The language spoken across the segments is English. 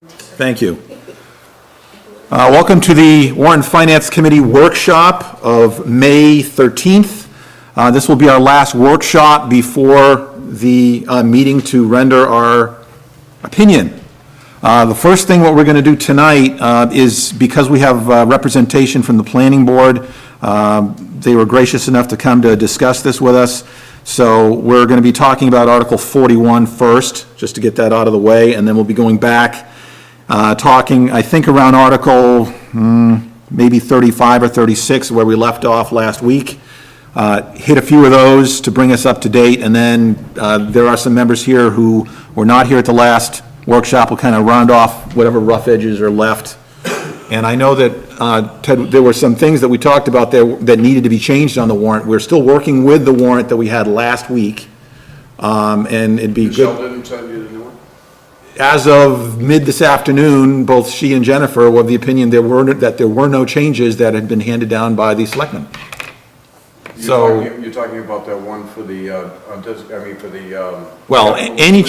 Thank you. Welcome to the Warrant and Finance Committee workshop of May 13th. This will be our last workshop before the meeting to render our opinion. The first thing what we're going to do tonight is, because we have representation from the planning board, they were gracious enough to come to discuss this with us. So we're going to be talking about Article 41 first, just to get that out of the way, and then we'll be going back talking, I think, around Article maybe 35 or 36, where we left off last week. Hit a few of those to bring us up to date, and then there are some members here who were not here at the last workshop. We'll kind of round off whatever rough edges are left. And I know that, Ted, there were some things that we talked about there that needed to be changed on the warrant. We're still working with the warrant that we had last week, and it'd be Michelle good. didn't send you the new one? As of mid this afternoon, both she and Jennifer were of the opinion that there were no changes that had been handed down by the selectmen. You're talking about that one for the, Well, any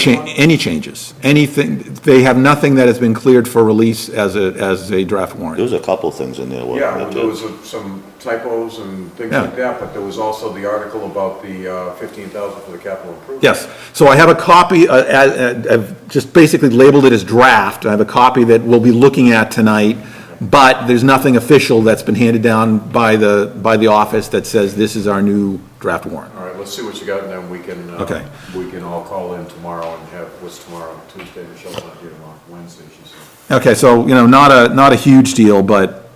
changes, anything, they have nothing that has been cleared for release as a draft warrant. There was a couple things in there. Yeah, there was some typos and things like that, but there was also the article about the 15,000 for the capital improvement. Yes, so I have a copy, I've just basically labeled it as draft. I have a copy that we'll be looking at tonight, but there's nothing official that's been handed down by the office that says this is our new draft warrant. All right, let's see what you got, and then we can, Okay. we can all call in tomorrow and have, what's tomorrow, Tuesday, Michelle's not here tomorrow, Wednesday, she said. Okay, so, not a huge deal, but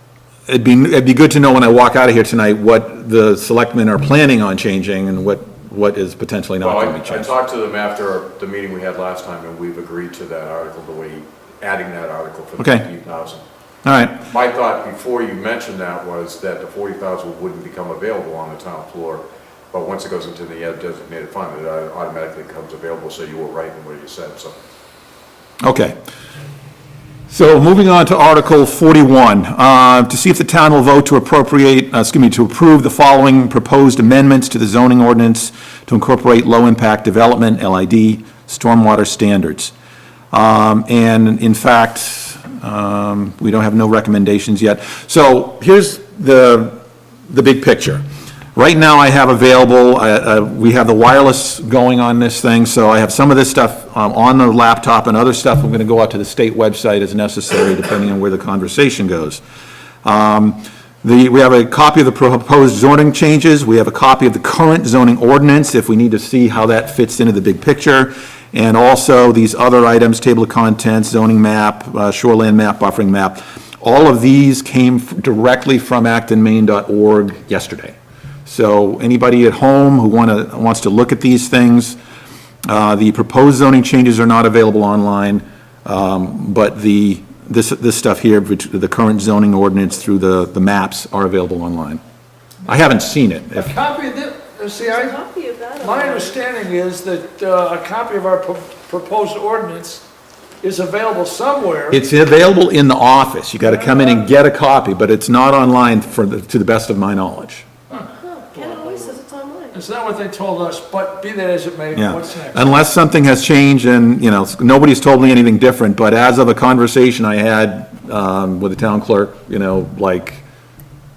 it'd be good to know when I walk out of here tonight what the selectmen are planning on changing and what is potentially not Well, going to be I changed. talked to them after the meeting we had last time, and we've agreed to that article, adding that article for the Okay. 15,000. All right, My thought before you mentioned that was that the 40,000 wouldn't become available on the town floor, but once it goes into the designated fund, it automatically becomes available, so you were right in what you said, so. okay. So moving on to Article 41, to see if the town will vote to to approve the following proposed amendments to the zoning ordinance to incorporate low-impact development, LID, stormwater standards. And in fact, we don't have no recommendations yet. So here's the big picture. Right now I have available, we have the wireless going on this thing, so I have some of this stuff on the laptop, and other stuff I'm going to go out to the state website as necessary, depending on where the conversation goes. We have a copy of the proposed zoning changes. We have a copy of the current zoning ordinance if we need to see how that fits into the big picture. And also these other items, table of contents, zoning map, shoreland map, buffering map. All of these came directly from actonmaine.org yesterday. So anybody at home who wants to look at these things, the proposed zoning changes are not available online, but this stuff here, the current zoning ordinance through the maps, are available online. I haven't seen it. A copy of this, my understanding is that a copy of our proposed ordinance is available somewhere. It's available in the office. You got to come in and get a copy, but it's not online to the best of my knowledge. Ken always says it's online. It's not what they told us, but be that as it may, Yeah. what's next? Unless something has changed and, nobody's told me anything different, but as of a conversation I had with the town clerk, like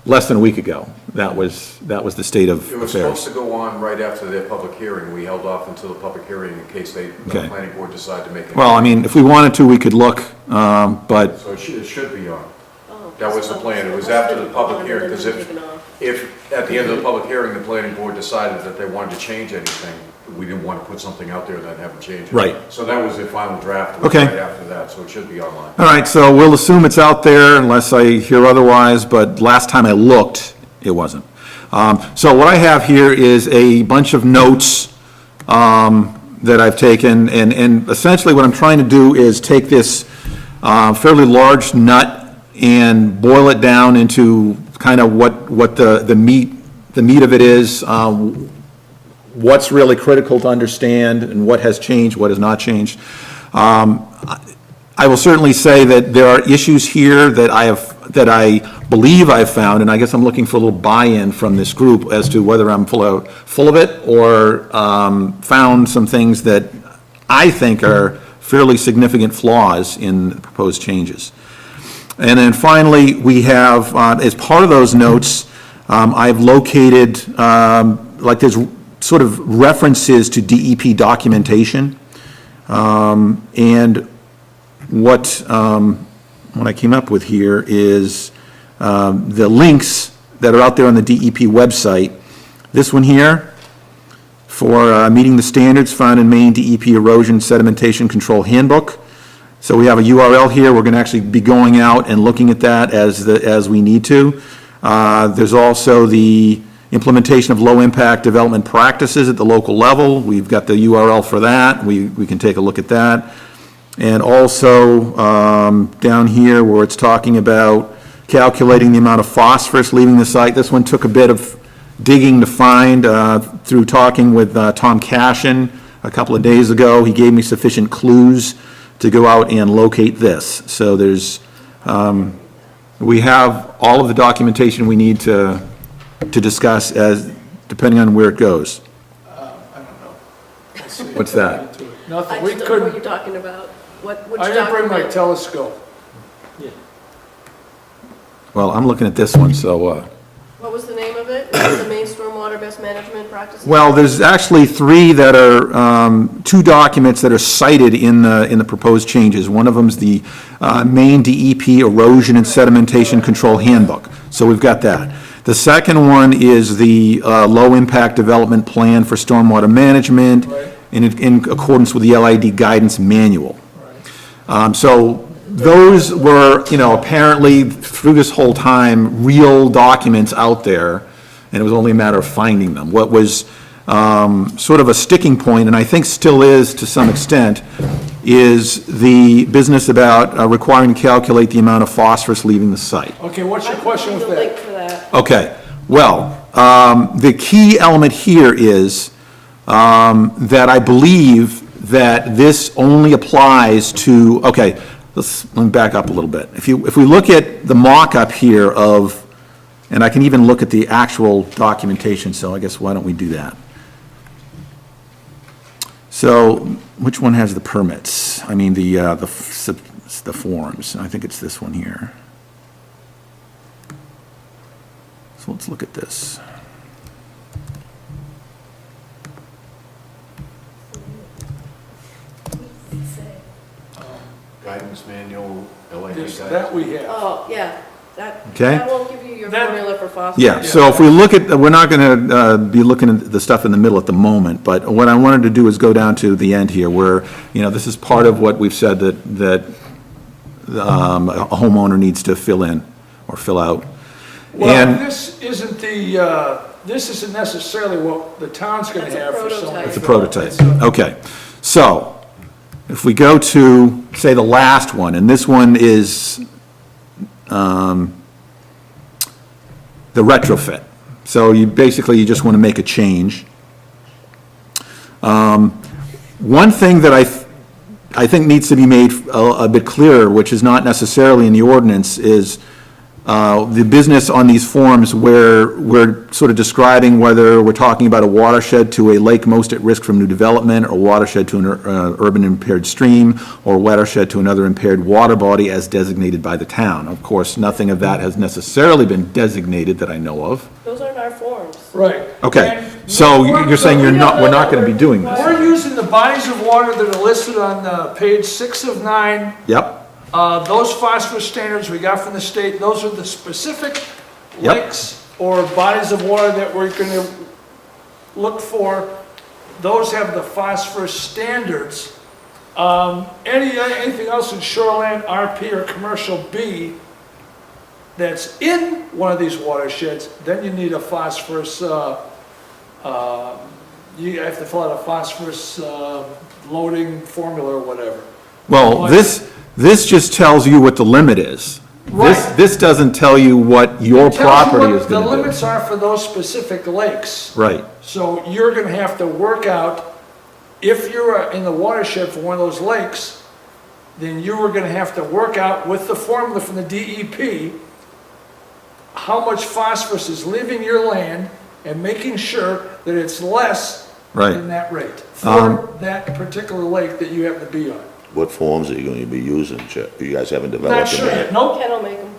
less than a week ago, that was the state of It was affairs. supposed to go on right after their public hearing. We held off until the public hearing in case the Okay. planning board decided to make it. Well, I mean, if we wanted to, we could look, but, So it should be on. Oh, That was the plan. It was after the public hearing, because if at the end of the public hearing, the planning board decided that they wanted to change anything, we didn't want to put something out there and then have it changed. Right. So that was the final draft, was Okay. right after that, so it should be online. all right, so we'll assume it's out there unless I hear otherwise, but last time I looked, it wasn't. So what I have here is a bunch of notes that I've taken, and essentially what I'm trying to do is take this fairly large nut and boil it down into kind of what the meat of it is, what's really critical to understand, and what has changed, what has not changed. I will certainly say that there are issues here that I believe I've found, and I guess I'm looking for a little buy-in from this group as to whether I'm full of it or found some things that I think are fairly significant flaws in the proposed changes. And then finally, we have, as part of those notes, I've located, like there's sort of references to DEP documentation. And what I came up with here is the links that are out there on the DEP website. This one here, for meeting the standards found in Maine DEP Erosion Sedimentation Control Handbook. So we have a URL here. We're going to actually be going out and looking at that as we need to. There's also the implementation of low-impact development practices at the local level. We've got the URL for that. We can take a look at that. And also, down here where it's talking about calculating the amount of phosphorus leaving the site, this one took a bit of digging to find through talking with Tom Cashin a couple of days ago. He gave me sufficient clues to go out and locate this. So there's, we have all of the documentation we need to discuss depending on where it goes. I don't know. Let's see. What's that? Nothing, I we just don't know what couldn't, you're talking about. Which I didn't bring my document? telescope. Well, I'm looking at this one, so, What was the name of it? Is it the Maine Stormwater Best Management Practices? well, there's actually three that are, two documents that are cited in the proposed changes. One of them's the Maine DEP Erosion and Sedimentation Control Handbook. So we've got that. The second one is the Low-Impact Development Plan for Stormwater Management in accordance with the LID Guidance Manual. So those were, apparently through this whole time, real documents out there, and it was only a matter of finding them. What was sort of a sticking point, and I think still is to some extent, is the business about requiring to calculate the amount of phosphorus leaving the site. Okay, what's your question with The link that? for that. Okay, well, the key element here is that I believe that this only applies to, okay, let me back up a little bit. If we look at the mock-up here of, and I can even look at the actual documentation, so I guess why don't we do that? So, which one has the permits? I mean, the forms. I think it's this one here. So let's look at this. Guidance manual, LID Yes, guidance. that we have. Oh, yeah, that, Okay. that won't give you your That- formula for phosphorus. Yeah, so if we look at, we're not going to be looking at the stuff in the middle at the moment, but what I wanted to do is go down to the end here where, this is part of what we've said that a homeowner needs to fill in or fill out. Well, And this isn't this isn't necessarily what the town's gonna That's a have for someone. prototype. it's a prototype. Okay, so if we go to, say, the last one, and this one is the retrofit. So you basically just want to make a change. One thing that I think needs to be made a bit clearer, which is not necessarily in the ordinance, is the business on these forms where we're sort of describing whether we're talking about a watershed to a lake most at risk from new development, or watershed to an urban impaired stream, or watershed to another impaired water body as designated by the town. Of course, nothing of that has necessarily been designated that I know of. Those aren't our forms. Right. Okay, And so we're- you're saying we're not going to be doing this? We're using the bodies of water that are listed on page 6 of 9. Yep, Those phosphorus standards we got from the state, those are the specific Yep. lakes or bodies of water that we're gonna look for. Those have the phosphorus standards. Anything else in shoreline, RP, or commercial B that's in one of these watersheds, then you need a phosphorus, you have to fill out a phosphorus loading formula or whatever. well, this just tells you what the limit is. Right. This doesn't tell you what your It tells you property what is going the to do. limits are for those specific lakes. Right, So you're gonna have to work out, if you're in the watershed for one of those lakes, then you are gonna have to work out with the formula from the DEP, how much phosphorus is leaving your land and making sure that it's less Right. than that rate for that particular lake that you happen to be on. What forms are you going to be using, Chip? You guys haven't Not developed sure them yet, yet? nope. Ken will make them.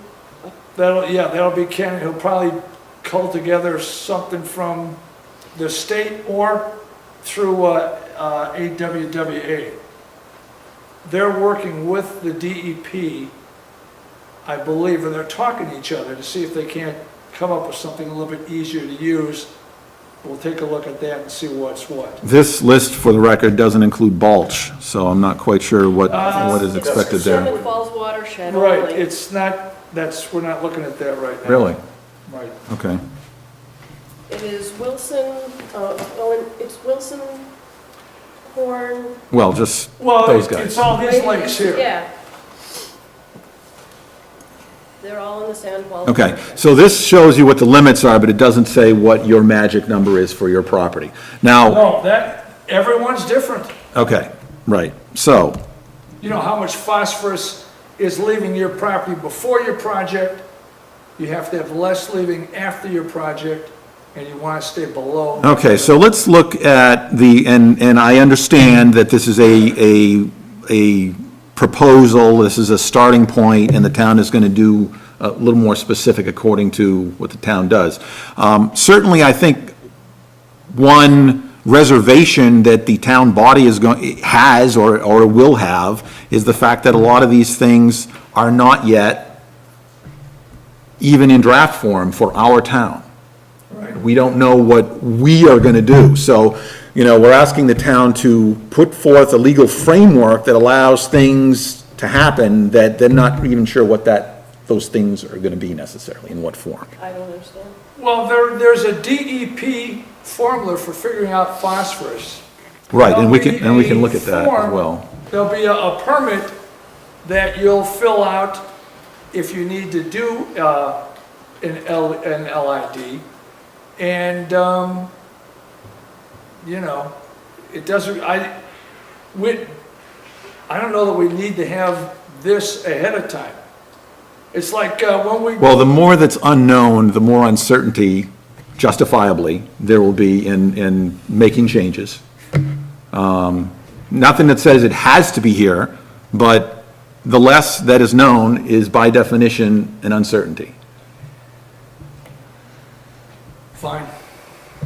That'll be Ken, he'll probably cull together something from the state or through AWWA. They're working with the DEP, I believe, and they're talking to each other to see if they can't come up with something a little bit easier to use. We'll take a look at that and see what's what. This list, for the record, doesn't include mulch, so I'm not quite sure what is expected It's there. Sherman Falls watershed Right, only. it's not, we're not looking at that right now. Really? Right. Okay. It is Wilson, it's Wilson, Horn. Well, just Well, those it's guys. all these lakes here. Yeah. They're all in the Sand Falls. Okay, watershed. so this shows you what the limits are, but it doesn't say what your magic number is for your property. Now, No, everyone's different. okay, right, so, You know how much phosphorus is leaving your property before your project. You have to have less leaving after your project, and you want to stay below. okay, so let's look at and I understand that this is a proposal, this is a starting point, and the town is going to do a little more specific according to what the town does. Certainly, I think one reservation that the town body has or will have is the fact that a lot of these things are not yet even in draft form for our town. We don't know what we are going to do. So, we're asking the town to put forth a legal framework that allows things to happen that they're not even sure what those things are going to be necessarily, in what form. I don't understand. Well, there's a DEP formula for figuring out phosphorus. Right, and we There'll can be look a at that as form- well. There'll be a permit that you'll fill out if you need to do an LID. And, it doesn't, I don't know that we need to have this ahead of time. It's like when we. Well, the more that's unknown, the more uncertainty, justifiably, there will be in making changes. Nothing that says it has to be here, but the less that is known is by definition an uncertainty. Fine.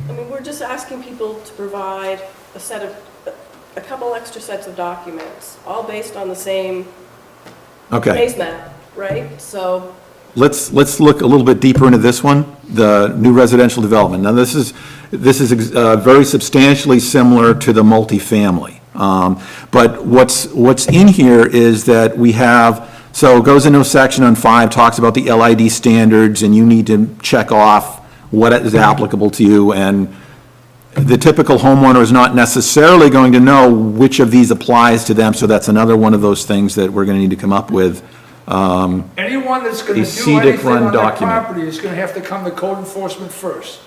I mean, we're just asking people to provide a couple extra sets of documents, all based on the same Okay, base map, right? So, let's look a little bit deeper into this one, the new residential development. Now, this is very substantially similar to the multifamily. But what's in here is that we have, so it goes into a section on 5, talks about the LID standards, and you need to check off what is applicable to you, and the typical homeowner is not necessarily going to know which of these applies to them, so that's another one of those things that we're going to need to come up with. Anyone that's A gonna do CDIC anything run on their document. property is gonna have to come to code enforcement first.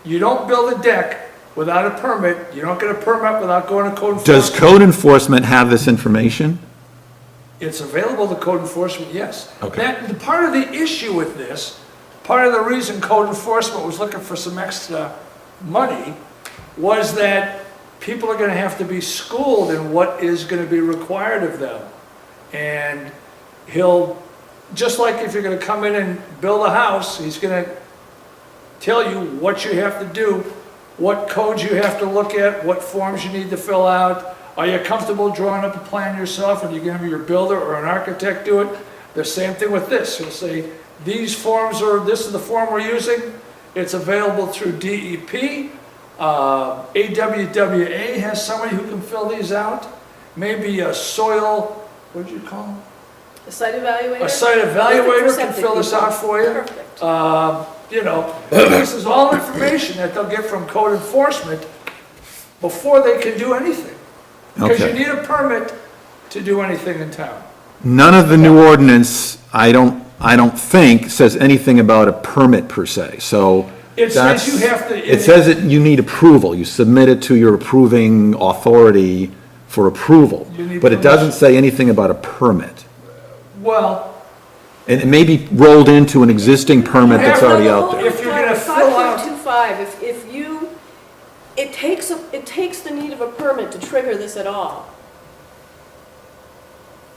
You don't build a deck without a permit, you don't get a permit without going to code Does enforcement. code enforcement have this information? It's available to code enforcement, yes. Okay. The part of the issue with this, part of the reason code enforcement was looking for some extra money was that people are gonna have to be schooled in what is gonna be required of them. And he'll, just like if you're gonna come in and build a house, he's gonna tell you what you have to do, what codes you have to look at, what forms you need to fill out. Are you comfortable drawing up a plan yourself, and you're gonna have your builder or an architect do it? The same thing with this, he'll say, these forms this is the form we're using, it's available through DEP, AWWA has somebody who can fill these out, maybe a soil, what'd you call them? a site evaluator? A site Looking for evaluator can septic fill this people. out for you. Perfect. This is all information that they'll get from code enforcement before they can do anything. Because you Okay. need a permit to do anything in town. None of the new ordinance, I don't think, says anything about a permit per se, so. It says that's- you have to- It says that you need approval, you submit it to your approving authority for approval. You need But it doesn't say anything about a permit. Well, And it may be rolled into an existing permit that's Yeah, already no, out there. If you're gonna fill out- 5.25, if you, it takes the need of a permit to trigger this at all.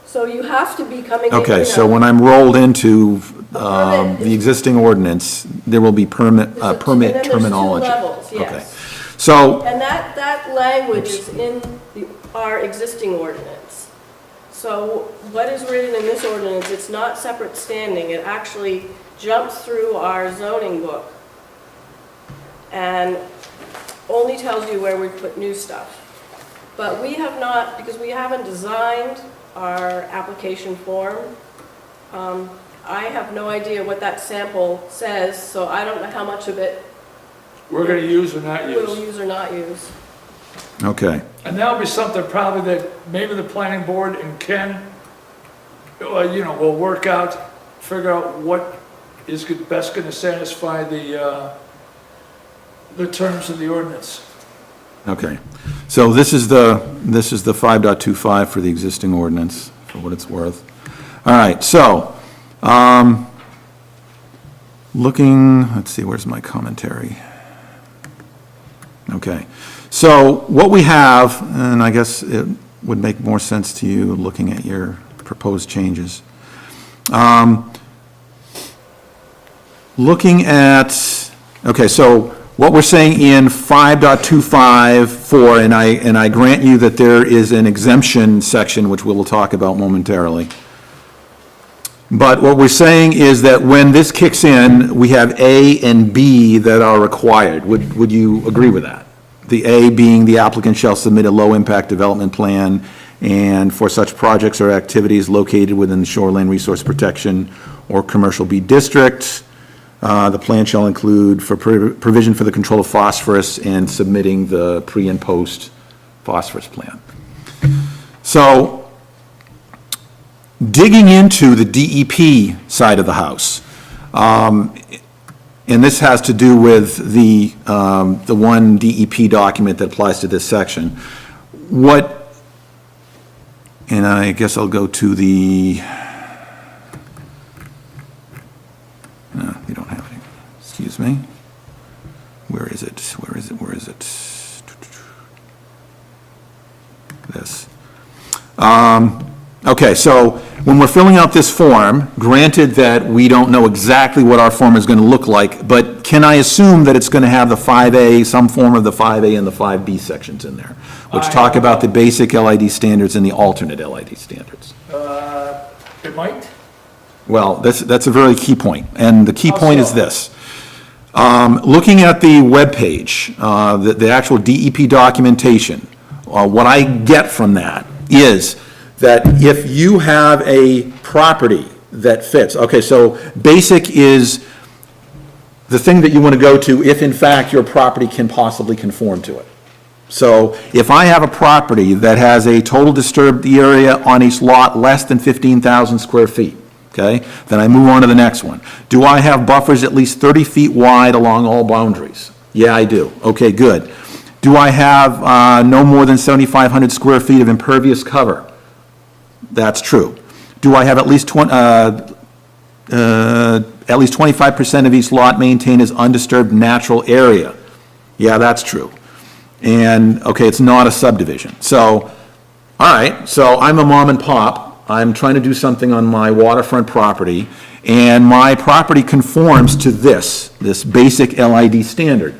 So you have to be coming in. Okay, and so out. when I'm rolled into permit the is- existing ordinance, there will be permit And then there's two terminology. levels, Okay. yes. So, And that language is in our existing ordinance. So what is written in this ordinance, it's not separate standing, it actually jumps through our zoning book and only tells you where we put new stuff. But we have not, because we haven't designed our application form, I have no idea what that sample says, so I don't know how much of it We're gonna use or not we'll use. use or not use. okay, And that'll be something probably that maybe the planning board and Ken, will work out, figure out what is best gonna satisfy the terms of the ordinance. okay. So this is the 5.25 for the existing ordinance, for what it's worth. All right, so, let's see, where's my commentary? Okay, so what we have, and I guess it would make more sense to you looking at your proposed changes. Looking at, okay, so what we're saying in 5.25.4, and I grant you that there is an exemption section, which we will talk about momentarily. But what we're saying is that when this kicks in, we have A and B that are required. Would you agree with that? The A being the applicant shall submit a low-impact development plan, and for such projects or activities located within the shoreline resource protection or commercial B district, the plan shall include for provision for the control of phosphorus and submitting the pre and post phosphorus plan. So, digging into the DEP side of the house, and this has to do with the one DEP document that applies to this section. And I guess I'll go to the, no, you don't have any, excuse me. Where is it? This. Okay, so when we're filling out this form, granted that we don't know exactly what our form is going to look like, but can I assume that it's going to have the 5A, some form of the 5A and the 5B sections in there, which talk about the basic LID standards and the alternate LID standards? It might? Well, that's a very key point, and the key How point is so? this. Looking at the webpage, the actual DEP documentation, what I get from that is that if you have a property that fits, okay, so basic is the thing that you want to go to if in fact your property can possibly conform to it. So if I have a property that has a total disturbed area on each lot less than 15,000 square feet, okay, then I move on to the next one. Do I have buffers at least 30 feet wide along all boundaries? Yeah, I do. Okay, good. Do I have no more than 7,500 square feet of impervious cover? That's true. Do I have at least 25% of each lot maintained as undisturbed natural area? Yeah, that's true. And, okay, it's not a subdivision. So, all right, so I'm a mom and pop. I'm trying to do something on my waterfront property, and my property conforms to this basic LID standard.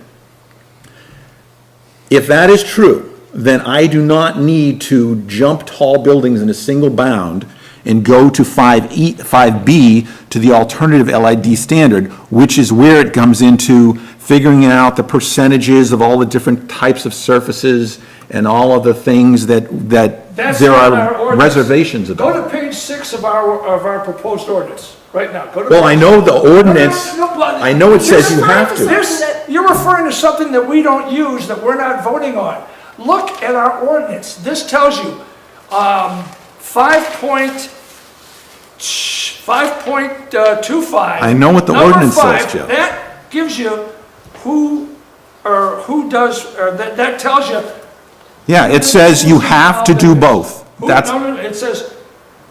If that is true, then I do not need to jump tall buildings in a single bound and go to 5B to the alternative LID standard, which is where it comes into figuring out the percentages of all the different types of surfaces and all of the things that That's there not our are ordinance. reservations Go about. to page 6 of our proposed ordinance, right now. Go to Well, I page- know the ordinance, No, but I know it says you you're have referring to. this- You're referring to something that we don't use, that we're not voting on. Look at our ordinance. This tells you, 5.25. I know what the Number ordinance says, 5, Jeff. That gives you who does, or that tells you. Yeah, it says you have to do both. That's, No, it says,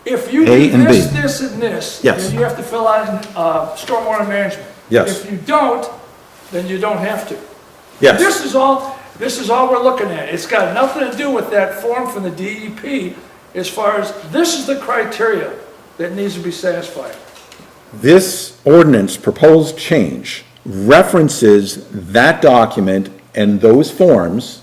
if you A do and this, B. this, and this, Yes. then you have to fill out stormwater management. Yes. If you don't, then you don't have to. yes. This is all we're looking at. It's got nothing to do with that form from the DEP. as far as, this is the criteria that needs to be satisfied. This ordinance proposed change references that document and those forms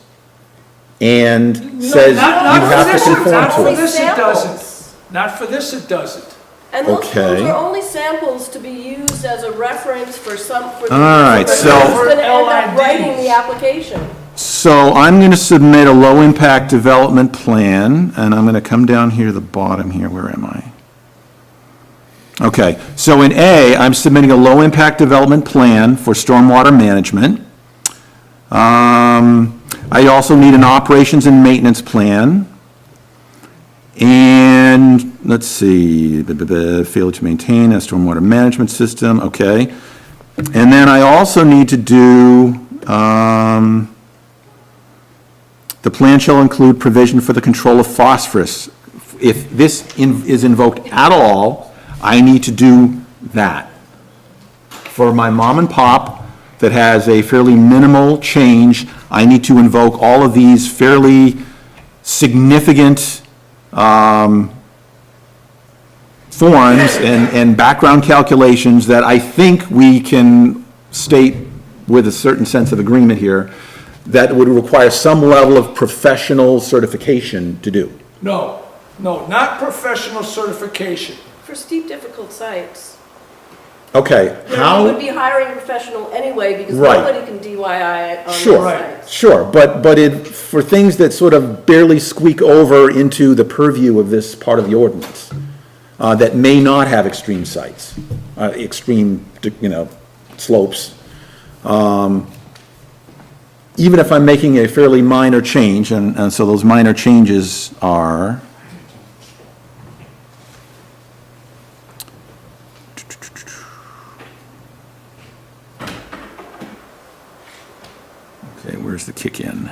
and says you Not for have to this, conform not to for it. this it Samples. doesn't. Not for this it doesn't. And those Okay. are only samples to be used as a reference for some, for the. All right, for so- who's gonna end up LIDs. writing the application. So I'm going to submit a low-impact development plan, and I'm going to come down here to the bottom here. Where am I? Okay, so in A, I'm submitting a low-impact development plan for stormwater management. I also need an operations and maintenance plan. And, let's see, failure to maintain a stormwater management system, okay. And then I also need to do, the plan shall include provision for the control of phosphorus. If this is invoked at all, I need to do that. For my mom and pop that has a fairly minimal change, I need to invoke all of these fairly significant forms and background calculations that I think we can state with a certain sense of agreement here, that would require some level of professional certification to do. No, not professional certification. For steep, difficult sites. Okay, You how? would be hiring a professional anyway, because Right. nobody can DIY it on those Sure, sites. sure, but for things that sort of barely squeak over into the purview of this part of the ordinance, that may not have extreme sites, extreme, slopes, even if I'm making a fairly minor change, and so those minor changes are, okay, where's the kick in?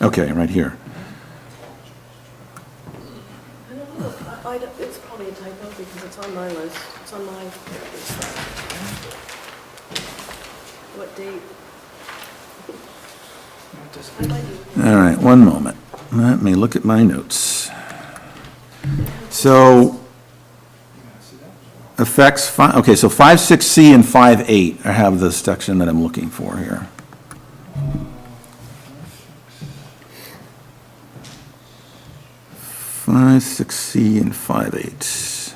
Okay, right here. I don't know, it's probably a typo because it's on my list, it's on my list. What date? I might be- All right, one moment. Let me look at my notes. So, effects, okay, so 5.6C and 5.8, I have the section that I'm looking for here. Five, 6C and 5.8.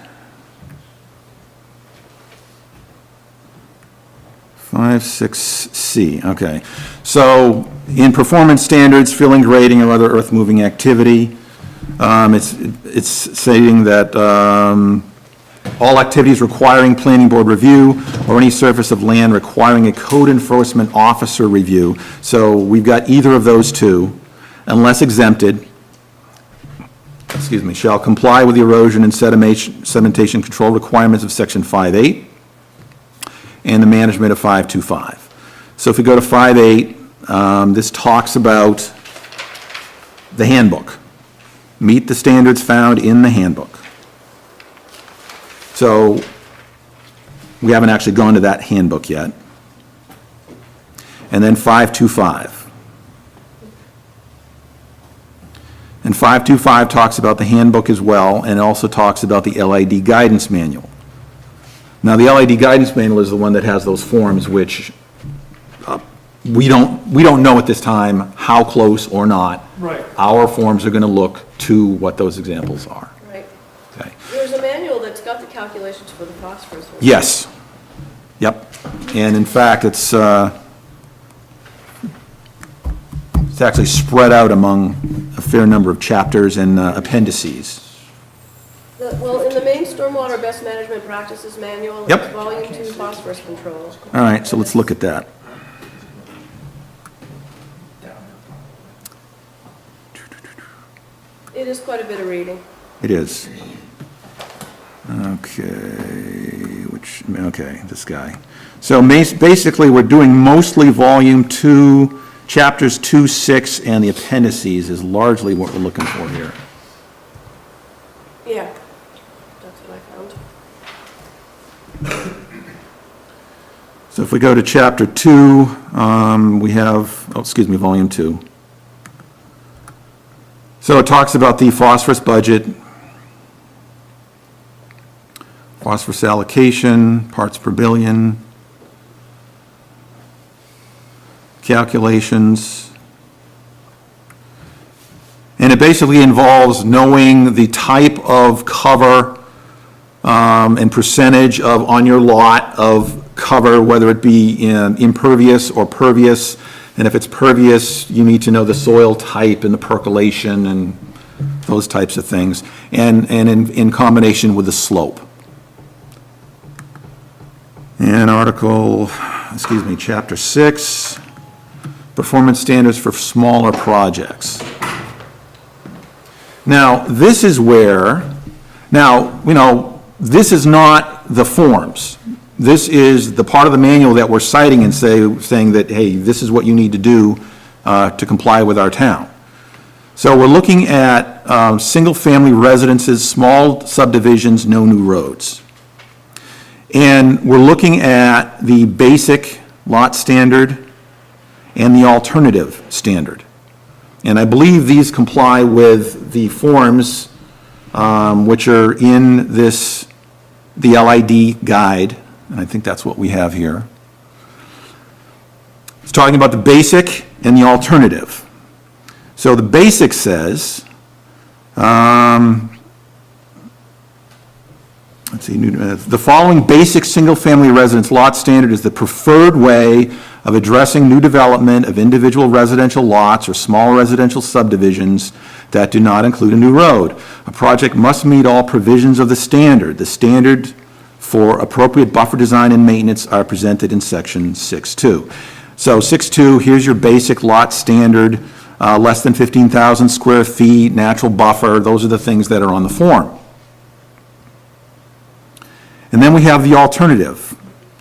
5.6C, okay. So, in performance standards, filling, grading, or other earth-moving activity, it's stating that all activities requiring planning board review or any surface of land requiring a code enforcement officer review. So we've got either of those two, unless exempted, shall comply with the erosion and sedimentation control requirements of section 5.8 and the management of 5.25. So if we go to 5.8, this talks about the handbook. Meet the standards found in the handbook. So we haven't actually gone to that handbook yet. And then 5.25. And 5.25 talks about the handbook as well, and also talks about the LID guidance manual. Now, the LID guidance manual is the one that has those forms which we don't know at this time how close or not Right. our forms are going to look to what those examples are. Right. Okay. There's a manual that's got the calculations for the phosphorus. one. Yes. Yep. And in fact, it's actually spread out among a fair number of chapters and appendices. Well, in the main stormwater best management practices manual, Yep. it's volume 2 phosphorus control. All right, so let's look at that. It is quite a bit of reading. It is. Okay, this guy. So basically, we're doing mostly volume 2, chapters 2, 6, and the appendices is largely what we're looking for here. Yeah, that's what I found. So if we go to chapter 2, we have, volume 2. So it talks about the phosphorus budget, phosphorus allocation, parts per billion, calculations. And it basically involves knowing the type of cover and percentage of, on your lot of cover, whether it be impervious or pervious. And if it's pervious, you need to know the soil type and the percolation and those types of things, and in combination with the slope. And chapter 6, performance standards for smaller projects. Now, this is where, this is not the forms. This is the part of the manual that we're citing and saying that, hey, this is what you need to do to comply with our town. So we're looking at single-family residences, small subdivisions, no new roads. And we're looking at the basic lot standard and the alternative standard. And I believe these comply with the forms which are in the LID guide, and I think that's what we have here. It's talking about the basic and the alternative. So the basic says, the following basic single-family residence lot standard is the preferred way of addressing new development of individual residential lots or small residential subdivisions that do not include a new road. A project must meet all provisions of the standard. The standard for appropriate buffer design and maintenance are presented in section 6.2. So 6.2, here's your basic lot standard, less than 15,000 square feet, natural buffer. Those are the things that are on the form. And then we have the alternative.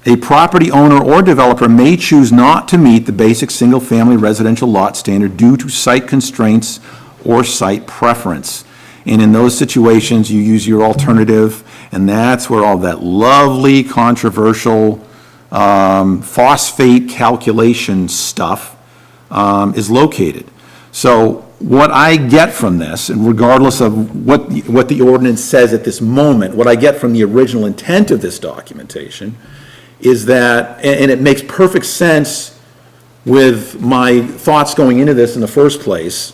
A property owner or developer may choose not to meet the basic single-family residential lot standard due to site constraints or site preference. And in those situations, you use your alternative, and that's where all that lovely, controversial phosphate calculation stuff is located. So what I get from this, and regardless of what the ordinance says at this moment, what I get from the original intent of this documentation is that, and it makes perfect sense with my thoughts going into this in the first place,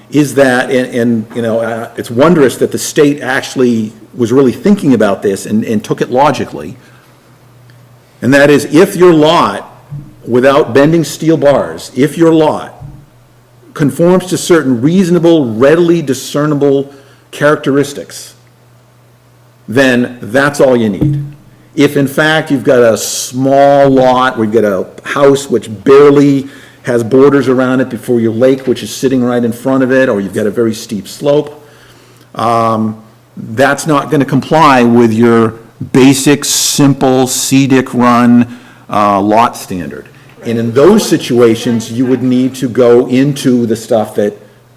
is that, it's wondrous that the state actually was really thinking about this and took it logically. And that is, if your lot, without bending steel bars, if your lot conforms to certain reasonable, readily discernible characteristics, then that's all you need. If in fact you've got a small lot where you've got a house which barely has borders around it before your lake, which is sitting right in front of it, or you've got a very steep slope, that's not going to comply with your basic, simple, CDIC run lot standard. And in those situations, you would need to go into the stuff that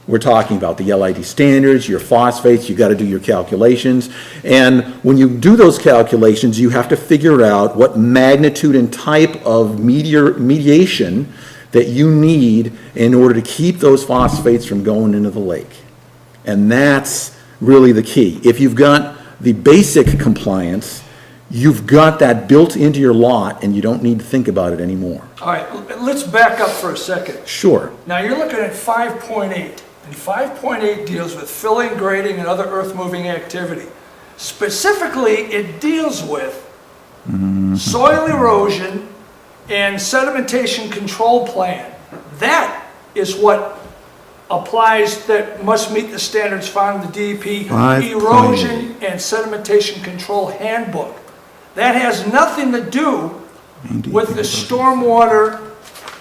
we're talking about, the LID standards, your phosphates, you got to do your calculations. And when you do those calculations, you have to figure out what magnitude and type of mediation that you need in order to keep those phosphates from going into the lake. And that's really the key. If you've got the basic compliance, you've got that built into your lot and you don't need to think about it anymore. All right, let's back up for a second. Sure. Now you're looking at 5.8, and 5.8 deals with filling, grading, and other earth-moving activity. Specifically, it deals with soil erosion and sedimentation control plan. That is what applies, that must meet the standards found in the DEP 5.8. Erosion and Sedimentation Control Handbook. That has nothing to do with the stormwater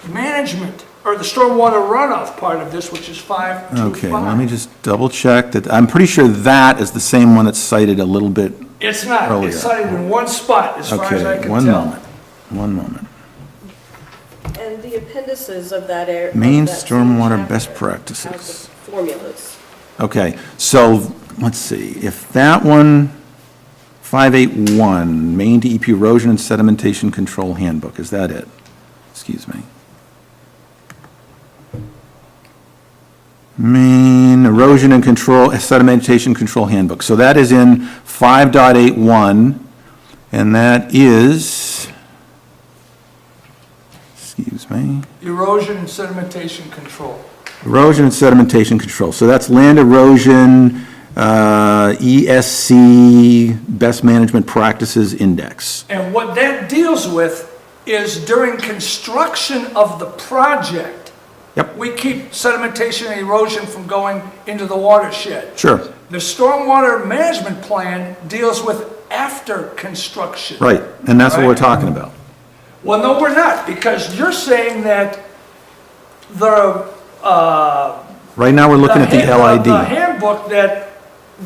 management, or the stormwater runoff part of this, which is 5.25. Okay, let me just double check that. I'm pretty sure that is the same one that's cited a little bit. It's not. Earlier. It's cited in one spot, as far as I Okay, can one tell. moment, one moment. And the appendices of that area. Main of that same stormwater chapter best have practices. the formulas. Okay, so let's see, if that one 581, Maine DEP Erosion and Sedimentation Control Handbook, is that it? Excuse me. Maine Erosion and Sedimentation Control Handbook. So that is in 5.81, and that is, excuse me, Erosion and sedimentation control. erosion and sedimentation control. So that's land erosion, ESC, Best Management Practices Index. And what that deals with is during construction of the project, Yep. we keep sedimentation and erosion from going into the watershed. Sure, The stormwater management plan deals with after construction. right, and that's what we're Right. talking about. Well, no, we're not, because you're saying that the, Right now, we're looking at the The LID. handbook that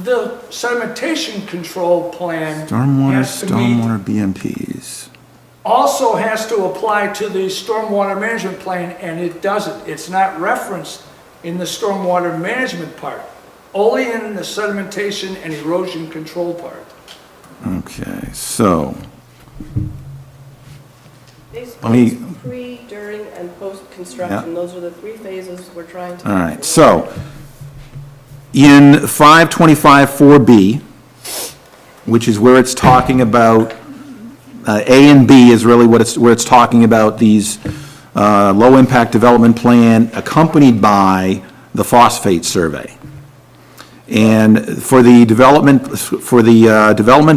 the sedimentation control plan has to meet Stormwater BMPs. also has to apply to the stormwater management plan, and it doesn't. It's not referenced in the stormwater management part, only in the sedimentation and erosion control part. Okay, so, Basically, me- it's pre, during, and post-construction. Those are the three phases we're trying to. all right, so, in 525-4B, which is where it's talking about, A and B is really where it's talking about these low-impact development plan accompanied by the phosphate survey. And for the development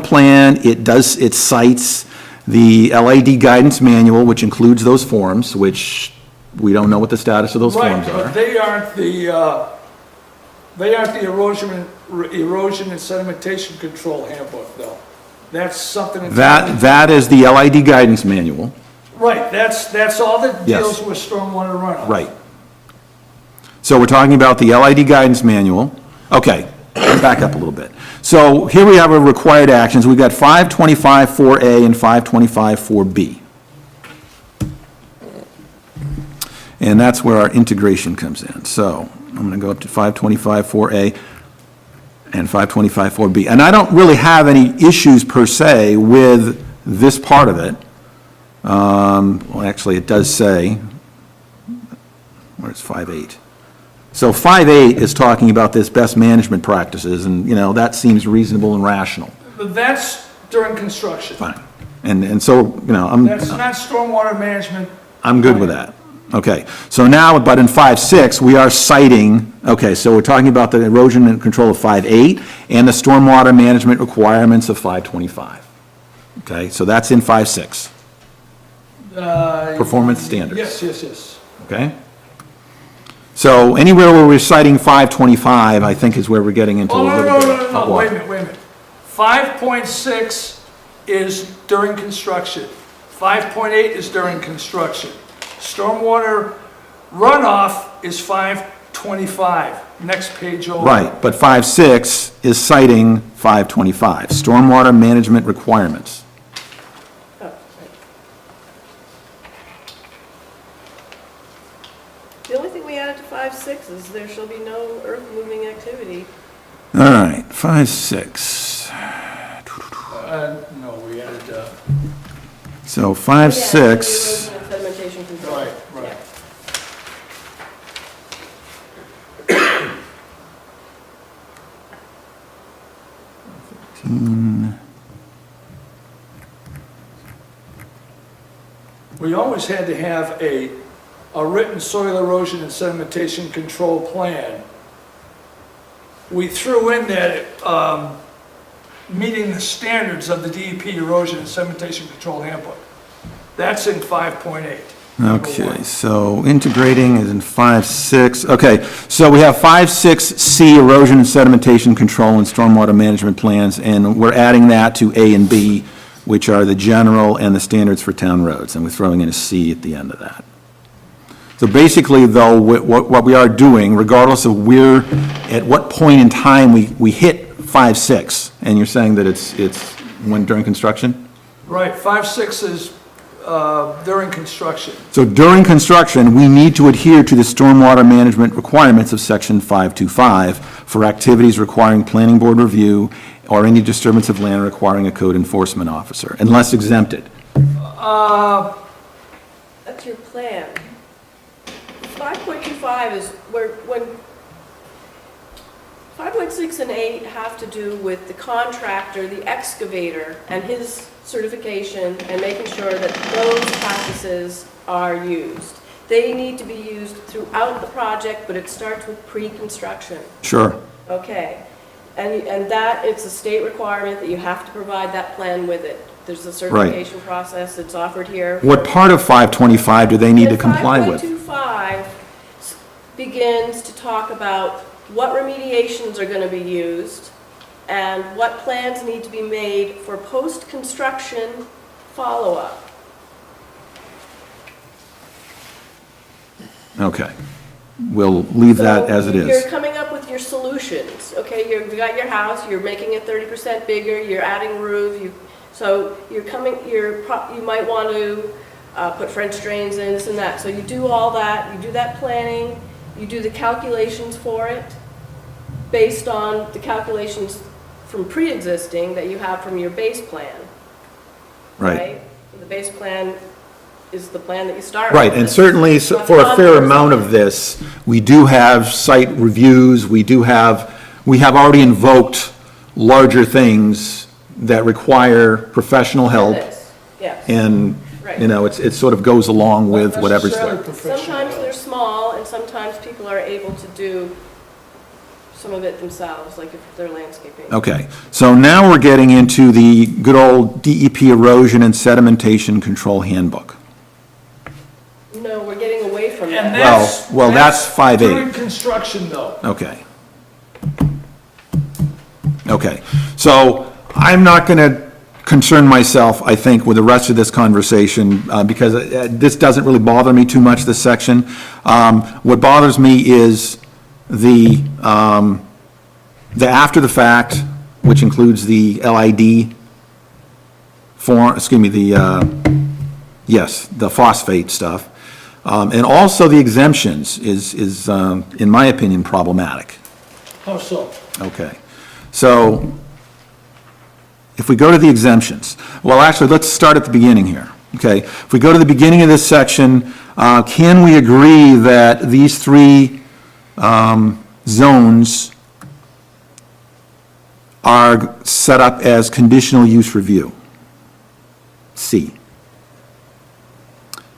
plan, it cites the LAD guidance manual, which includes those forms, which we don't know what the status of those Right, forms but are. they aren't the erosion and sedimentation control handbook, though. That's something. That is the LID guidance manual, Right, that's all that Yes. deals with stormwater runoff. right. So we're talking about the LID guidance manual. Okay, back up a little bit. So here we have our required actions. We've got 525-4A and 525-4B. And that's where our integration comes in. So I'm going to go up to 525-4A and 525-4B. And I don't really have any issues per se with this part of it. Well, actually, it does say, where's 5.8? So 5.8 is talking about this best management practices, and, you know, that seems reasonable and rational. But that's during construction. Fine. And so, you know, That's not stormwater management. I'm good with that. Okay, so now, but in 5.6, we are citing, okay, so we're talking about the erosion and control of 5.8 and the stormwater management requirements of 525. Okay, so that's in 5.6. Performance standards. Yes. Okay? So anywhere where we're citing 525, I think is where we're getting into a Oh, little bit of hot wait a water. minute. 5.6 is during construction. 5.8 is during construction. Stormwater runoff is 525. Next page over. Right, but 5.6 is citing 525, stormwater management requirements. Oh, right. The only thing we added to 5.6 is there shall be no earth-moving activity. All right, 5.6. No, we added, So Yeah, 5.6, erosion and sedimentation control. Right. Yeah. we always had to have a written soil erosion and sedimentation control plan. We threw in that, meeting the standards of the DEP erosion and sedimentation control handbook. That's in 5.8. okay, so integrating is in 5.6. Okay, so we have 5.6C, erosion and sedimentation control and stormwater management plans, and we're adding that to A and B, which are the general and the standards for town roads, and we're throwing in a C at the end of that. So basically, though, what we are doing, regardless of where, at what point in time we hit 5.6, and you're saying that it's when during construction? Right, 5.6 is during construction. So during construction, we need to adhere to the stormwater management requirements of section 525 for activities requiring planning board review or any disturbance of land requiring a code enforcement officer, unless exempted. That's your plan. 5.25 is when 5.6 and 8 have to do with the contractor, the excavator, and his certification, and making sure that those practices are used. They need to be used throughout the project, but it starts with pre-construction. Sure. Okay. And that, it's a state requirement that you have to provide that plan with it. There's a certification process that's offered here. What part of 525 do they need to comply with? 5.25 begins to talk about what remediations are going to be used and what plans need to be made for post-construction follow-up. Okay. We'll leave that as it So is. you're coming up with your solutions, okay? You got your house, you're making it 30% bigger, you're adding roof, so you might want to put French drains in, this and that. So you do all that, you do that planning, you do the calculations for it based on the calculations from pre-existing that you have from your base plan. Right. The base plan is the plan that you start with. Right, and certainly for a fair amount of this, we do have site reviews, we have already invoked larger things that require professional help, This, yes. and, Right. it sort of goes along with Not whatever's necessarily there. professional. Sometimes they're small, and sometimes people are able to do some of it themselves, like if they're landscaping. Okay, so now we're getting into the good old DEP erosion and sedimentation control handbook. No, we're getting away from And that. Well, that's 5A. During construction, though. Okay. Okay, so I'm not going to concern myself, I think, with the rest of this conversation, because this doesn't really bother me too much, this section. What bothers me is the after the fact, which includes the LID form, the phosphate stuff, and also the exemptions is, in my opinion, problematic. How so? Okay, so if we go to the exemptions, well, actually, let's start at the beginning here, okay? If we go to the beginning of this section, can we agree that these three zones are set up as conditional use review? C.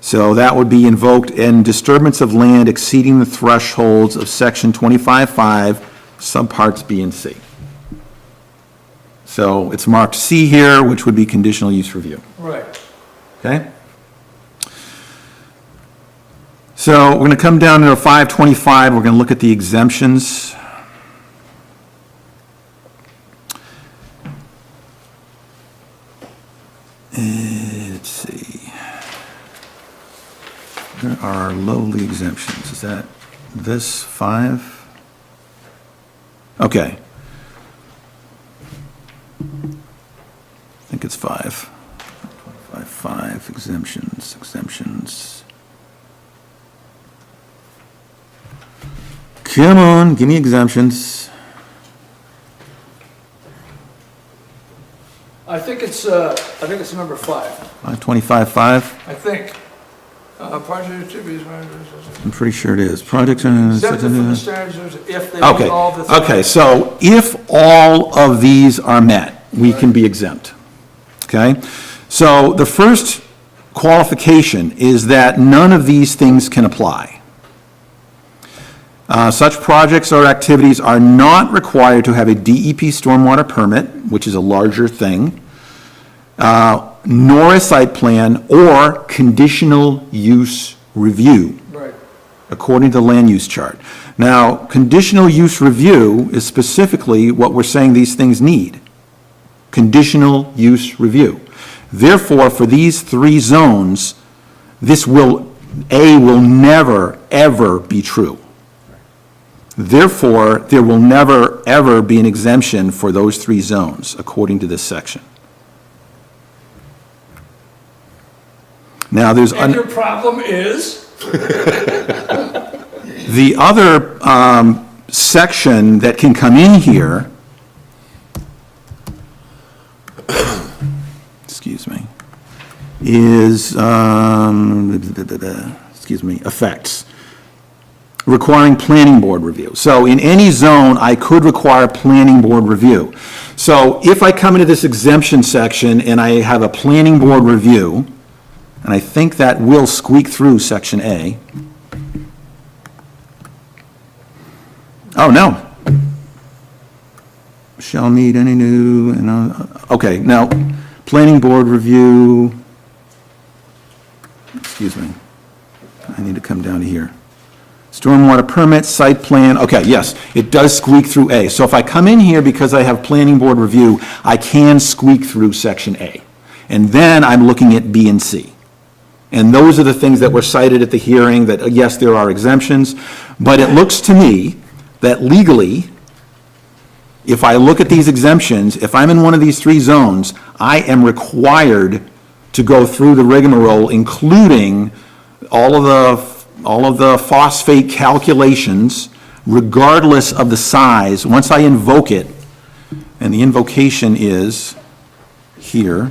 So that would be invoked in disturbance of land exceeding the thresholds of section 25.5, subparts B and C. So it's marked C here, which would be conditional use review, Right. okay? So we're going to come down to 525, we're going to look at the exemptions. Let's see. There are lowly exemptions. Is that this 5? Okay. I think it's 5. 5 exemptions. Come on, give me exemptions. I think it's number 5. 525.5, I think. Project activities. I'm pretty sure it is. Projects. Exempted from the standards if they meet Okay, all the. okay, so if all of these are met, we can be exempt, okay? So the first qualification is that none of these things can apply. Such projects or activities are not required to have a DEP stormwater permit, which is a larger thing, nor a site plan or conditional use review, Right. according to the land use chart. Now, conditional use review is specifically what we're saying these things need. Conditional use review. Therefore, for these three zones, this will never, ever be true. Therefore, there will never, ever be an exemption for those three zones, according to this section. Now, there's. And your problem is? The other section that can come in here is, effects. Requiring planning board review. So in any zone, I could require planning board review. So if I come into this exemption section and I have a planning board review, and I think that will squeak through section A. Oh, no. Shall meet any new, okay, now, planning board review, excuse me, I need to come down to here. Stormwater permit, site plan, okay, yes, it does squeak through A. So if I come in here because I have planning board review, I can squeak through section A. And then I'm looking at B and C. And those are the things that were cited at the hearing, that, yes, there are exemptions, but it looks to me that legally, if I look at these exemptions, if I'm in one of these three zones, I am required to go through the rigmarole, including all of the phosphate calculations, regardless of the size. Once I invoke it, and the invocation is here.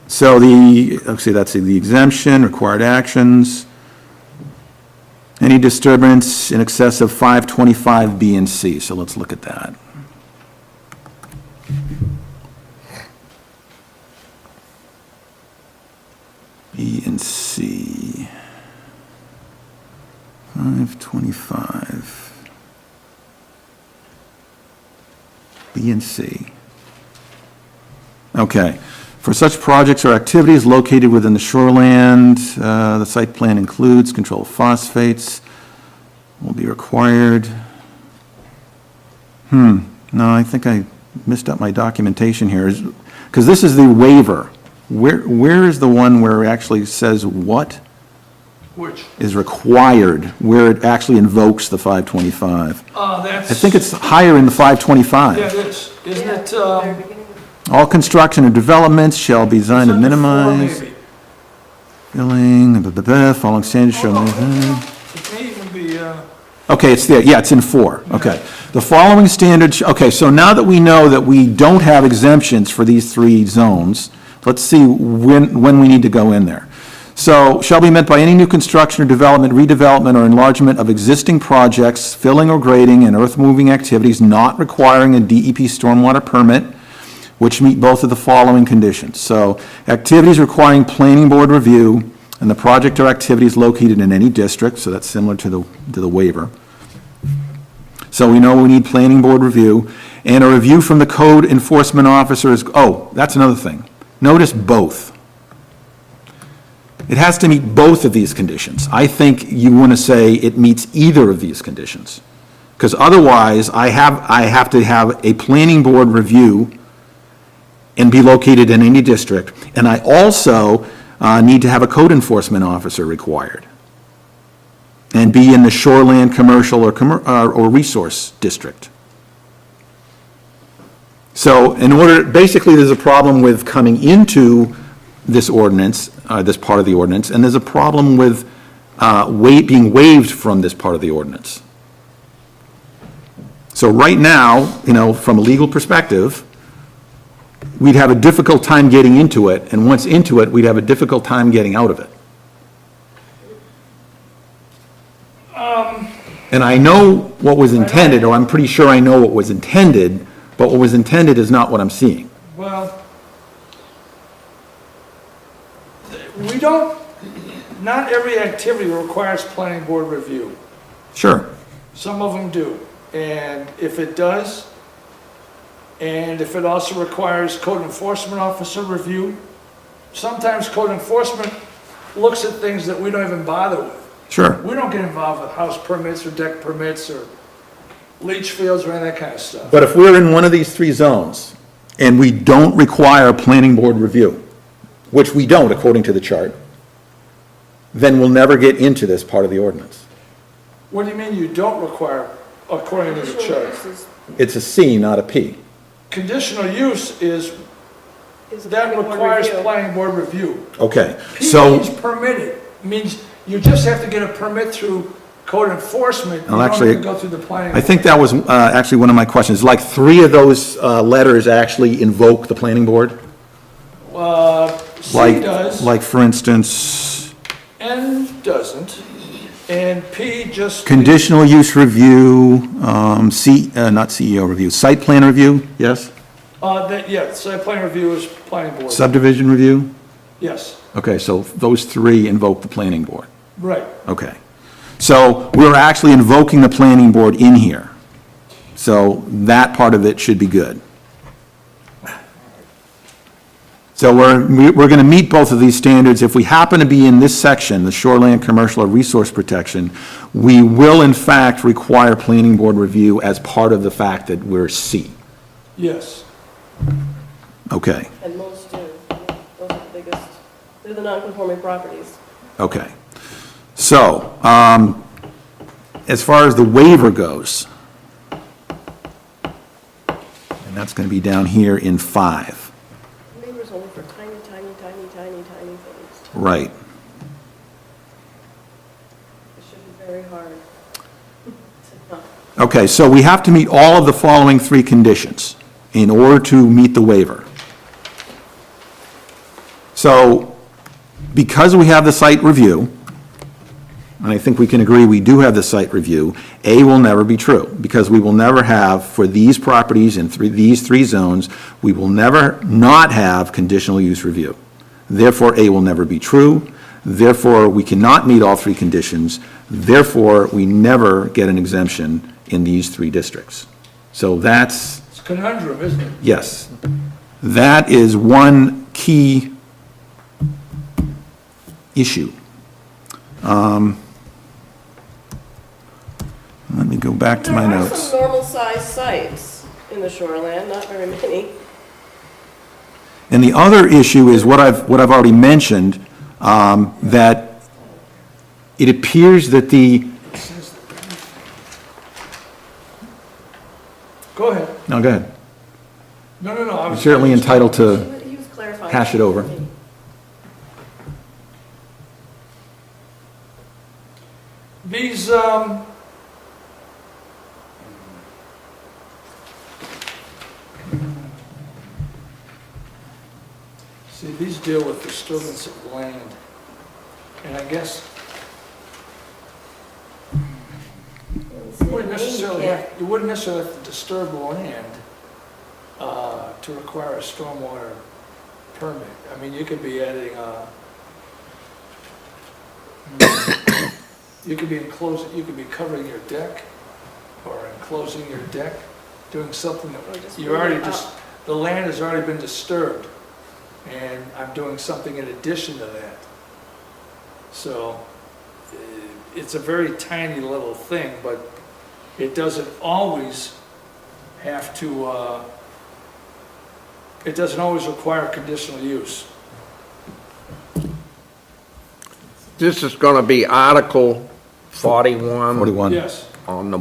So let's see, that's the exemption, required actions. Any disturbance in excess of 525 B and C, so let's look at that. B and C. 525. B and C. Okay. For such projects or activities located within the shoreland, the site plan includes control of phosphates, will be required. No, I think I missed up my documentation here, because this is the waiver. Where is the one where it actually says what Which? is required, where it actually invokes the 525? That's. I think it's higher in the 525. Yeah, it is. Isn't Yeah, it, at the very beginning. All construction and developments shall be designed to it's under four, minimize maybe. filling, following standards shall. It may even be, Okay, it's there, yeah, it's in 4, okay. The following standards, okay, so now that we know that we don't have exemptions for these 3 zones, let's see when we need to go in there. So, shall be met by any new construction or development, redevelopment, or enlargement of existing projects, filling or grading, and earth-moving activities not requiring a DEP stormwater permit, which meet both of the following conditions. So, activities requiring planning board review, and the project or activities located in any district, so that's similar to the waiver. So we know we need planning board review, and a review from the code enforcement officer is, oh, that's another thing. Notice both. It has to meet both of these conditions. I think you want to say it meets either of these conditions. Because otherwise, I have to have a planning board review and be located in any district, and I also need to have a code enforcement officer required, and be in the shoreland commercial or resource district. So basically there's a problem with coming into this ordinance, this part of the ordinance, and there's a problem with being waived from this part of the ordinance. So right now, from a legal perspective, we'd have a difficult time getting into it, and once into it, we'd have a difficult time getting out of it. And I know what was intended, or I'm pretty sure I know what was intended, but what was intended is not what I'm seeing. well, we don't, not every activity requires planning board review. Sure. Some of them do. And if it does, and if it also requires code enforcement officer review, sometimes code enforcement looks at things that we don't even bother with. Sure. We don't get involved with house permits or deck permits or leach fields or any of that kind of stuff. But if we're in one of these 3 zones, and we don't require a planning board review, which we don't according to the chart, then we'll never get into this part of the ordinance. What do you mean you don't require, according to the Conditional chart? use is- It's a C, not a P. Conditional use is, is a that planning board requires review. planning board review. Okay, P so, means permitted, means you just have to get a permit through code enforcement, you Well, don't actually, even go through the planning. I think that was actually one of my questions. Like 3 of those letters actually invoke the planning board? C Like, does, like for instance, N doesn't, and P just. conditional use review, not CEO review, site plan review, yes? Yeah, site plan review is planning board. Subdivision review? Yes, Okay, so those 3 invoke the planning board. right. Okay. So we're actually invoking the planning board in here. So that part of it should be good. So we're going to meet both of these standards. If we happen to be in this section, the shoreline commercial or resource protection, we will in fact require planning board review as part of the fact that we're C. Yes. Okay, And most do. Those are the biggest, they're the non-conforming properties. okay. So, as far as the waiver goes, and that's going to be down here in 5. Waivers only for tiny, tiny, tiny, tiny, tiny things. Right. It should be very hard. to not- Okay, so we have to meet all of the following 3 conditions in order to meet the waiver. So, because we have the site review, and I think we can agree we do have the site review, A will never be true, because we will never have, for these properties in these 3 zones, we will never not have conditional use review. Therefore, A will never be true, therefore, we cannot meet all 3 conditions, therefore, we never get an exemption in these 3 districts. So that's, It's a conundrum, isn't it? yes, that is one key issue. Let me go back to my There are notes. some normal-sized sites in the shoreland, not very many. And the other issue is what I've already mentioned, that it appears that Go ahead. no, go ahead. No, I You're was. certainly entitled to He was clarifying. hash it over. These, see, these deal with disturbance of land. And I guess you wouldn't necessarily have to disturb the land to require a stormwater permit. I mean, you could be adding you could be enclosing, you could be covering your deck or enclosing your deck, doing something Or that just you already moving it just, up. the land has already been disturbed. And I'm doing something in addition to that. So it's a very tiny little thing, but it doesn't always have to, it doesn't always require conditional use. This is gonna be Article 41 41. Yes, on the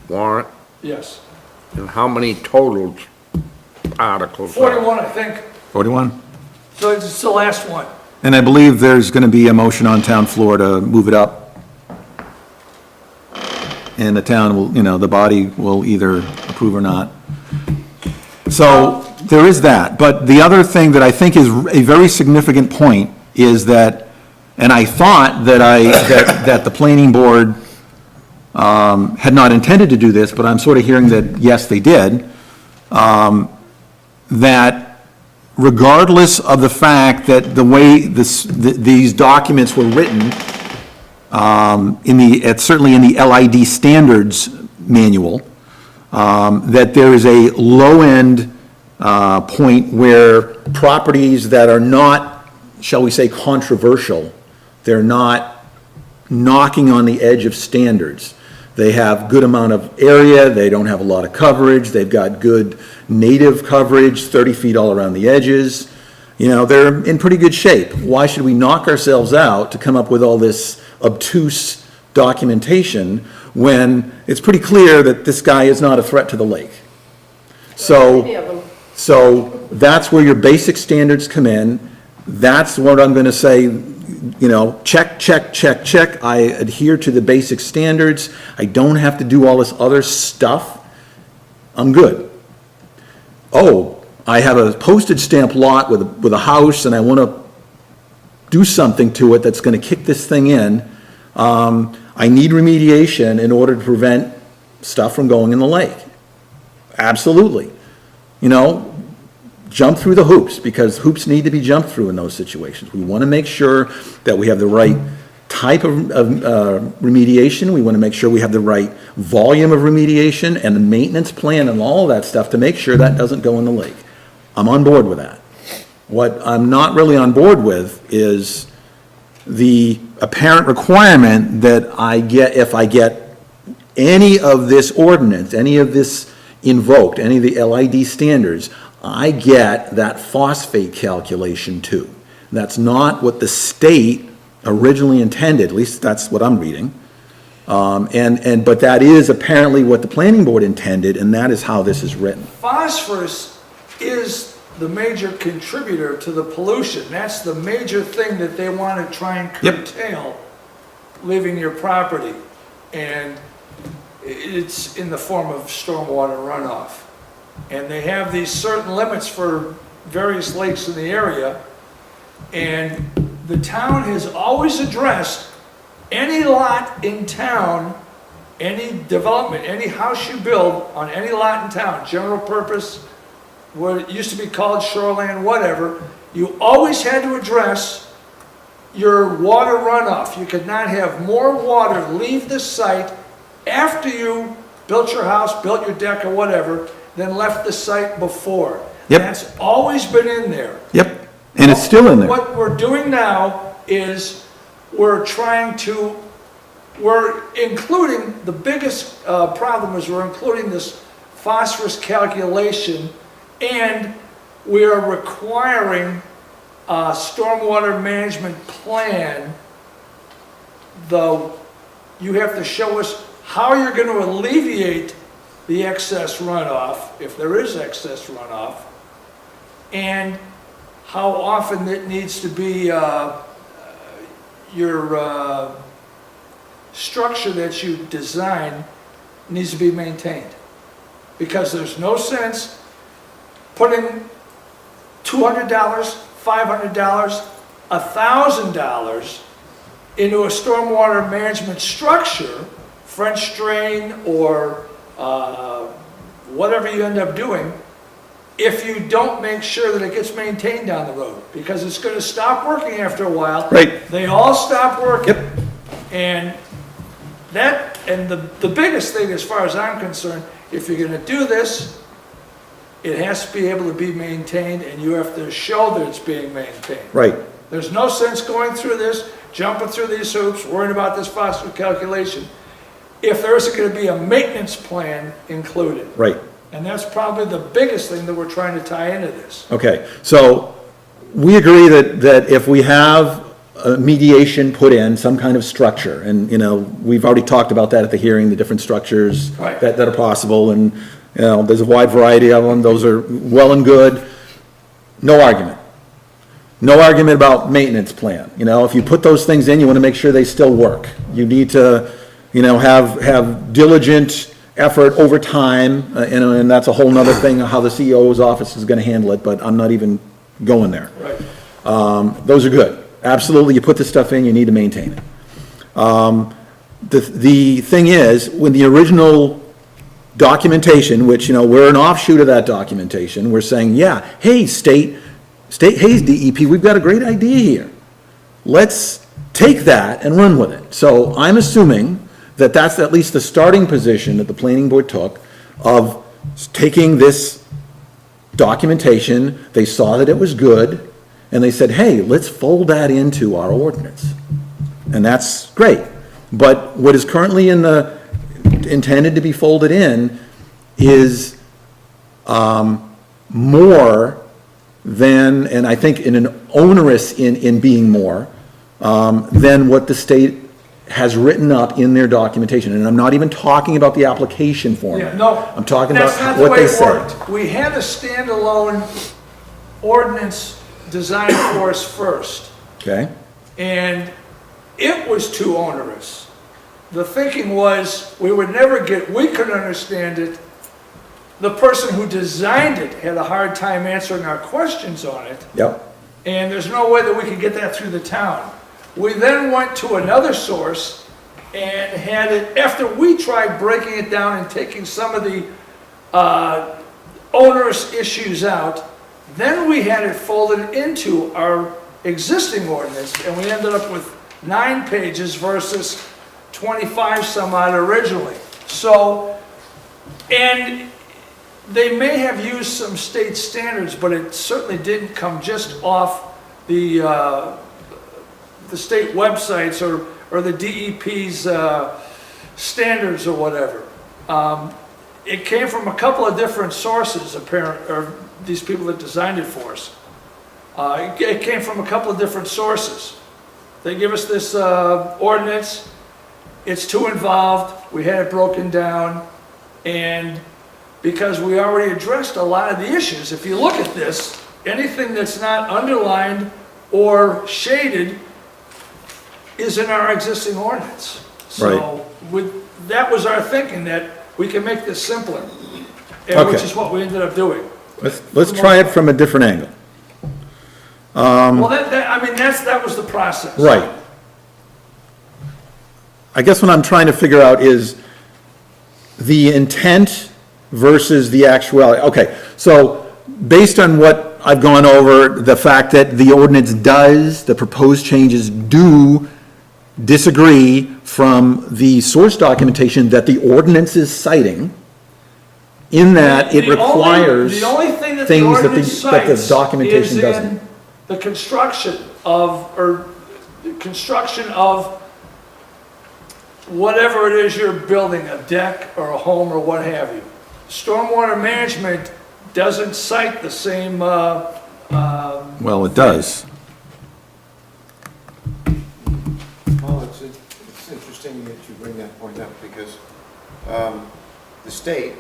warrant, yes. and how many total articles? are- 41, I think. 41? So it's the last one. And I believe there's going to be a motion on town floor to move it up. And the town will, the body will either approve or not. So there is that. But the other thing that I think is a very significant point is that, and I thought that that the planning board had not intended to do this, but I'm sort of hearing that, yes, they did, that regardless of the fact that the way these documents were written, certainly in the LID standards manual, that there is a low-end point where properties that are not, shall we say, controversial, they're not knocking on the edge of standards. They have good amount of area, they don't have a lot of coverage, they've got good native coverage, 30 feet all around the edges. They're in pretty good shape. Why should we knock ourselves out to come up with all this obtuse documentation when it's pretty clear that this guy is not a threat to the lake? Many of them. So that's where your basic standards come in. That's what I'm going to say, you know, check, check, check, check, I adhere to the basic standards, I don't have to do all this other stuff, I'm good. Oh, I have a postage stamp lot with a house and I want to do something to it that's going to kick this thing in. I need remediation in order to prevent stuff from going in the lake. Absolutely. You know, jump through the hoops, because hoops need to be jumped through in those situations. We want to make sure that we have the right type of remediation. We want to make sure we have the right volume of remediation and the maintenance plan and all of that stuff to make sure that doesn't go in the lake. I'm on board with that. What I'm not really on board with is the apparent requirement that I get, if I get any of this ordinance, any of this invoked, any of the LID standards, I get that phosphate calculation too. That's not what the state originally intended, at least that's what I'm reading. But that is apparently what the planning board intended, and that is how this is written. Phosphorus is the major contributor to the pollution. That's the major thing that they want to try and curtail leaving your property. And it's in the form of stormwater runoff. And they have these certain limits for various lakes in the area. And the town has always addressed any lot in town, any development, any house you build on any lot in town, general purpose, what it used to be called shoreline, whatever, you always had to address your water runoff. You could not have more water leave the site after you built your house, built your deck or whatever, than left the site before. Yep. That's always been in there. Yep, and it's still in there. What we're doing now is we're including, the biggest problem is we're including this phosphorus calculation, and we are requiring a stormwater management plan. Though you have to show us how you're going to alleviate the excess runoff, if there is excess runoff, and how often it needs to be your structure that you design needs to be maintained. Because there's no sense putting $200, $500, $1,000 into a stormwater management structure, French drain or whatever you end up doing, if you don't make sure that it gets maintained down the road, because it's going to stop working after a while. Right. They all stop working. Yep. And the biggest thing, as far as I'm concerned, if you're going to do this, it has to be able to be maintained, and you have to show that it's being maintained. Right. There's no sense going through this, jumping through these hoops, worrying about this phosphorus calculation, if there isn't going to be a maintenance plan included. Right. And that's probably the biggest thing that we're trying to tie into this. Okay, so we agree that if we have a mediation put in, some kind of structure, and, you know, we've already talked about that at the hearing, the different structures Right. that are possible, and, you know, there's a wide variety of them, those are well and good, no argument. No argument about maintenance plan, you know, if you put those things in, you want to make sure they still work. You need to, you know, have diligent effort over time, and that's a whole nother thing, how the CEO's office is gonna handle it, but I'm not even going there. Right. Those are good. Absolutely, you put this stuff in, you need to maintain it. The thing is, when the original documentation, which, you know, we're an offshoot of that documentation, we're saying, yeah, hey, hey, DEP, we've got a great idea here. Let's take that and run with it. So I'm assuming that that's at least the starting position that the planning board took of taking this documentation, they saw that it was good, and they said, hey, let's fold that into our ordinance. And that's great. But what is currently intended to be folded in is more than, and I think in an onerous in being more, than what the state has written up in their documentation. And I'm not even talking about the application form. Yeah, no. I'm talking That's about not the what way they it said. worked. We had a standalone ordinance designed for us first. Okay? and it was too onerous. The thinking was, we couldn't understand it. The person who designed it had a hard time answering our questions on it. Yep. And there's no way that we could get that through the town. We then went to another source and had it, after we tried breaking it down and taking some of the onerous issues out, then we had it folded into our existing ordinance, and we ended up with 9 pages versus 25 some odd originally. So, and they may have used some state standards, but it certainly didn't come just off the state websites or the DEP's standards or whatever. It came from a couple of different sources, or these people that designed it for us. It came from a couple of different sources. They give us this ordinance, it's too involved, we had it broken down, and because we already addressed a lot of the issues, if you look at this, anything that's not underlined or shaded is in our existing ordinance. So that was our thinking, that we can make this simpler, and which Okay. is what we ended up doing. Let's try it from a different angle. Well, that was the process. Right. I guess what I'm trying to figure out is the intent versus the actuality. Okay, so based on what I've gone over, the fact that the ordinance does, the proposed changes do disagree from the source documentation that the ordinance is citing, in that it requires The only thing that the things that ordinance that the cites documentation is doesn't. in the construction of whatever it is you're building, a deck or a home or what have you. Stormwater management doesn't cite the same, Well, it does. Well, it's interesting that you bring that point up, because the state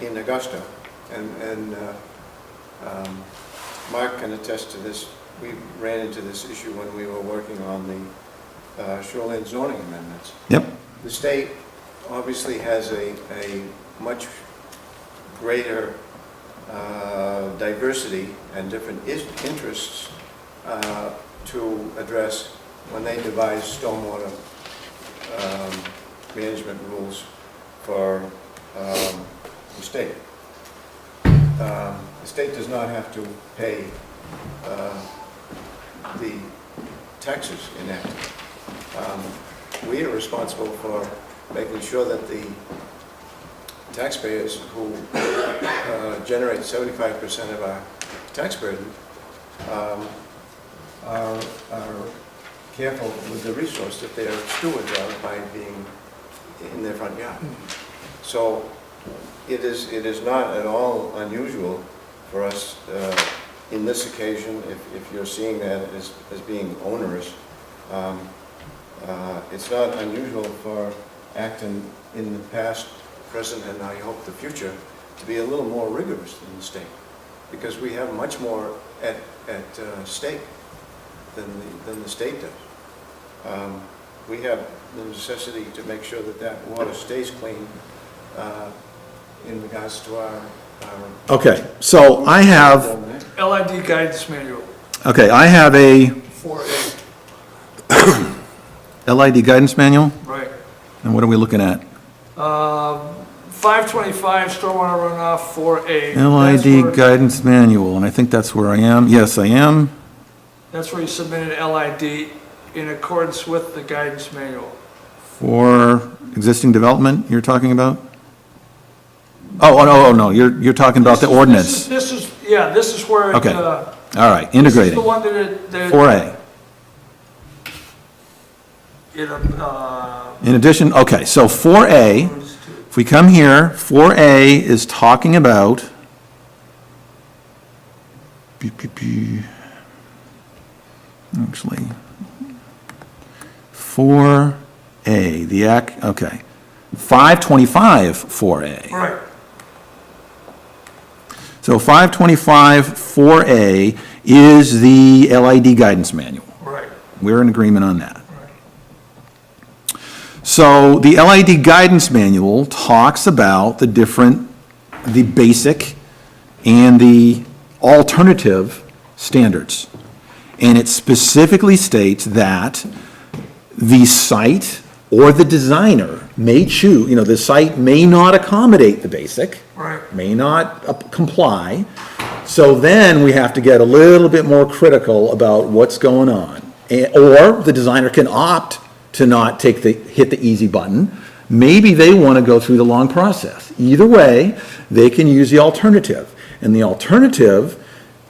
in Augusta, and Mark can attest to this, we ran into this issue when we were working on the shoreline zoning amendments. Yep. The state obviously has a much greater diversity and different interests to address when they devise stormwater management rules for the state. The state does not have to pay the taxes enacted. We are responsible for making sure that the taxpayers who generate 75% of our tax burden are careful with the resource that they're stewards of by being in their front yard. So it is not at all unusual for us in this occasion, if you're seeing that as being onerous, it's not unusual for Acton in the past, present, and I hope the future to be a little more rigorous than the state, because we have much more at stake than the state does. We have the necessity to make sure that water stays clean in regards to our Okay, so I have, LID guidance manual, okay, I have a 4A, LID guidance manual, right. and what are we looking at? 525 stormwater runoff 4A. LID guidance manual, and I think that's where I am. Yes, I am. That's where you submitted LID in accordance with the guidance manual. For existing development, you're talking about? Oh, no, you're talking about the ordinance. This is where it, Okay. All right, this is integrating. the one that 4A. In addition, okay, so 4A, if we come here, 4A is talking about, actually, 4A, okay, 525 4A. Right. So 525 4A is the LID guidance manual. Right. We're in agreement on that. So the LID guidance manual talks about the basic and the alternative standards. And it specifically states that the site or the designer may choose, the site may not accommodate the basic. Right. May not comply. So then we have to get a little bit more critical about what's going on. Or the designer can opt to not hit the easy button. Maybe they want to go through the long process. Either way, they can use the alternative. And the alternative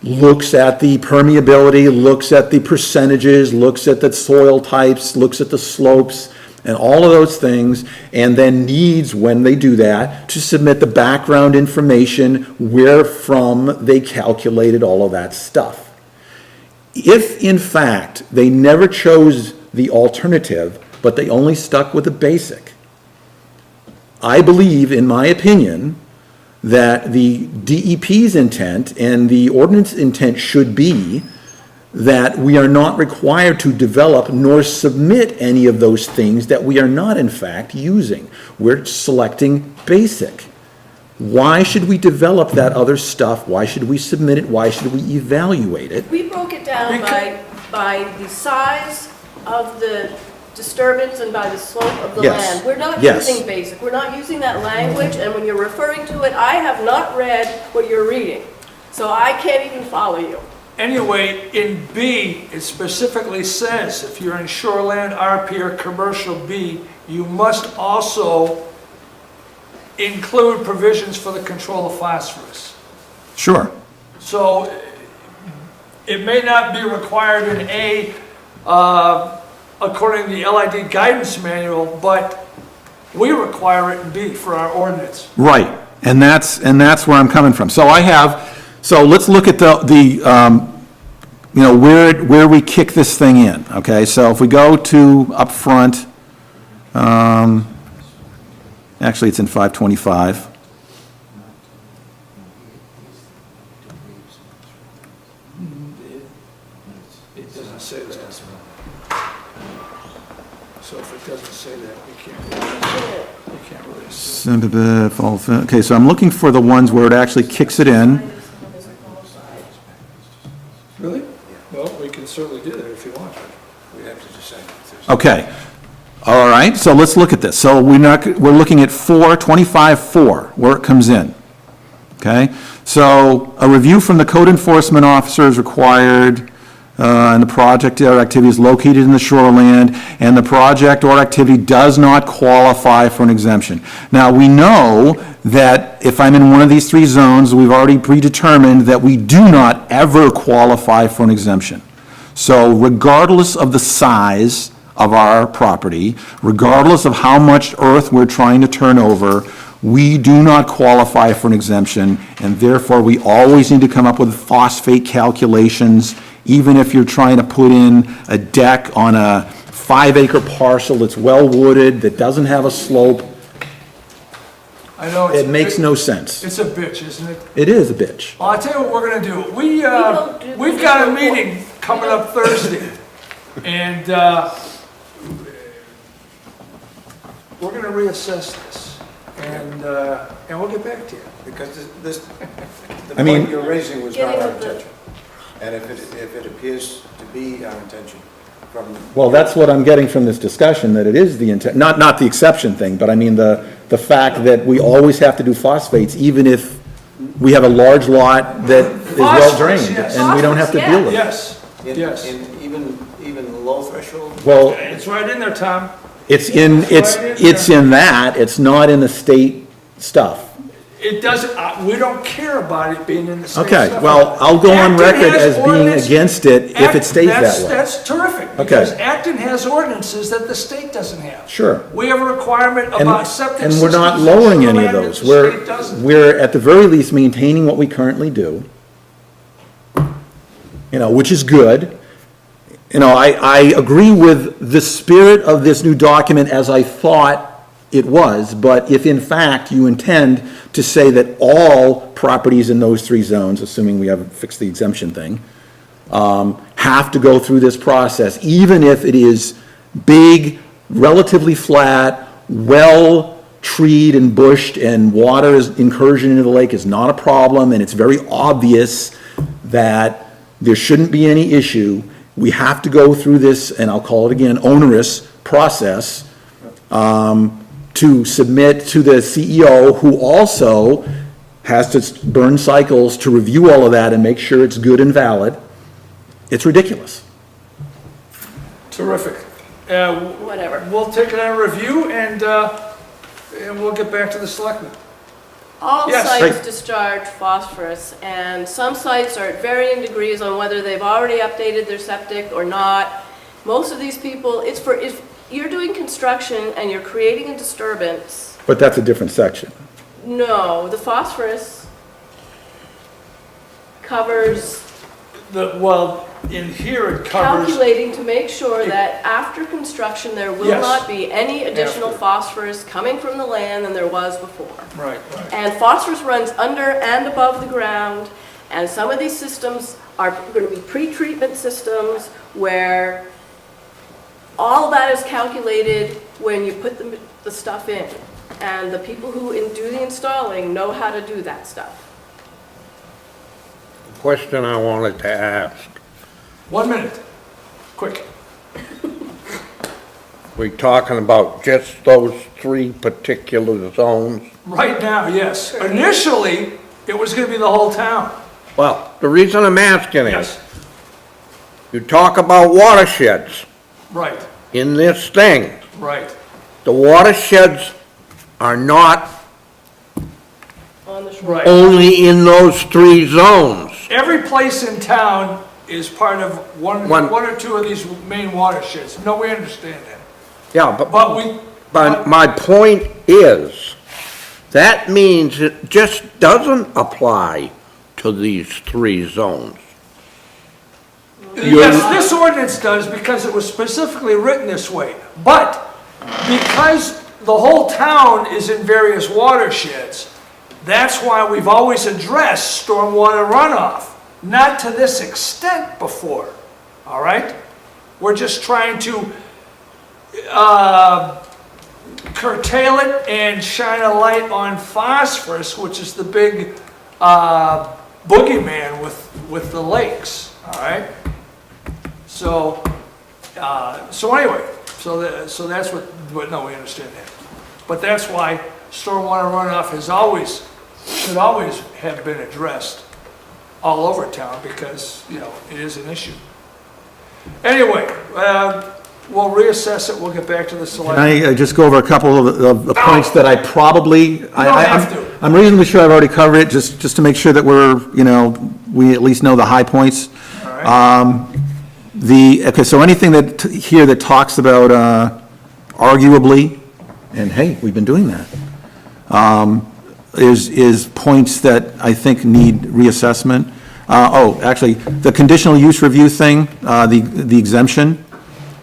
looks at the permeability, looks at the percentages, looks at the soil types, looks at the slopes, and all of those things, and then needs, when they do that, to submit the background information where from they calculated all of that stuff. If, in fact, they never chose the alternative, but they only stuck with the basic, I believe, in my opinion, that the DEP's intent and the ordinance intent should be that we are not required to develop nor submit any of those things that we are not in fact using. We're selecting basic. Why should we develop that other stuff? Why should we submit it? Why should we evaluate it? We broke it down by the size of the disturbance and by the slope of the Yes. land. We're not Yes. using basic, we're not using that language, and when you're referring to it, I have not read what you're reading. So I can't even follow you. Anyway, in B, it specifically says, if you're in shoreland RP or commercial B, you must also include provisions for the control of phosphorus. Sure. So it may not be required in A, according to the LID guidance manual, but we require it in B for our ordinance. Right, and that's where I'm coming from. So let's look at where we kick this thing in, okay? So if we go to up front, actually it's in 525. It doesn't say that. So if it doesn't say that, we can't really. Okay, so I'm looking for the ones where it actually kicks it in. Really? Well, we can certainly do that if you want. We'd have to decide if there's. Okay, all right, so let's look at this. So we're looking at 25-4, where it comes in, okay? So a review from the code enforcement officer is required, and the project or activity is located in the shoreland, and the project or activity does not qualify for an exemption. Now, we know that if I'm in one of these three zones, we've already predetermined that we do not ever qualify for an exemption. So regardless of the size of our property, regardless of how much earth we're trying to turn over, we do not qualify for an exemption, and therefore we always need to come up with phosphate calculations, even if you're trying to put in a deck on a 5-acre parcel that's well wooded, that doesn't have a slope. I know it's It makes no sense. It's a bitch, isn't it? It is a bitch. Well, I'll tell you what we're gonna do. don't do We've this got a report. meeting coming up Thursday, and, we're gonna reassess this, and we'll get back to you. Because the I mean- point you're raising was not Getting our with the- intention. And if it appears to be our intention from. Well, that's what I'm getting from this discussion, that it is the intent, not the exception thing, but I mean the fact that we always have to do phosphates, even if we have a large lot that is well Phosphorus, drained, yes. and we don't have to deal with it. Yes, In yes. even low threshold? Well, It's right in there, Tom. it's in that, it's not in the state stuff. It doesn't, we don't care about it being in the state Okay, stuff. well, I'll go on Acton record has as being ordinance- against it if it stays that way. That's terrific, Okay. because Acton has ordinances that the state doesn't have. Sure. We have a requirement And, about septic and systems. we're not lowering any of shoreline that those. the state doesn't. We're at the very least maintaining what we currently do, which is good. I agree with the spirit of this new document as I thought it was, but if in fact you intend to say that all properties in those three zones, assuming we haven't fixed the exemption thing, have to go through this process, even if it is big, relatively flat, well-treed and bushed, and water incursion into the lake is not a problem, and it's very obvious that there shouldn't be any issue. We have to go through this, and I'll call it again, onerous process, to submit to the CEO, who also has to burn cycles to review all of that and make sure it's good and valid. It's ridiculous. Terrific. Whatever. We'll take it on review and we'll get back to the selectmen. All Yes. sites Great. discharge phosphorus, and some sites are at varying degrees on whether they've already updated their septic or not. Most of these people, it's for, if you're doing construction and you're creating a disturbance, But that's a different section. no, the phosphorus covers Well, in here it covers, calculating to make sure that after construction, there will Yes. not be any additional After. phosphorus coming from the land than there was before. right. And phosphorus runs under and above the ground, and some of these systems are going to be pre-treatment systems where all that is calculated when you put the stuff in. And the people who do the installing know how to do that stuff. Question I wanted to ask. 1 minute, quick. We talking about just those 3 particular zones? Right now, yes. Initially, it was gonna be the whole town. Well, the reason I'm asking is, Yes, you talk about watersheds right, in this thing. right. The watersheds are not On the shore. Right. only in those 3 zones. Every place in town is part of one One- or two of these main watersheds. No, we understand that. Yeah, but my point is, that means it just doesn't apply to these 3 zones. Yes, this ordinance does because it was specifically written this way. But because the whole town is in various watersheds, that's why we've always addressed stormwater runoff. Not to this extent before, all right? We're just trying to curtail it and shine a light on phosphorus, which is the big boogeyman with the lakes, all right? So anyway, so that's what, no, we understand that. But that's why stormwater runoff should always have been addressed all over town, because, it is an issue. Anyway, we'll reassess it, we'll get back to the select. Can I just go over a couple of the points that I probably... don't have to. I'm reasonably sure I've already covered it, just to make sure that we at least know the high points. All right. Okay, so anything here that talks about arguably, and hey, we've been doing that, is points that I think need reassessment. Actually, the conditional use review thing, the exemption,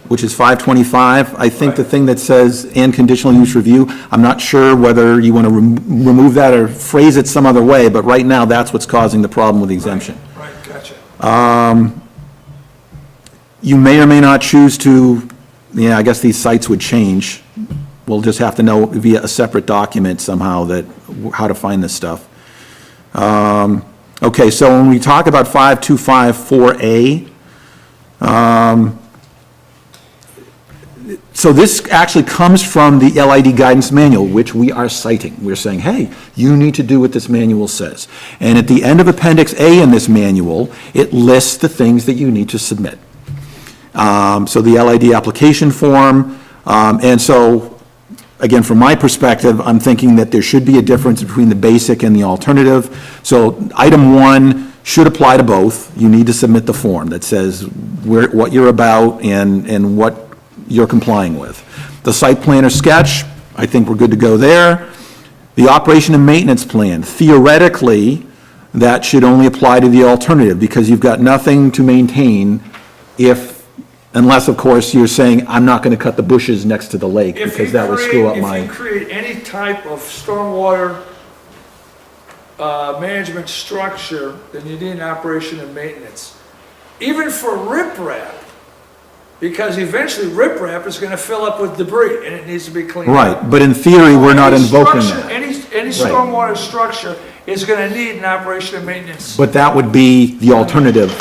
which is 525, I think the thing that says "and conditional use review," I'm not sure whether you want to remove that or phrase it some other way, but right now, that's what's causing the problem with the exemption. Right, gotcha. You may or may not choose to, I guess these sites would change. We'll just have to know via a separate document somehow how to find this stuff. Okay, so when we talk about 5254A, so this actually comes from the LID guidance manual, which we are citing. We're saying, hey, you need to do what this manual says. And at the end of Appendix A in this manual, it lists the things that you need to submit. So the LID application form, and so, again, from my perspective, I'm thinking that there should be a difference between the basic and the alternative. So item 1 should apply to both. You need to submit the form that says what you're about and what you're complying with. The site plan or sketch, I think we're good to go there. The operation and maintenance plan, theoretically, that should only apply to the alternative, because you've got nothing to maintain unless, of course, you're saying, I'm not going to cut the bushes next to the lake, because that would screw up my... If you create any type of stormwater management structure, then you need an operation and maintenance. even for riprap, because eventually riprap is gonna fill up with debris and it needs to be cleaned up. Right, but in theory, we're not Any invoking structure- that. Any stormwater structure is gonna need an operation and maintenance. But that would be the alternative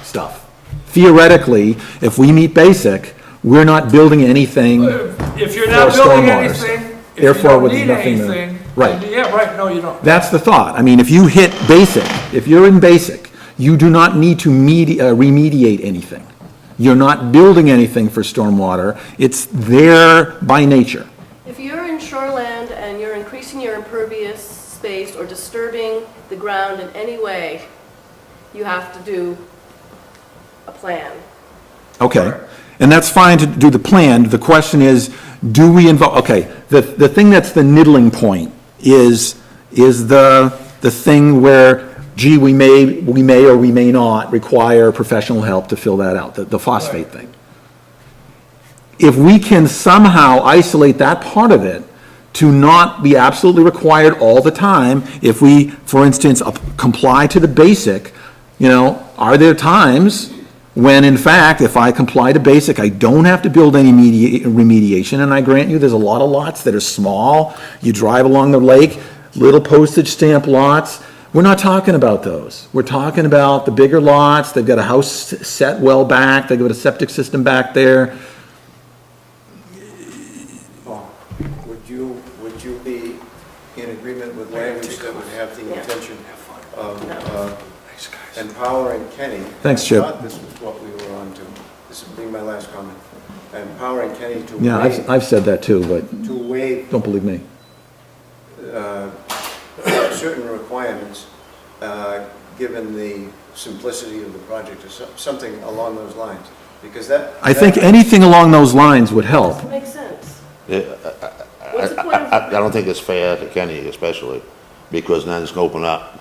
stuff. Theoretically, if we meet basic, we're not building anything. If you're not for building stormwater anything, stuff. if you Therefore, don't with need nothing to- anything. Right. Yeah, right, no, you don't. That's the thought. I mean, if you hit basic, if you're in basic, you do not need to remediate anything. You're not building anything for stormwater. It's there by nature. If you're in shoreland and you're increasing your impervious space or disturbing the ground in any way, you have to do a plan. Okay, and that's fine to do the plan. The question is, do we involve, okay, the thing that's the niddling point is the thing where, gee, we may or we may not require professional help to fill that out, the phosphate thing. If we can somehow isolate that part of it to not be absolutely required all the time, if we, for instance, comply to the basic, you know, are there times when in fact, if I comply to basic, I don't have to build any remediation, and I grant you, there's a lot of lots that are small, you drive along the lake, little postage stamp lots, we're not talking about those. We're talking about the bigger lots, they've got a house set well back, they've got a septic system back there. Paul, would you be in agreement with language that would have the Yeah. intention of empowering Kenny? Thanks, Chip. I thought this was what we were on to. This will be my last comment. Empowering Kenny to Yeah, waive, I've said that too, but don't believe me. Certain requirements, given the simplicity of the project, or something along those lines, because that... I think anything along those lines would help. Doesn't make sense. Yeah, What's the point I of, don't think it's fair to Kenny especially, because then it's gonna open up.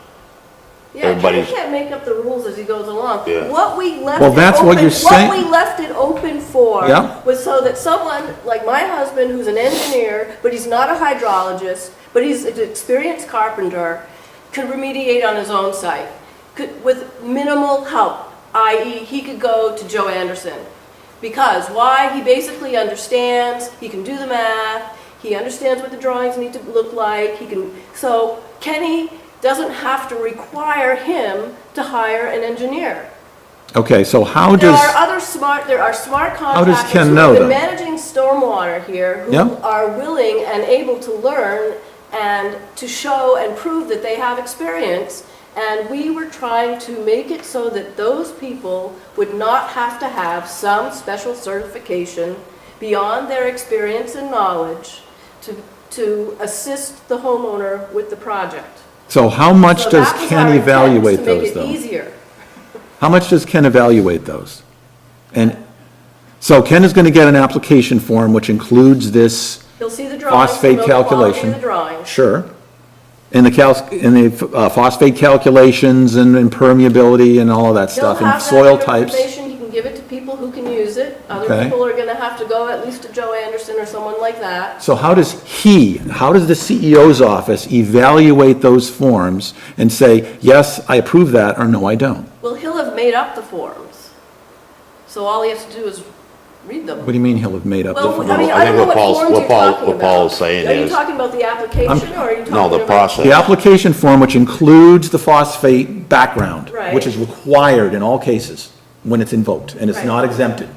yeah, Kenny everybody's- can't make up the rules as he goes along. Yeah. What we left Well, it that's what open- you're saying. What we left it open for Yeah. was so that someone, like my husband, who's an engineer, but he's not a hydrologist, but he's an experienced carpenter, could remediate on his own site, with minimal help, i.e. he could go to Joe Anderson. Because, why? He basically understands, he can do the math, he understands what the drawings need to look like, so Kenny doesn't have to require him to hire an engineer. Okay, so how There does, are smart How does contractors Ken who know, have been though? managing stormwater here, who Yeah. are willing and able to learn and to show and prove that they have experience. And we were trying to make it so that those people would not have to have some special certification beyond their experience and knowledge to assist the homeowner with the project. so how much So does that was Ken our intent, was evaluate to those, make it though? easier. How much does Ken evaluate those? And, so Ken is gonna get an application form which includes this He'll see the drawings, phosphate he'll know the quality calculation. of the drawings. Sure. And the phosphate calculations and permeability and all of that He'll stuff, and have soil that types. information, he can give it to people who can use it. Other Okay. people are gonna have to go at least to Joe Anderson or someone like that. So how does the CEO's office evaluate those forms and say, yes, I approve that, or no, I don't? Well, he'll have made up the forms. So all he has to do is read them. What do you mean he'll have made up the Well, form? I mean, I I think don't know what what Paul's- forms what you're Paul- talking what about. Paul's saying Are you is- talking about the application, or are you talking No, about? the process. The application form, which includes the phosphate background, Right. which is required in all cases when it's invoked, and it's Right. not exempted.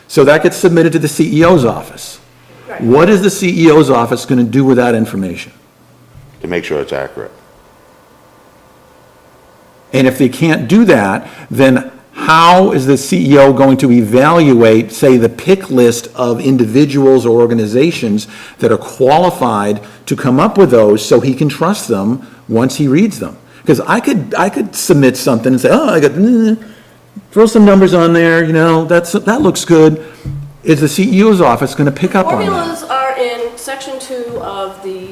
So that gets submitted to the CEO's office. Right. What is the CEO's office going to do with that information? To make sure it's accurate. And if they can't do that, then how is the CEO going to evaluate, say, the pick list of individuals or organizations that are qualified to come up with those so he can trust them once he reads them? Because I could submit something and say, oh, throw some numbers on there, you know, that looks good. Is the CEO's office going to pick up on that? Formulas are in section 2 of the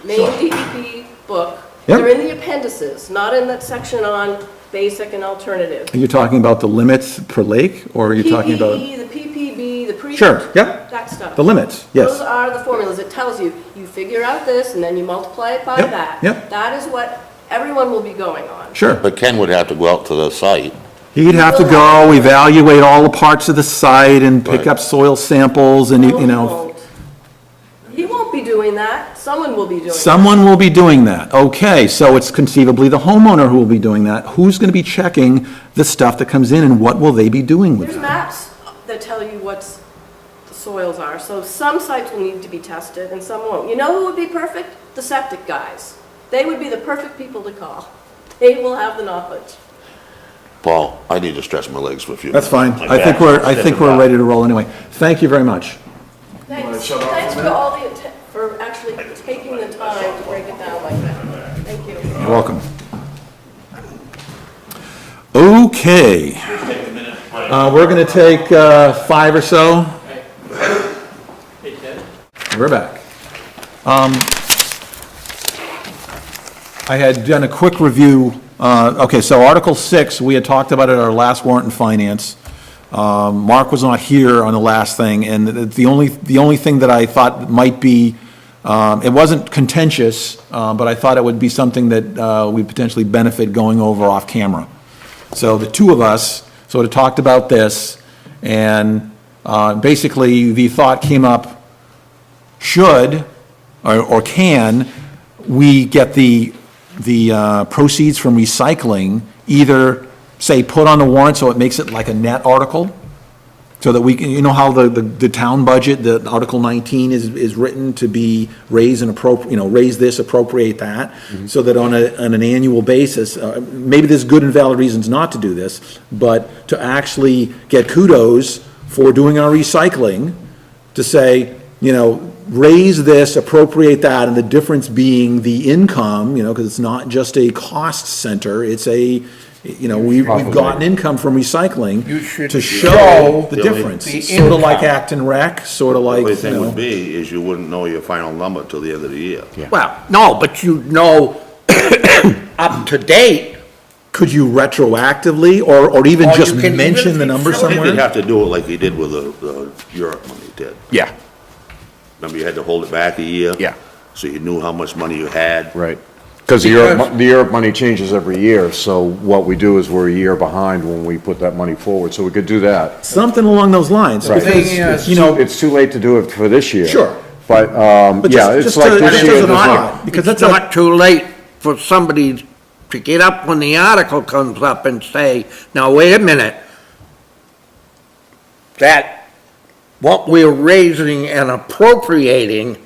main DEP book. Yep. They're in the appendices, not in that section on basic and alternative. Are you talking about the limits per lake, or are you talking about? PPE, the PPB, the pre. Sure, yep. That stuff. The limits, yes. Those are the formulas. It tells you, you figure out this and then you multiply it by Yep, that. yep. That is what everyone will be going on. Sure. But Ken would have to go out to the site He'd have to go evaluate all the parts of the site and pick Right. up soil samples and, No, you he know, won't. He won't be doing that. Someone will be doing that. someone will be doing that. Okay, so it's conceivably the homeowner who will be doing that. Who's going to be checking the stuff that comes in and what will they be doing with There's it? maps that tell you what the soils are, so some sites will need to be tested and some won't. You know who would be perfect? The septic guys. They would be the perfect people to call. They will have the knowledge. Paul, I need to stretch my legs for a few That's minutes. fine. My I think back's we're stiffened up. ready to roll anyway. Thank you very much. Thanks, thanks for all the, for actually taking the time to break it down like that. Thank you. You're welcome. Okay. We're going to take 5 or so. We're back. I had done a quick review. Okay, so Article 6, we had talked about it at our last Warrant and Finance. Mark was not here on the last thing, and the only thing that I thought might be, it wasn't contentious, but I thought it would be something that we potentially benefit going over off camera. So the two of us sort of talked about this, and basically the thought came up, should or can we get the proceeds from recycling either, say, put on the warrant so it makes it like a net article? So that we can, you know how the town budget, the Article 19 is written to be raise and raise this, appropriate that, so that on an annual basis, maybe there's good and valid reasons not to do this, but to actually get kudos for doing our recycling, to say, raise this, appropriate that, and the difference being the income, because it's not just a cost center, it's a, we've gotten income from recycling You should to show show the the difference. the Sort of like income. Acton Rec, sort of The like, only thing would be is you wouldn't know your final number till the end of the year. Well, no, but you know, up to date, could you retroactively, or even Or just you can mention even the number show it. I think you'd somewhere? have to do it like you did with the Europe money did. yeah, Remember, you had to hold it back a year? Yeah. So you knew how much money you had. Right. Because Because- the Europe money changes every year, so what we do is we're a year behind when we put that money forward, so we could do that. Something along those lines, Right. because, Thing is, It's too late to do it for this year. Sure. But, But yeah, just it's to- like just this as year. an there's odd- like- because it's that's not too late for somebody to get up when the article comes up and say, now, wait a minute. That what we're raising and appropriating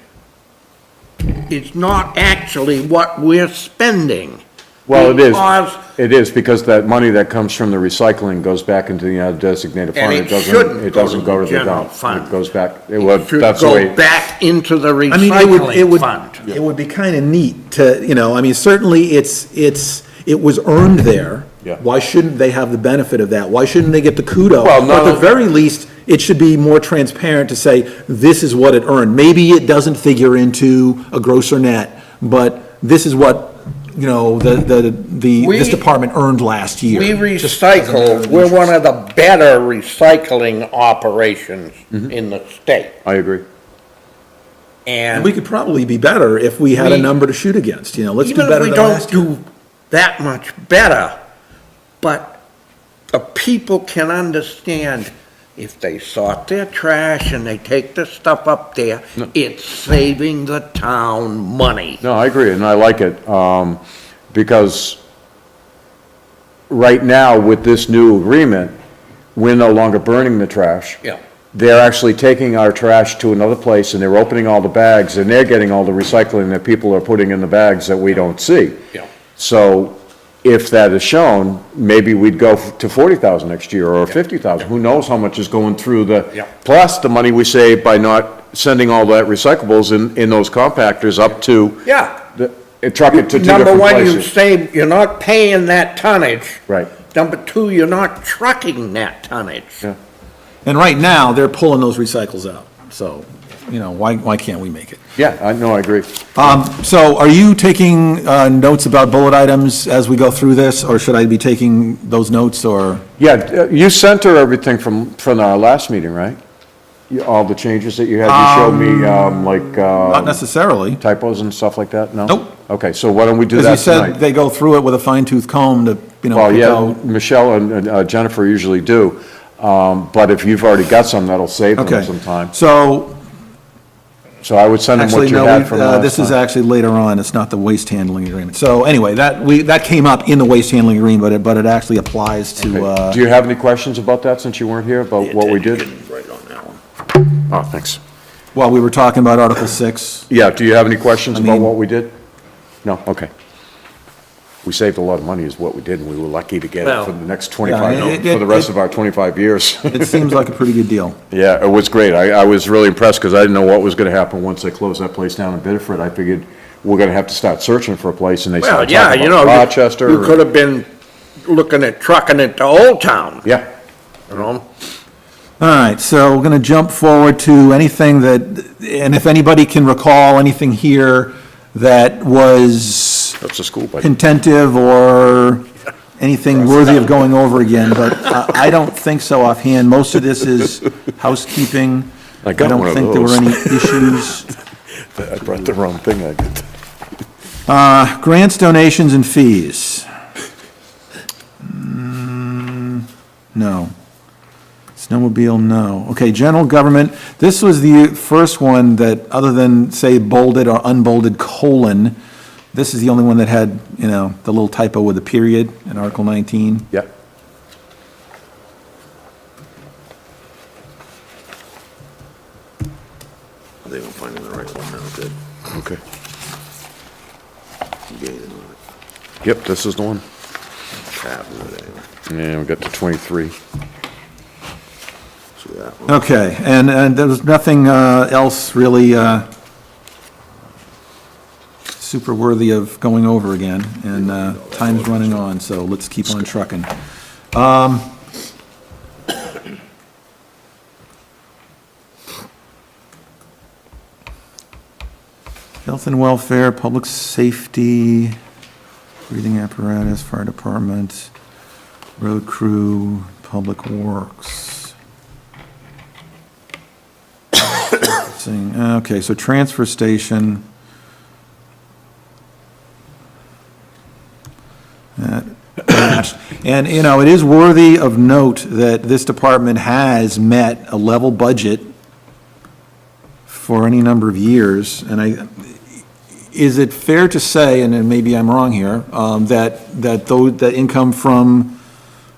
is not actually what we're spending. Well, it is. Because- It is, because that money that comes from the recycling goes back into the designated And fund. it shouldn't It doesn't go to the general dump. fund. It goes back, It should that's the way. go back into the I mean, it recycling would, fund. it would be kind of neat to, certainly it was earned there. Yeah. Why shouldn't they have the benefit of that? Why shouldn't they get the kudos? Well, Or none at the of- very least, it should be more transparent to say, this is what it earned. Maybe it doesn't figure into a grosser net, but this is what, this department earned last year. We Just as a matter recycle, of we're interest. one of the better recycling operations in the state. I agree. And And we could probably be better if we had a We- number to shoot against, let's do even if better we than don't last year. do that much better, but the people can understand if they sort their trash and they take the stuff up there, it's saving the town money. No, I agree, and I like it, because right now, with this new agreement, we're no longer burning the trash. Yeah. They're actually taking our trash to another place, and they're opening all the bags, and they're getting all the recycling that people are putting in the bags that we don't see. Yeah. So if that is shown, maybe we'd go to 40,000 next year, or 50,000. Who knows how much is going through Yeah. plus the money we save by not sending all that recyclables in those compactors up to. Yeah. Truck it to two Number different one, you places. save, you're not paying that tonnage. Right. Number two, you're not trucking that tonnage. Yeah. And right now, they're pulling those recycles out, so, why can't we make it? Yeah, I agree. So are you taking notes about bullet items as we go through this, or should I be taking those notes, or? Yeah, you sent her everything from our last meeting, right? All the changes that you had, you showed me, Not necessarily. typos and stuff like that, no? Nope. Okay, so why don't we do As you that said, tonight? they go through it with a fine tooth comb to Well, pick yeah, out. Michelle and Jennifer usually do, but if you've already got some, that'll save them Okay. some time. So, So I would send them actually, what you no, had from last time. this is actually later on, it's not the waste handling agreement. So anyway, that came up in the waste handling agreement, but it actually applies to, Okay. Do you have any questions about that since you weren't here, about what we did? Right on that one. Oh, thanks. well, we were talking about Article 6. Yeah, do you have any questions I about mean- what we did? No, okay. We saved a lot of money is what we did, and we were lucky to get it Well, for the next 25, Yeah, for the rest of our 25 years. It seems like a pretty good deal. Yeah, it was great. I was really impressed because I didn't know what was going to happen once they closed that place down in Biddeford. I figured we're going to have to start searching for a place, and they Well, started yeah, talking you about know, Rochester. you could have been looking at trucking it to Old Town, Yeah, you know? All right, so we're going to jump forward to anything that, and if anybody can recall anything here that was that's a school budget. contentive or anything worthy of going over again, but I don't think so offhand. Most of this is housekeeping. I got one don't of think there were those. any issues. I brought the wrong thing, I did. Grants, donations, and fees. No. Snowmobile, no. Okay, general government, this was the first one that, other than, say, bolded or unbolded colon, this is the only one that had, the little typo with a period in Article 19. Yeah. I think I'm finding the right one now, good. Okay. Gaining on it. Yep, this is the one. Tab with it anyway. Yeah, we got to 23. See that one? Okay, and there was nothing else really super worthy of going over again, and time's running on, so let's keep on trucking. Health and welfare, public safety, breathing apparatus, fire department, road crew, public works. Okay, so transfer station. That matched. And, it is worthy of note that this department has met a level budget for any number of years, and is it fair to say, and then maybe I'm wrong here, that income from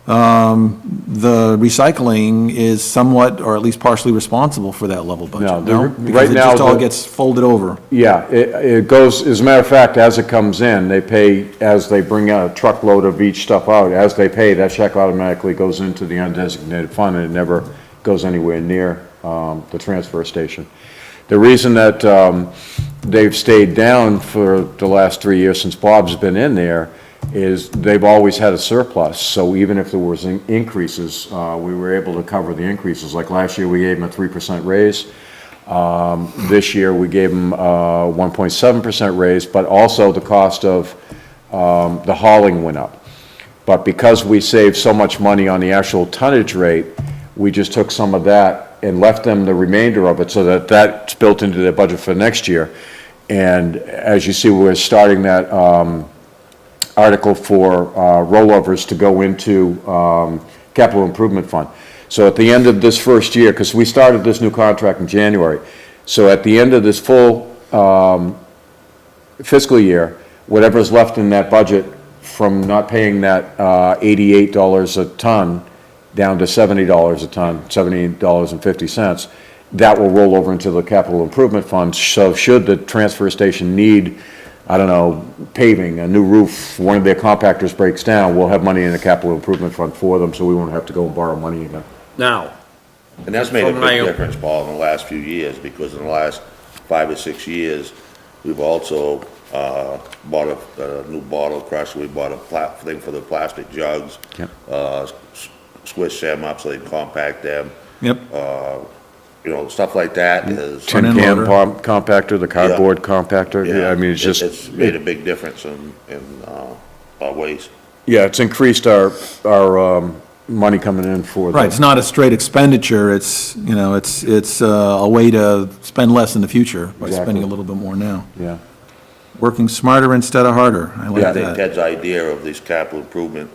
the recycling is somewhat, or at least partially responsible for that level budget? No, Because right it now, just all the- gets folded over. Yeah, it goes, as a matter of fact, as it comes in, they pay, as they bring out a truckload of each stuff out, as they pay, that check automatically goes into the undesignated fund, and it never goes anywhere near the transfer station. The reason that they've stayed down for the last 3 years since Bob's been in there is they've always had a surplus, so even if there was increases, we were able to cover the increases. Like last year, we gave them a 3% raise. This year, we gave them a 1.7% raise, but also the cost of the hauling went up. But because we saved so much money on the actual tonnage rate, we just took some of that and left them the remainder of it, so that that's built into their budget for next year. And as you see, we're starting that article for rollovers to go into capital improvement fund. So at the end of this first year, because we started this new contract in January, so at the end of this full fiscal year, whatever's left in that budget from not paying that $88 a ton down to $70 a ton, $70.50, that will roll over into the capital improvement fund. So should the transfer station need, I don't know, paving, a new roof, one of their compactors breaks down, we'll have money in the capital improvement fund for them, so we won't have to go and borrow money again. Now, And that's made a From my- big difference, Paul, in the last few years, because in the last 5 or 6 years, we've also bought a new bottle crusher, we bought a thing for the plastic jugs. Yep. Squish them up so they can compact them, Yep. Stuff like that is. Tin Tin can loader. compactor, the cardboard compactor, yeah, I mean, it's just. It's made a big difference in our waste. Yeah, it's increased our money coming in for the. Right, it's not a straight expenditure, it's a way to spend less in the future by Exactly. spending a little bit more now. Yeah, Working smarter instead of harder, I I like think that. Ted's idea of these capital improvement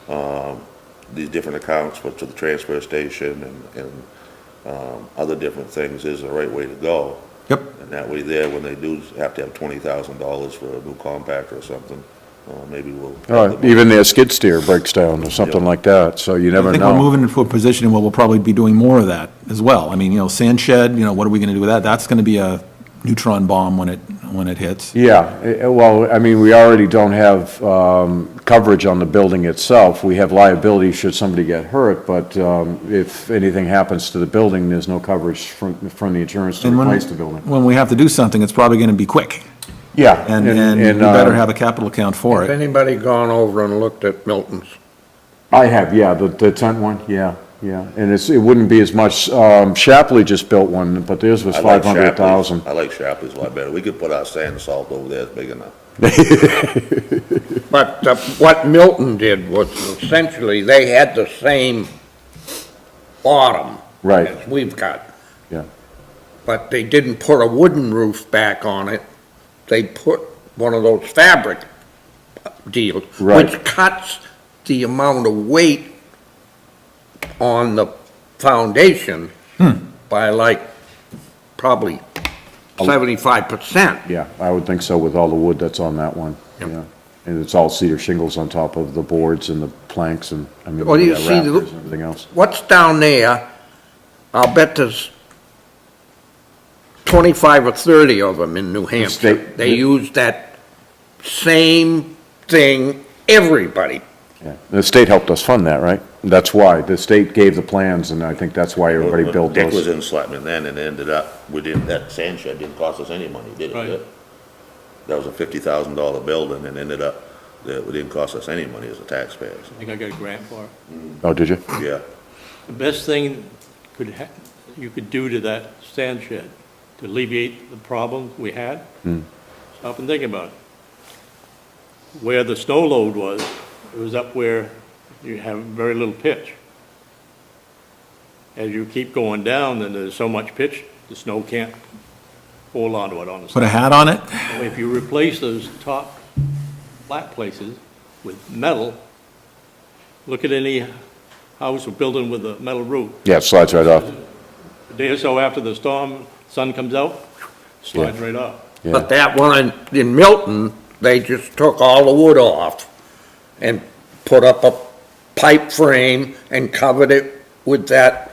these different accounts to the transfer station and other different things is the right way to go. Yep. And that way there, when they do have to have $20,000 for a new compactor or something, maybe we'll. All right, even their skid steer breaks down or something like that, so you never I think we're know. moving into a position where we'll probably be doing more of that as well. I mean, sand shed, what are we gonna do with that? That's gonna be a neutron bomb when it hits. Yeah, well, I mean, we already don't have coverage on the building itself. We have liability should somebody get hurt, but if anything happens to the building, there's no coverage from the insurance to And replace the building. when we have to do something, it's probably gonna be quick. Yeah. And we better have a capital account for Has it. anybody gone over and looked at Milton's? I have, yeah, the tent one, yeah, and it wouldn't be as much, Shapley just built one, but theirs was I like 500,000. Shapley's. I like Shapley's a lot better. We could put our sand and salt over there, it's big enough. But what Milton did was essentially, they had the same bottom Right. as we've got, Yeah, but they didn't put a wooden roof back on it. They put one of those fabric deals, Right. which cuts the amount of weight on the foundation by like probably 75%. yeah, I would think so with all the wood that's on that one, Yep. yeah. And it's all cedar shingles on top of the boards and the planks and, I mean, Well, you yeah, see, rafters and everything else. What's down there, I'll bet there's 25 or 30 of them in New Hampshire. state- They use that same thing, everybody. Yeah, the state helped us fund that, right? That's why, the state gave the plans, and I think that's why everybody When built Dick was those. in Slackman then, and it ended up, that sand shed didn't cost us any money, did it? Right. That was a $50,000 building, and ended up, that it didn't cost us any money as a taxpayer. I think I got a grant for it. Oh, did you? Yeah, The best thing you could do to that sand shed to alleviate the problem we had, stop and think about it. Where the snow load was, it was up where you have very little pitch. As you keep going down, then there's so much pitch, the snow can't hold onto it on the Put a side. hat on it? If you replace those top flat places with metal, look at any house or building with a metal roof. Yeah, it slides right off. A day or so after the storm, sun comes out, slides right off. Yeah. But that one in Milton, they just took all the wood off and put up a pipe frame and covered it with that.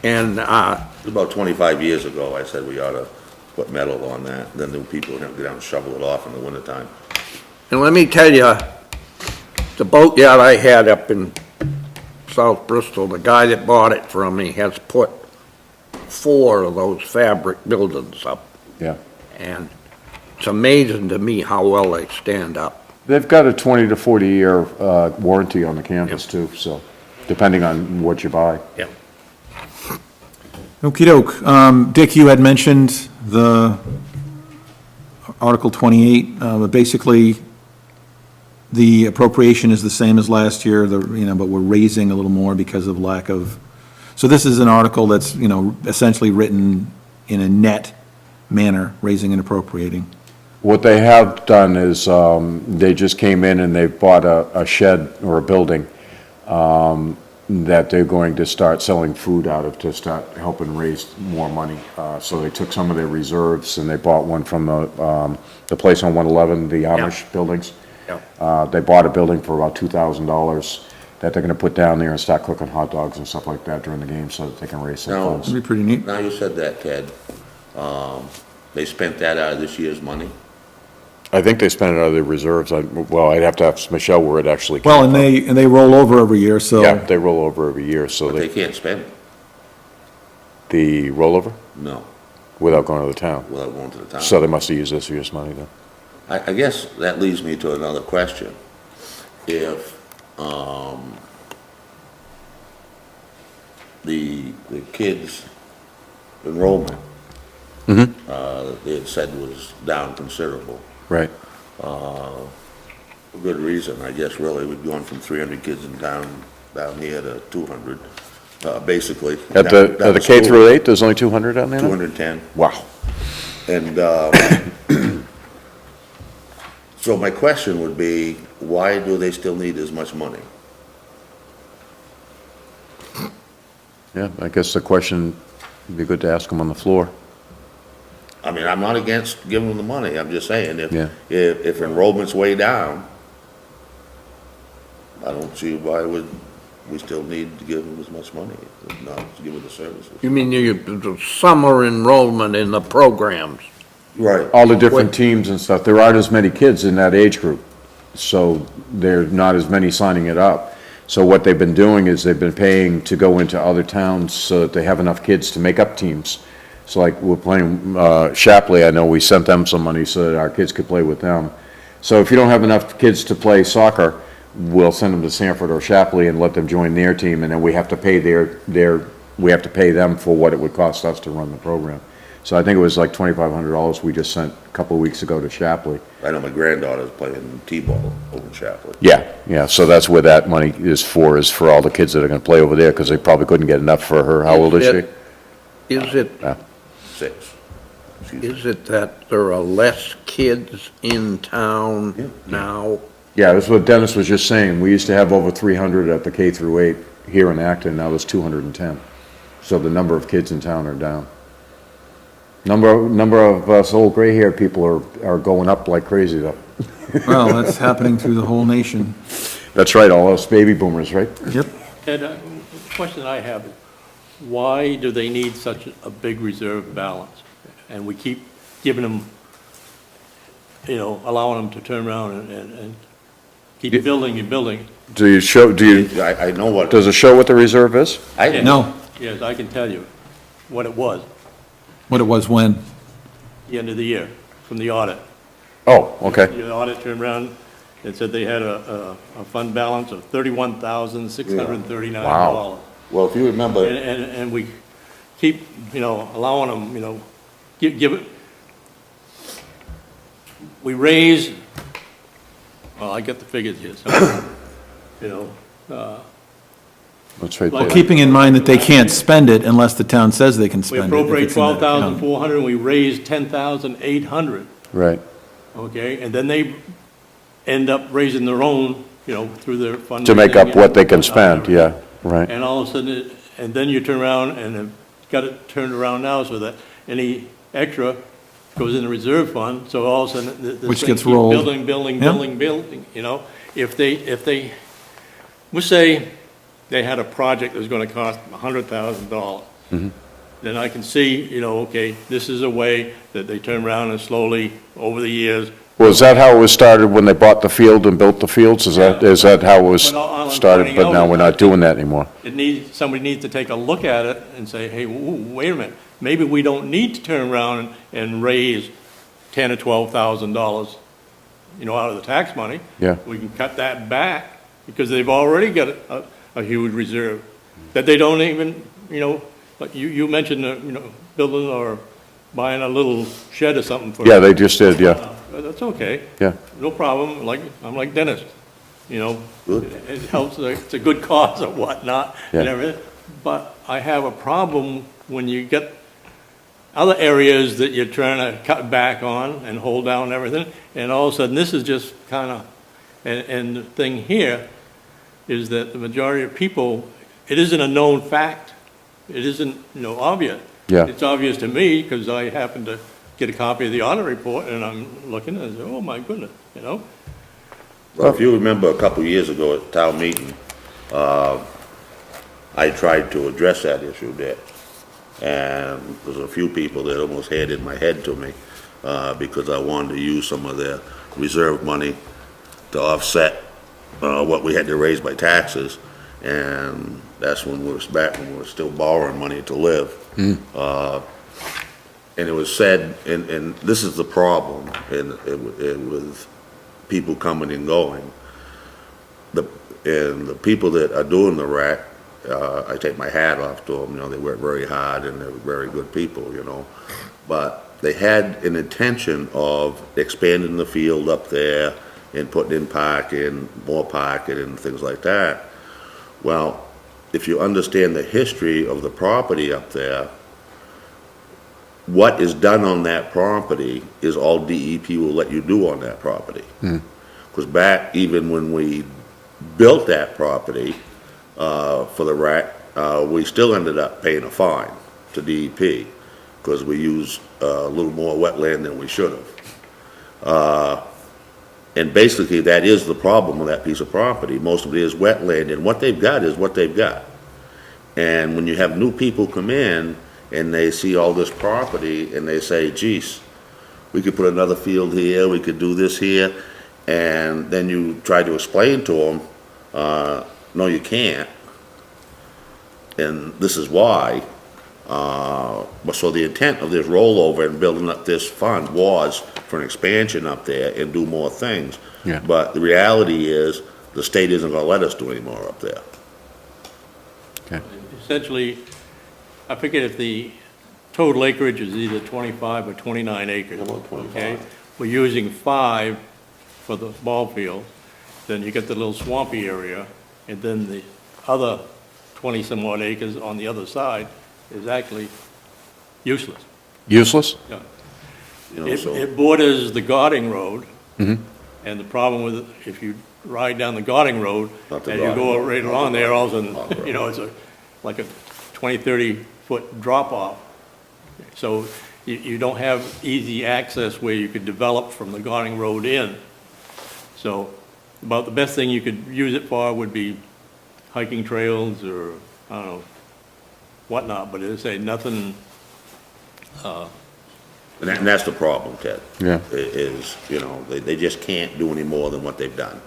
And, it was about 25 years ago, I said we ought to put metal on that, then the people would have to go down and shovel it off in the wintertime. and let me tell you, the boatyard I had up in South Bristol, the guy that bought it from me has put 4 of those fabric buildings up. Yeah. And it's amazing to me how well they stand up. They've got a 20 to 40-year warranty on the canvas too, so, depending on what you buy. Yeah. Okey-doke. Dick, you had mentioned the Article 28, but basically, the appropriation is the same as last year, but we're raising a little more because of lack of, so this is an article that's, essentially written in a net manner, raising and appropriating. What they have done is, they just came in and they bought a shed or a building that they're going to start selling food out of to start helping raise more money. So they took some of their reserves and they bought one from the place on 111, the Amish buildings. Yeah. They bought a building for about $2,000 that they're gonna put down there and start cooking hot dogs and stuff like that during the game so that they can raise some Now- funds. That'd be pretty neat. Now you said that, Ted, they spent that out of this year's money? I think they spent it out of their reserves. I'd have to ask Michelle where it actually came Well, from. and they roll over every year, so. Yeah, they roll over every year, so But they they, can't spend it, the rollover no, without going to the town. without going to the town. So they must have used this year's money then. I guess that leads me to another question. If, the kids' enrollment, they had said was down considerable, Right. for good reason, I guess, really, we've gone from 300 kids in down here to 200, basically. At the K through 8, there's only 200 down there now? 210. Wow. And, so my question would be, why do they still need as much money? Yeah, I guess the question would be good to ask them on the floor. I mean, I'm not against giving them the money, I'm just saying, Yeah. if enrollment's way down, I don't see why we still need to give them as much money, not to give them the services. You mean the summer enrollment in the programs? Right. All the different teams and stuff, there aren't as many kids in that age group, so there are not as many signing it up. So what they've been doing is they've been paying to go into other towns so that they have enough kids to make up teams. So like, we're playing, Shapley, I know we sent them some money so that our kids could play with them. So if you don't have enough kids to play soccer, we'll send them to Sanford or Shapley and let them join their team, and then we have to pay we have to pay them for what it would cost us to run the program. So I think it was like $2,500 we just sent a couple of weeks ago to Shapley. I know my granddaughter's playing T-ball over in Chaplin. Yeah, so that's where that money is for all the kids that are gonna play over there, because they probably couldn't get enough for her. How old is she? Is it, 6. Excuse me. is it that there are less kids in town now? Yeah, that's what Dennis was just saying. We used to have over 300 at the K through 8 here in Acton, now there's 210. So the number of kids in town are down. Number of us old gray-haired people are going up like crazy, though. Well, that's happening through the whole nation. That's right, all us baby boomers, right? Yep. Ed, the question I have is, why do they need such a big reserve balance? And we keep giving them, allowing them to turn around and keep building and building. I know what, Does it show what the reserve is? I didn't. No, Yes, I can tell you what it was, what it was when. the end of the year, from the audit. Oh, okay. The audit turned around and said they had a fund balance of $31,639. Wow. Well, if you remember, And we keep, allowing them, give it, we raise, well, I got the figures here, so, That's right Well, there. Keeping in mind that they can't spend it unless the town says they can we spend it. if appropriate it's in that account. 12,400, and we raise 10,800, Right. okay? And then they end up raising their own, through their fundraising. To make up and what they can whatnot. spend, yeah, right. And all of a sudden, and then you turn around and have got it turned around now so that any extra goes in the reserve fund, so all of a sudden, this Which thing gets keeps rolled. building, Yeah. building, If they, let's say they had a project that was gonna cost $100,000. Mm-hmm. Then I can see, okay, this is a way that they turn around and slowly, over the years. Well, is that how it was started when they bought the field and built the fields? Is that how it was But all I'm started, pointing but now out we're is not doing that anymore? Somebody needs to take a look at it and say, hey, wait a minute, maybe we don't need to turn around and raise $10,000 or $12,000, out of the tax money. Yeah. We can cut that back, because they've already got a huge reserve, that they don't even, like you mentioned, building or buying a little shed or something for. Yeah, they just did, yeah, That's okay. yeah. No problem, I'm like Dennis, Good. it helps, it's a good cause or whatnot, and Yeah. everything. But I have a problem when you get other areas that you're trying to cut back on and hold down everything, and all of a sudden, this is just kind of, and the thing here is that the majority of people, it isn't a known fact. It isn't, obvious. Yeah. It's obvious to me, because I happen to get a copy of the audit report, and I'm looking and I say, oh my goodness, well, if you remember a couple of years ago at town meeting, I tried to address that issue there. And there's a few people that almost handed my head to me, because I wanted to use some of their reserve money to offset, what we had to raise by taxes. And that's when we were still borrowing money to live. And it was said, and this is the problem, and with people coming and going. And the people that are doing the RAC, I take my hat off to them, they work very hard and they're very good people, But they had an intention of expanding the field up there and putting in parking, more parking and things like that. Well, if you understand the history of the property up there, what is done on that property is all DEP will let you do on that property. Because back, even when we built that property, for the RAC, we still ended up paying a fine to DEP because we used a little more wetland than we should have. And basically, that is the problem with that piece of property. Most of it is wetland, and what they've got is what they've got. And when you have new people come in and they see all this property and they say, geez, we could put another field here, we could do this here, and then you try to explain to them, no, you can't. And this is why. So the intent of this rollover and building up this fund was for an expansion up there and do more things. Yeah. But the reality is, the state isn't gonna let us do any more up there. Okay. Essentially, I forget if the total acreage is either 25 or 29 acres. About 25. Okay? We're using 5 for the ball field, then you get the little swampy area, and then the other 20-some odd acres on the other side is actually useless. Useless? Yeah. You know, It so, it borders the Garding Road, Mm-hmm. and the problem with, if you ride down the Garding Road, Not the and you Garding go Road, right not along the there, all of a Garding Road. sudden, you know, it's like a 20, 30-foot drop-off. So you don't have easy access where you could develop from the Garding Road in. So about the best thing you could use it for would be hiking trails or, I don't know, whatnot, but it's nothing, and that's the problem, Ted. Yeah. Is, you know, they just can't do any more than what they've done.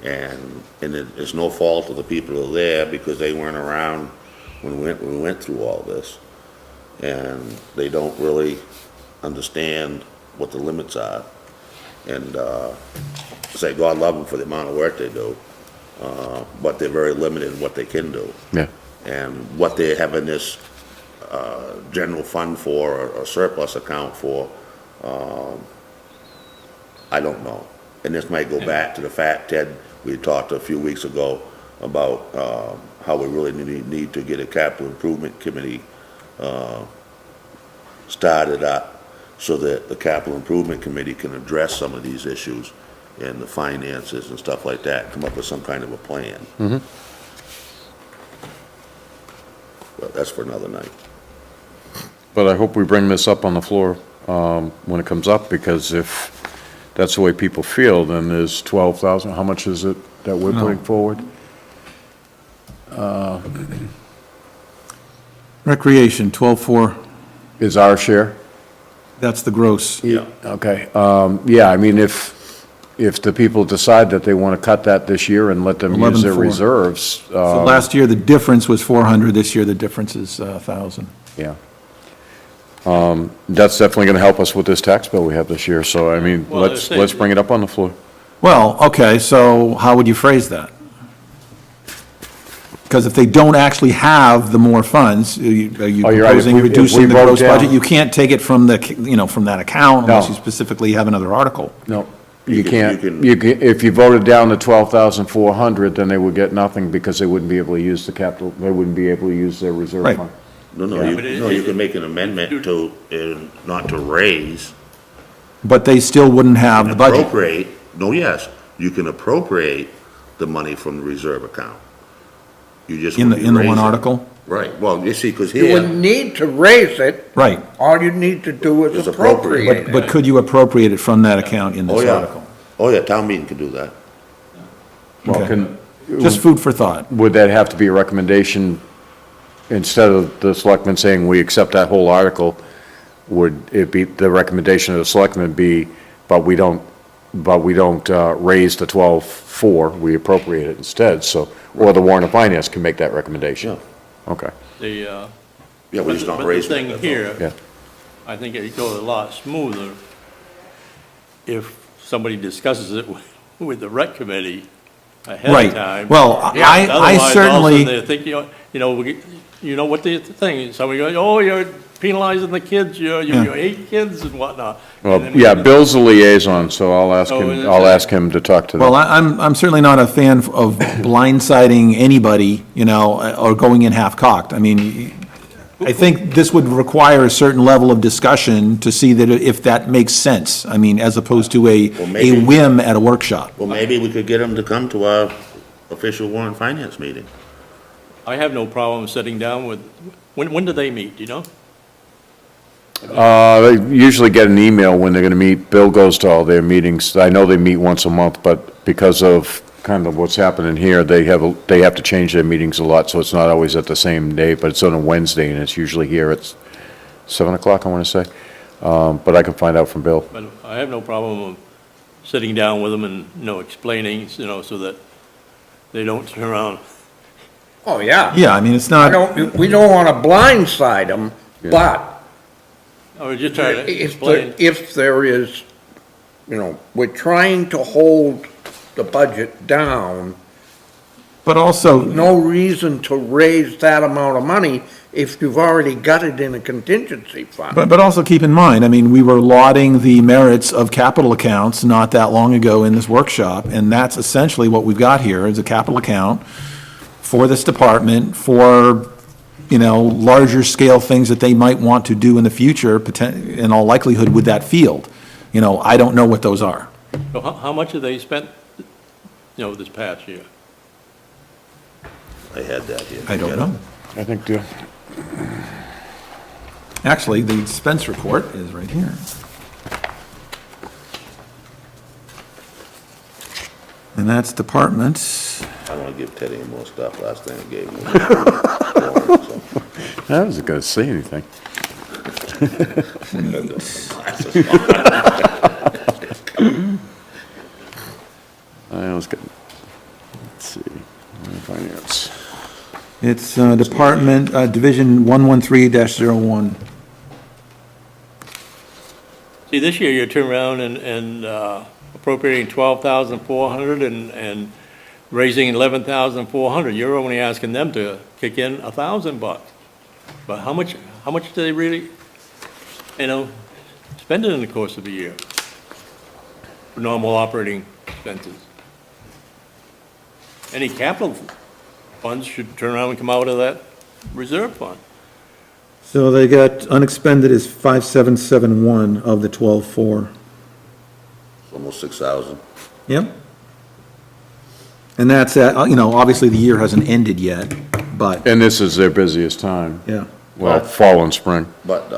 And it's no fault of the people who are there because they weren't around when we went through all this. And they don't really understand what the limits are. And, say, God love them for the amount of work they do, but they're very limited in what they can do. Yeah. And what they have in this, general fund for, or surplus account for, I don't know. And this might go back to the fact, Ted, we talked a few weeks ago about, how we really need to get a capital improvement committee, started up so that the capital improvement committee can address some of these issues and the finances and stuff like that, come up with some kind of a plan. Mm-hmm. But that's for another night. But I hope we bring this up on the floor when it comes up, because if that's the way people feel, then there's 12,000, how much is it that we're putting forward? Recreation, 12.4, Is our share? that's the gross. Yeah. Okay, yeah, I mean, if the people decide that they want to cut that this year and let them use their 11.4. reserves, So last year, the difference was 400, this year the difference is 1,000. yeah. That's definitely going to help us with this tax bill we have this year, so I mean, Well, let's bring it up on the floor. Well, okay, so how would you phrase that? Because if they don't actually have the more funds, are you Oh, you're right. If proposing we reducing the wrote gross down- budget? You can't take it from the, from that account unless No. you specifically have another article. No, You you can- can't, you can- if you voted down the 12,400, then they would get nothing because they wouldn't be able to use the capital, they wouldn't be able to use their reserve Right. fund. No, Yeah, you, but no, you can make an amendment to, not to raise, But they still wouldn't have the budget. appropriate, no, yes, you can appropriate the money from the reserve account. You just In the wouldn't raise one it. article? Right, well, you see, because You here, wouldn't need to raise it, Right. all you need to do is Is appropriate. appropriate it. But could you appropriate it from that account in oh, this yeah, article? oh, yeah, town meeting can do that. Well, Okay. can, Just food for thought. would that have to be a recommendation, instead of the selectmen saying we accept that whole article, would it be, the recommendation of the selectmen be, but we don't raise the 12.4, we appropriate it instead, so, or the Warrant and Finance can make that recommendation? Okay, Yeah, we're just not But the raising it. thing that's all. here, yeah, I think it'd go a lot smoother if somebody discusses it with the rec committee ahead Right. of time. Well, I Otherwise, all of a certainly, sudden, they think, you know what the thing is, somebody goes, oh, you're penalizing the kids, you hate kids and whatnot. well, And then- yeah, Bill's the liaison, so Oh, is it? I'll ask him to talk to them. well, I'm certainly not a fan of blindsiding anybody, or going in half-cocked. I mean, I think this would require a certain level of discussion to see that if that makes sense. I mean, as opposed to a maybe- whim at a workshop. Well, maybe we could get them to come to our official Warrant and Finance meeting. I have no problem sitting down with, when do they meet, do you know? They usually get an email when they're gonna meet. Bill goes to all their meetings. I know they meet once a month, but because of kind of what's happening here, they have to change their meetings a lot, so it's not always at the same day, but it's on a Wednesday, and it's usually here at 7 o'clock, I wanna say. But I can find out from Bill. But I have no problem of sitting down with them and, explaining, so that they don't turn around. Oh, yeah. Yeah, I mean, it's I not, we don't want to blindside them, but I was just trying to if explain. there is, we're trying to hold the budget down, but also, no reason to raise that amount of money if you've already got it in a contingency fund. but also keep in mind, I mean, we were lauding the merits of capital accounts not that long ago in this workshop, and that's essentially what we've got here, is a capital account for this department, for, larger scale things that they might want to do in the future, in all likelihood with that field. I don't know what those are. So how much have they spent, this past year? I had that here. I don't know. I think, Actually, the expense report is right here. And that's departments. I don't wanna give Ted any more stuff. Last thing I gave him was Warrant, so. I wasn't gonna say anything. I was gonna, let's see, finance. It's Department, Division 113-01. See, this year you turn around and appropriating 12,400 and raising 11,400. You're only asking them to kick in $1,000. But how much do they really, spend in the course of a year? For normal operating expenses. Any capital funds should turn around and come out of that reserve fund. So they got unexpended is 5771 of the 12,400. Almost 6,000. Yep. And that's, obviously the year hasn't ended yet, but, And this is their busiest time. yeah. Well, fall and spring. But,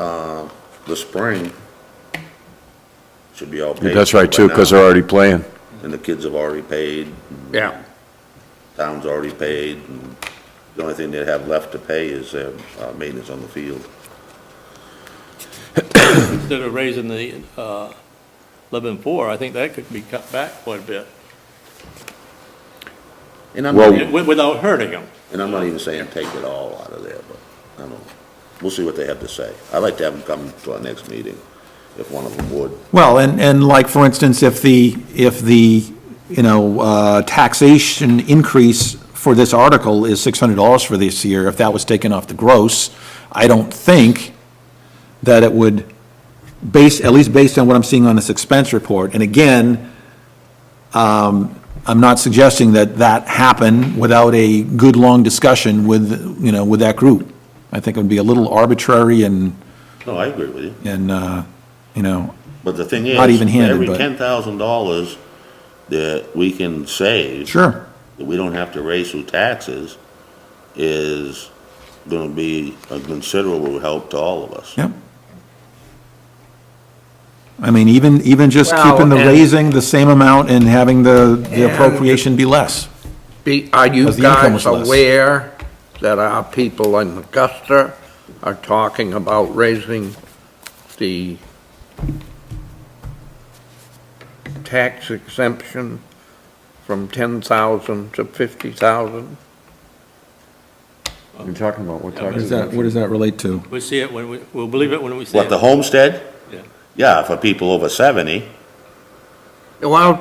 the spring should be all paid. That's right, for too, by because now. they're already playing. And the kids have already paid, Yeah. town's already paid, and the only thing they have left to pay is their, maintenance on the field. Instead of raising the 11.4, I think that could be cut back quite a bit, And I'm Well- not, even- without hurting them. and I'm not even saying take it all out of there, but, I don't know. We'll see what they have to say. I'd like to have them come to our next meeting, if one of them would. Well, and like, for instance, if the taxation increase for this article is $600 for this year, if that was taken off the gross, I don't think that it would, at least based on what I'm seeing on this expense report, and again, I'm not suggesting that happen without a good, long discussion with, with that group. I think it would be a little arbitrary and, No, I agree with you. But the thing is, Not even-handed, every but- $10,000 that we can save, sure. that we don't have to raise through taxes, is gonna be a considerable help to all of us. Yep. I mean, even just Well, keeping the and- raising the same amount and having the And- appropriation be less. Are you Because the income was guys less. aware that our people in Augusta are talking about raising the tax exemption from 10,000 to 50,000? You're talking about what Yeah, taxes? What does that relate to? We'll see it we'll believe it when we see it. What, the homestead? Yeah. Yeah, for people over 70. Well,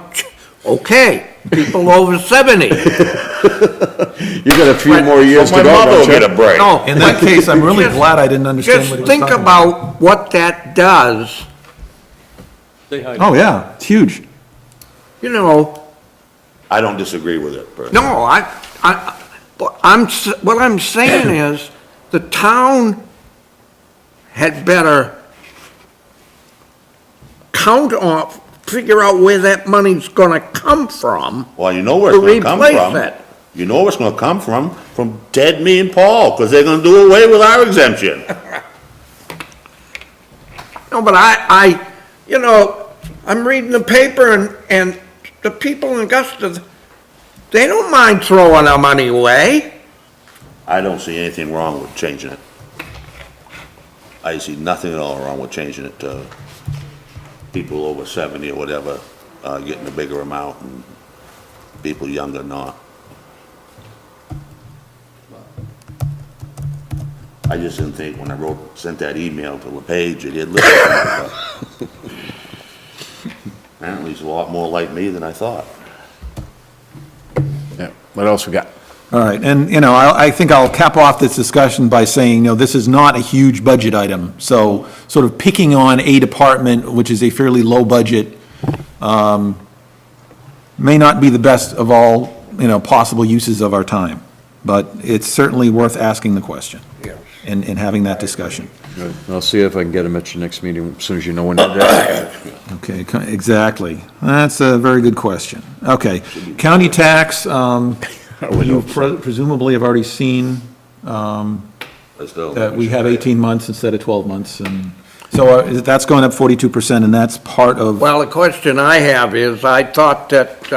okay, people over 70. You got a few more years to My go, mother will don't you? get a break. No, In that case, I'm really Just- glad I didn't understand just what he was think talking about. about what that does, Say hi. Oh, yeah, it's huge. I don't disagree with it, but. No, what I'm saying is, the town had better figure out where that money's gonna come from Well, you know where to it's gonna come replace from. it. You know what's gonna come from Ted, me, and Paul, because they're gonna do away with our exemption. No, but you know, I'm reading the paper and the people in Augusta, they don't mind throwing our money away. I don't see anything wrong with changing it. I see nothing at all wrong with changing it to people over 70 or whatever, getting a bigger amount, and people younger not. I just didn't think when I sent that email to LePage, that he'd listen to me, but apparently he's a lot more like me than I thought. Yeah, what else we got? All right, and, you know, I think I'll cap off this discussion by saying, you know, this is not a huge budget item, so sort of picking on a department, which is a fairly low budget, may not be the best of all, you know, possible uses of our time, but it's certainly worth asking the question and having that discussion. Good. I'll see if I can get them at your next meeting, as soon as you know when it is. Okay, exactly. That's a very good question. Okay, county tax, you presumably have already seen that we have 18 months instead of 12 months, and so that's going up 42%, and that's part of, Well, the question I have is, I thought that,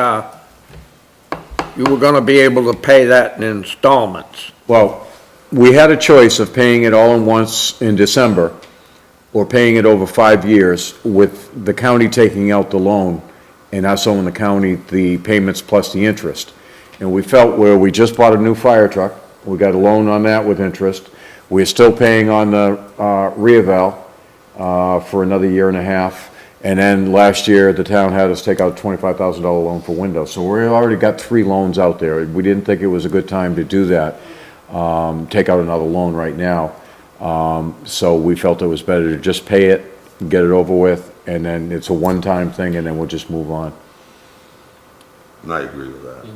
you were gonna be able to pay that in installments. Well, we had a choice of paying it all in once in December, or paying it over 5 years, with the county taking out the loan, and us owing the county the payments plus the interest. And we felt where we just bought a new fire truck, we got a loan on that with interest, we're still paying on the reeval for another year and a half, and then last year, the town had us take out a $25,000 loan for windows, so we already got 3 loans out there. We didn't think it was a good time to do that, take out another loan right now. So we felt it was better to just pay it, get it over with, and then it's a one-time thing, and then we'll just move on. And I agree with that.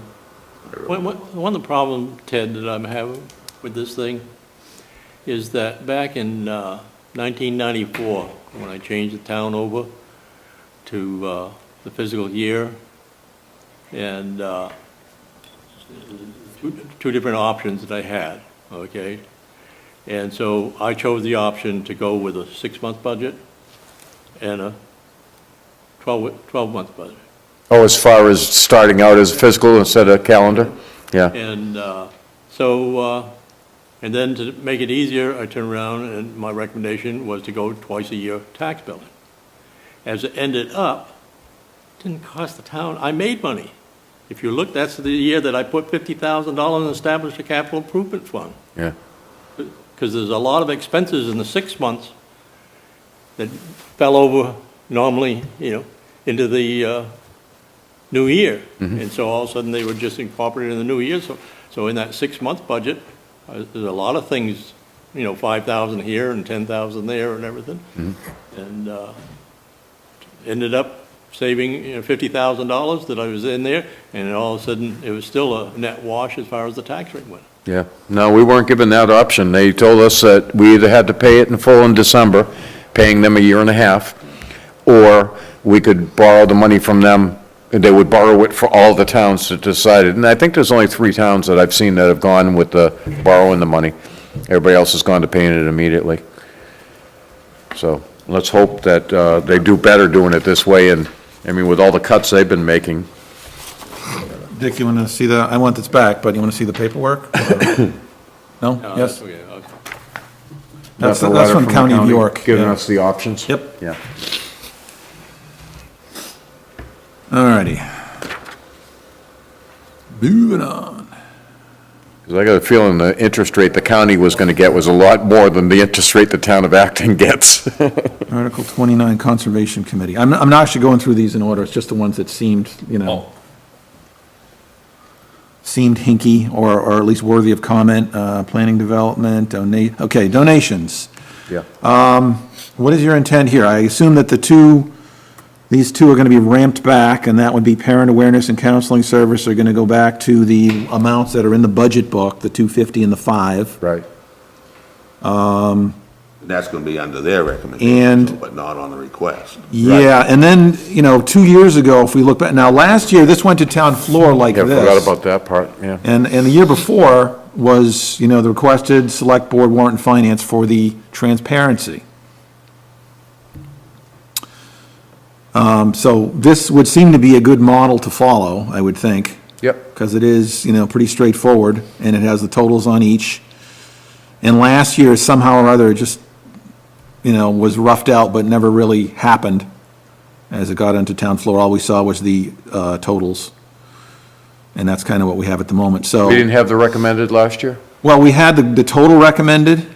One of the problems, Ted, that I'm having with this thing is that back in 1994, when I changed the town over to the fiscal year, and two different options that I had, okay? And so I chose the option to go with a 6-month budget and a 12-month budget. Oh, as far as starting out as fiscal instead of calendar? Yeah. And and then to make it easier, I turned around and my recommendation was to go twice a year tax billing. As it ended up, it didn't cost the town, I made money. If you look, that's the year that I put $50,000 and established a capital improvement fund. Yeah. Because there's a lot of expenses in the 6 months that fell over normally, you know, into the new year. And so all of a sudden, they were just incorporated in the new year. So in that 6-month budget, there's a lot of things, you know, 5,000 here and 10,000 there and everything. And ended up saving, you know, $50,000 that I was in there, and all of a sudden, it was still a net wash as far as the tax rate went. Yeah. No, we weren't given that option. They told us that we either had to pay it in full in December, paying them a year and a half, or we could borrow the money from them, and they would borrow it for all the towns that decided. And I think there's only 3 towns that I've seen that have gone with the borrowing the money. Everybody else has gone to paying it immediately. So let's hope that they do better doing it this way, and, I mean, with all the cuts they've been making. Dick, you want to see I want this back, but you want to see the paperwork? No? Yes? Okay, That's Got the letter from County of York. Giving yeah. us the options? Yep. Yeah. All righty. Moving on. Because I got a feeling the interest rate the county was gonna get was a lot more than the interest rate the town of Acton gets. Article 29, Conservation Committee. I'm not actually going through these in order, it's just the ones that seemed, you know, seemed hinky, or at least worthy of comment. Planning development, donations. Yeah. What is your intent here? I assume that these two are going to be ramped back, and that would be parent awareness and counseling service are going to go back to the amounts that are in the budget book, the 250 and the 5. Right. That's gonna be under their recommendation, And- but not on the request. Yeah, and then, 2 years ago, if we look back, now, last year, this went to town floor like Yeah, this. forgot about that part, yeah. And the year before was, the requested select board warrant and finance for the transparency. So this would seem to be a good model to follow, I would think. Yep. Because it is, pretty straightforward, and it has the totals on each. And last year, somehow or other, it just, was roughed out, but never really happened. As it got onto town floor, all we saw was the totals. And that's kind of what we have at the moment, so. We didn't have the recommended last year? Well, we had the total recommended.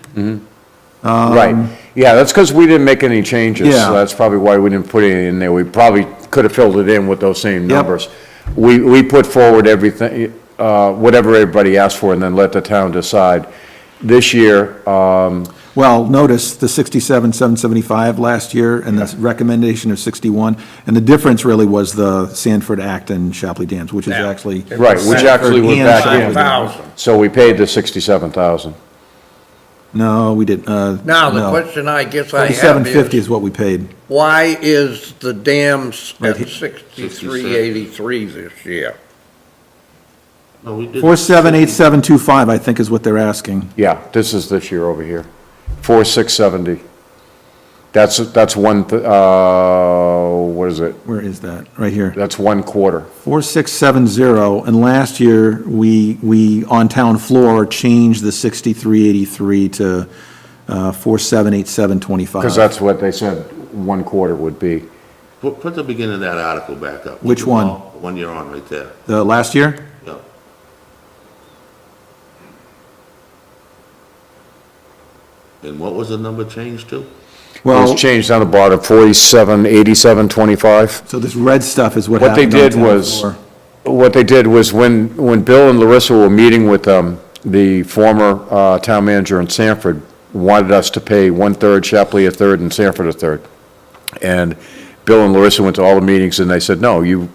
Right, yeah, that's because we didn't make any changes. Yeah. So that's probably why we didn't put it in there. We probably could have filled it in with those same Yep. numbers. We put forward everything, whatever everybody asked for, and then let the town decide. This year, Well, notice the 67,775 last year, and the recommendation of 61, and the difference really was the Sanford, Acton, Shapley dams, which is Yeah. actually. right, which actually went and back Shapley in. Dams. 5,000. So we paid the 67,000. No, we didn't, Now, the no. question I guess I have 4750 is, is what we paid. why is the dams Right at here. 6383 this year? No, we did. 478725, I think, is what they're asking. Yeah, this year over here. 4670. That's one, what is it? Where is that? Right here. That's 1/4. 4670, and last year, we, on town floor, changed the 6383 to 478725. Because that's what they said 1/4 would be. Put the beginning of that article back up. Which one? The one you're on right there. The last year? Yeah. And what was the number changed to? It Well, was changed on the bottom, 478725. so this red stuff is what What they happened on did town was, floor. what they did was when Bill and Larissa were meeting with the former town manager in Sanford, wanted us to pay 1/3 Shapley, 1/3, and Sanford 1/3. And Bill and Larissa went to all the meetings, and they said, no, you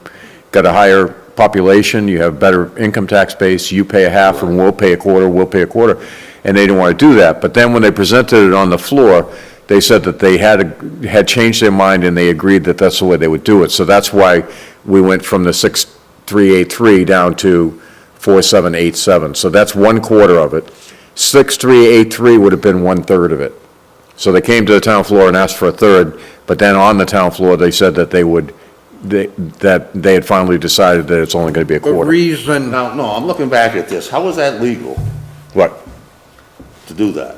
got a higher population, you have better income tax base, you pay a half, and we'll pay a quarter, we'll pay a quarter. And they didn't want to do that. But then when they presented it on the floor, they said that they had changed their mind, and they agreed that that's the way they would do it. So that's why we went from the 6383 down to 4787. So that's 1/4 of it. 6383 would have been 1/3 of it. So they came to the town floor and asked for 1/3, but then on the town floor, they said that that they had finally decided that it's only going to be a The quarter. reason, Now, no, I'm looking back at this. How was that legal What? to do that?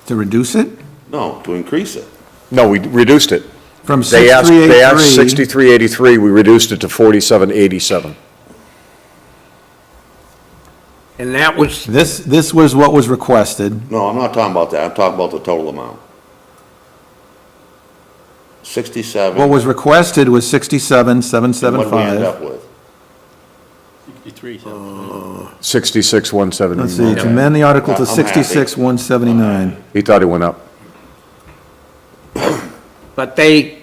To reduce it? No, to increase it. No, we reduced it. From They asked 6383. 6383, we reduced it to 4787. and that was, This was what was requested. No, I'm not talking about that. I'm talking about the total amount. 67. What was requested was What did we end 67,775. up with? 66,179. Let's see, to amend the article to I'm happy. 66,179. He thought it went up. but they,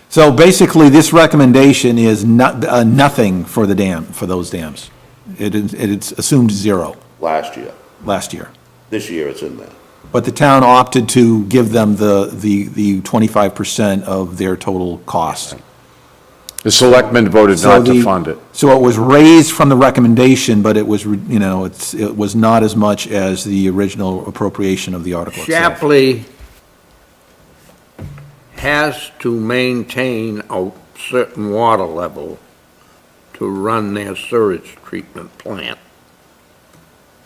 So basically, this recommendation is nothing for the dam, for those dams. It's assumed zero Last year. last year. This year it's in there. But the town opted to give them the 25% of their total cost. The selectmen voted So not to the- fund it. So it was raised from the recommendation, but it was, it was not as much as the original appropriation of the article itself. Shapley has to maintain a certain water level to run their sewage treatment plant.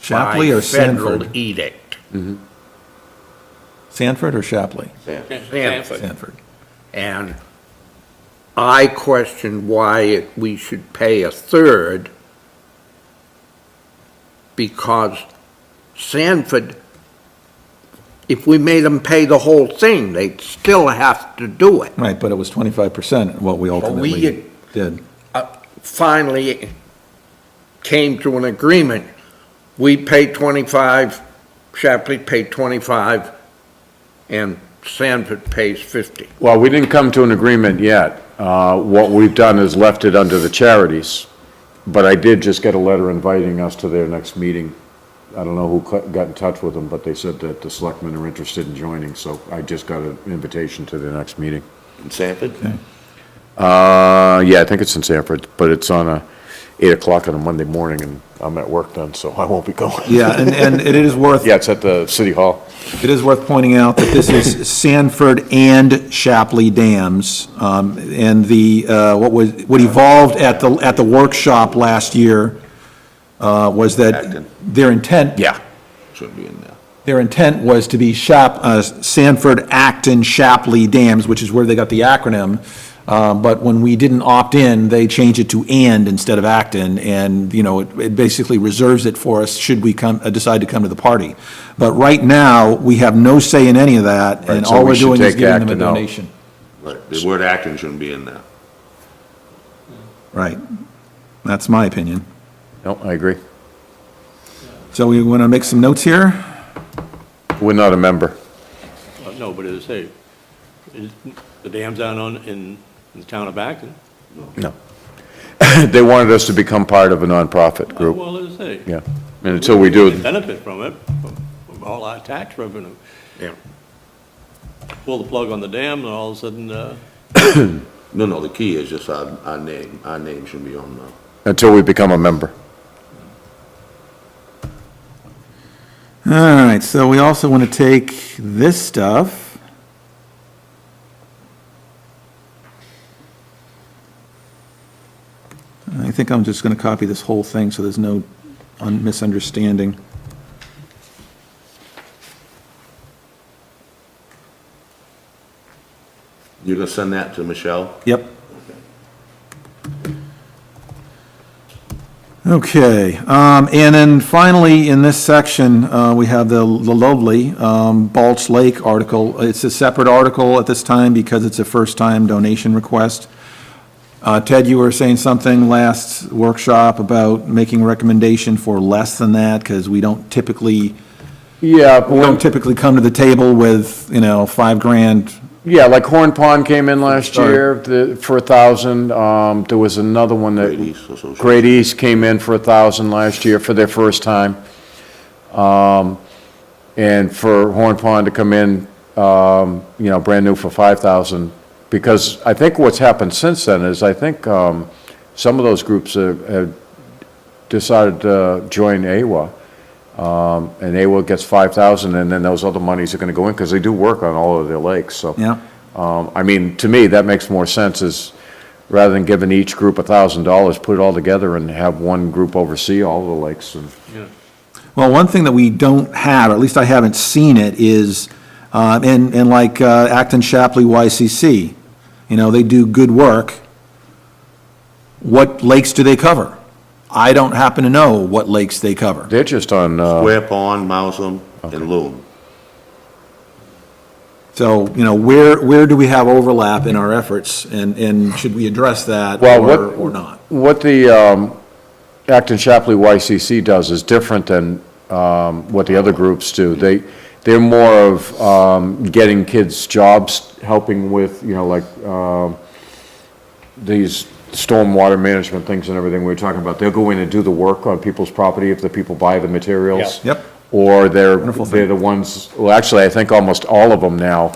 Shapley or By federal Sanford? edict. Sanford or Shapley? Sanford. Sanford. And I questioned why we should pay 1/3, because Sanford, if we made them pay the whole thing, they'd still have to do it. Right, but it was 25% what we ultimately did. Finally came to an agreement. We paid 25, Shapley paid 25, and Sanford pays 50. Well, we didn't come to an agreement yet. What we've done is left it under the charities, but I did just get a letter inviting us to their next meeting I don't know who got in touch with them, but they said that the selectmen are interested in joining, so I just got an invitation to the next meeting. In Sanford? Yeah, I think it's in Sanford, but it's on 8 o'clock on a Monday morning, and I'm at work then, so I won't be going. Yeah, and it is worth, Yeah, it's at the City Hall. it is worth pointing out that this is Sanford and Shapley Dams. And what evolved at the workshop last year was that Acton. their intent. Yeah. Should be in there. Their intent was to be Sanford, Acton, Shapley Dams, which is where they got the acronym. But when we didn't opt in, they changed it to and instead of Acton, and, it basically reserves it for us should we decide to come to the party. But right now, we have no say in any of that, and Right, so all we we're should doing is take giving them a Acton out. donation. Right, the word Acton shouldn't be in there. Right. That's my opinion. No, I agree. So we want to make some notes here? We're not a member. No, but as I say, the dam's down in the town of Acton. No. They wanted us to become part of a nonprofit group, Well, as I say. yeah. And until we do, Benefit from it, from all our tax revenue. Yeah. Pull the plug on the dam, and all of a sudden, No, the key is just our name. Our name should be on until we become a member. All right, so we also want to take this stuff. I think I'm just going to copy this whole thing so there's no misunderstanding. You're gonna send that to Michelle? Yep. Okay, and then finally, in this section, we have the lovely Balch Lake article. It's a separate article at this time because it's a first-time donation request. Ted, you were saying something last workshop about making a recommendation for less than that, because we don't typically come to the table with, $5,000. Yeah, like Horn Pond came in last Sorry. year for 1,000. There was another one that. Great East Association. Great East came in for 1,000 last year for their first time. And for Horn Pond to come in, brand new for 5,000. Because I think what's happened since then is I think, some of those groups have decided to join AWA. And AWA gets 5,000, and then those other monies are gonna go in, because they do work on all of their lakes, so. Yeah. To me, that makes more sense, is rather than giving each group $1,000, put it all together and have one group oversee all the lakes. And Well, one thing that we don't have, or at least I haven't seen it, is, in like Acton Shapley YCC, they do good work. What lakes do they cover? I don't happen to know what lakes they cover. They're just on, Square Pond, Mousum, and Loon. So, where do we have overlap in our efforts, and should we address that Well, or not? what the Acton Shapley YCC does is different than what the other groups do. They're more of getting kids jobs, helping with, these stormwater management things and everything we were talking about. They'll go in and do the work on people's property if the people buy the materials. Yep. Or they're Wonderful thing. the ones, well, actually, I think almost all of them now